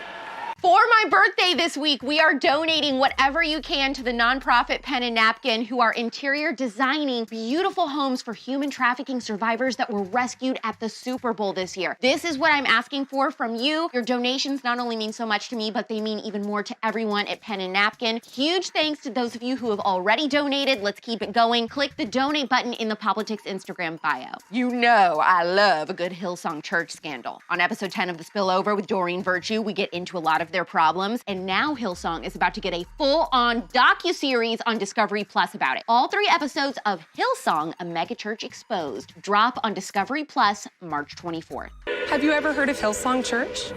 For my birthday this week, we are donating whatever you can to the nonprofit Pen and Napkin, who are interior designing beautiful homes for human trafficking survivors that were rescued at the Super Bowl this year. This is what I'm asking for from you. Your donations not only mean so much to me, but they mean even more to everyone at Pen and Napkin. Huge thanks to those of you who have already donated. Let's keep it going. Click the donate button in the Politics Instagram bio. You know I love a good Hillsong Church scandal. On episode 10 of The Spillover with Doreen Virtue, we get into a lot of their problems, and now Hillsong is about to get a full-on docuseries on Discovery Plus about it. All 3 episodes of Hillsong, a megachurch exposed, drop on Discovery Plus March 24th. Have you ever heard of Hillsong Church?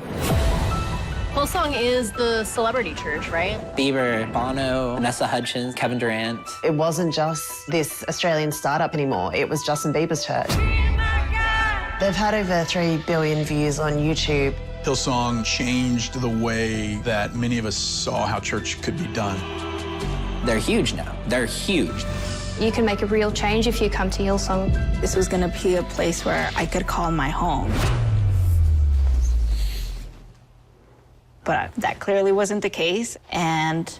Hillsong is the celebrity church, right? Bieber, Bono, Vanessa Hudgens, Kevin Durant. It wasn't just this Australian startup anymore. It was Justin Bieber's church. They've had over 3 billion views on YouTube. Hillsong changed the way that many of us saw how church could be done. They're huge now. They're huge. You can make a real change if you come to Hillsong. This was going to be a place where I could call my home. But that clearly wasn't the case, and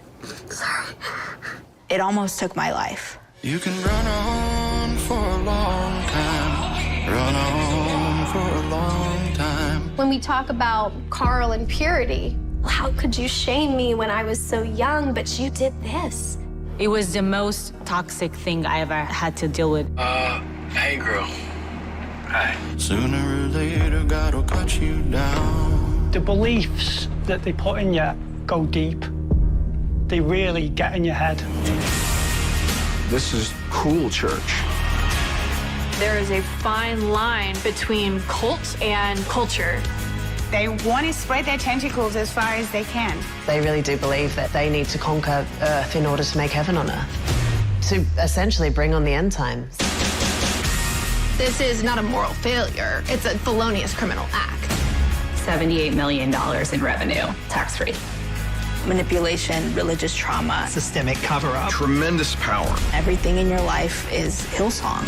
it almost took my life. You can run on for a long time. Run on for a long time. When we talk about Carl and purity, how could you shame me when I was so young, but you did this? It was the most toxic thing I ever had to deal with. Hey girl, Sooner or later, God will cut you down. The beliefs that they put in you go deep. They really get in your head. This is cool church. There is a fine line between cult and culture. They want to spread their tentacles as far as they can. They really do believe that they need to conquer Earth in order to make heaven on Earth, to essentially bring on the end times. This is not a moral failure. It's a felonious criminal act. $78 million in revenue, tax-free. Manipulation, religious trauma. Systemic cover-up. Tremendous power. Everything in your life is Hillsong.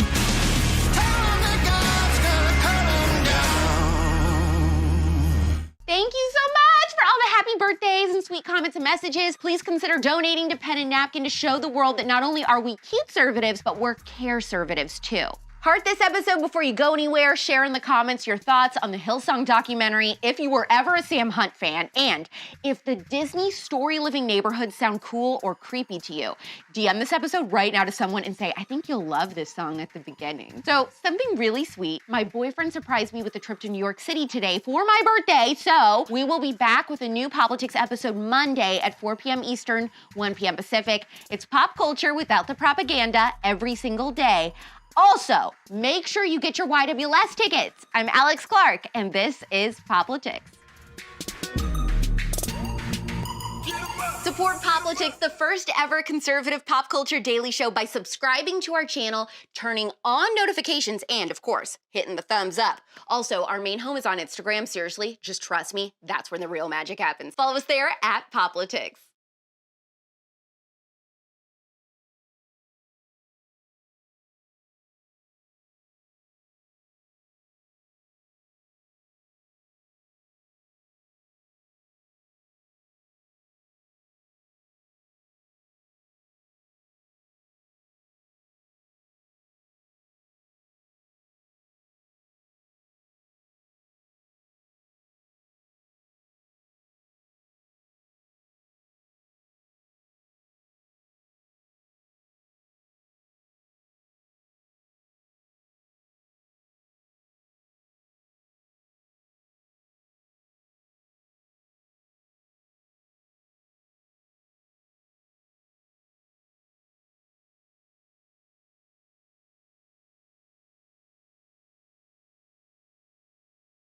Thank you so much for all the happy birthdays and sweet comments and messages. Please consider donating to Pen and Napkin to show the world that not only are we cute-servatives, but we're care-servatives too. Heart this episode before you go anywhere. Share in the comments your thoughts on the Hillsong documentary if you were ever a Sam Hunt fan, and if the Disney story living neighborhoods sound cool or creepy to you. DM this episode right now to someone and say, I think you'll love this song at the beginning. So something really sweet, my boyfriend surprised me with a trip to New York City today for my birthday, so we will be back with a new Politics episode Monday at 4 p.m. Eastern, 1 p.m. Pacific. It's pop culture without the propaganda every single day. Also, make sure you get your YWLS tickets. I'm Alex Clark, and this is Politics. Support Politics, the first ever conservative pop culture daily show, by subscribing to our channel, turning on notifications, and of course, hitting the thumbs up. Also, our main home is on Instagram. Seriously, just trust me, that's where the real magic happens. Follow us there at Politics.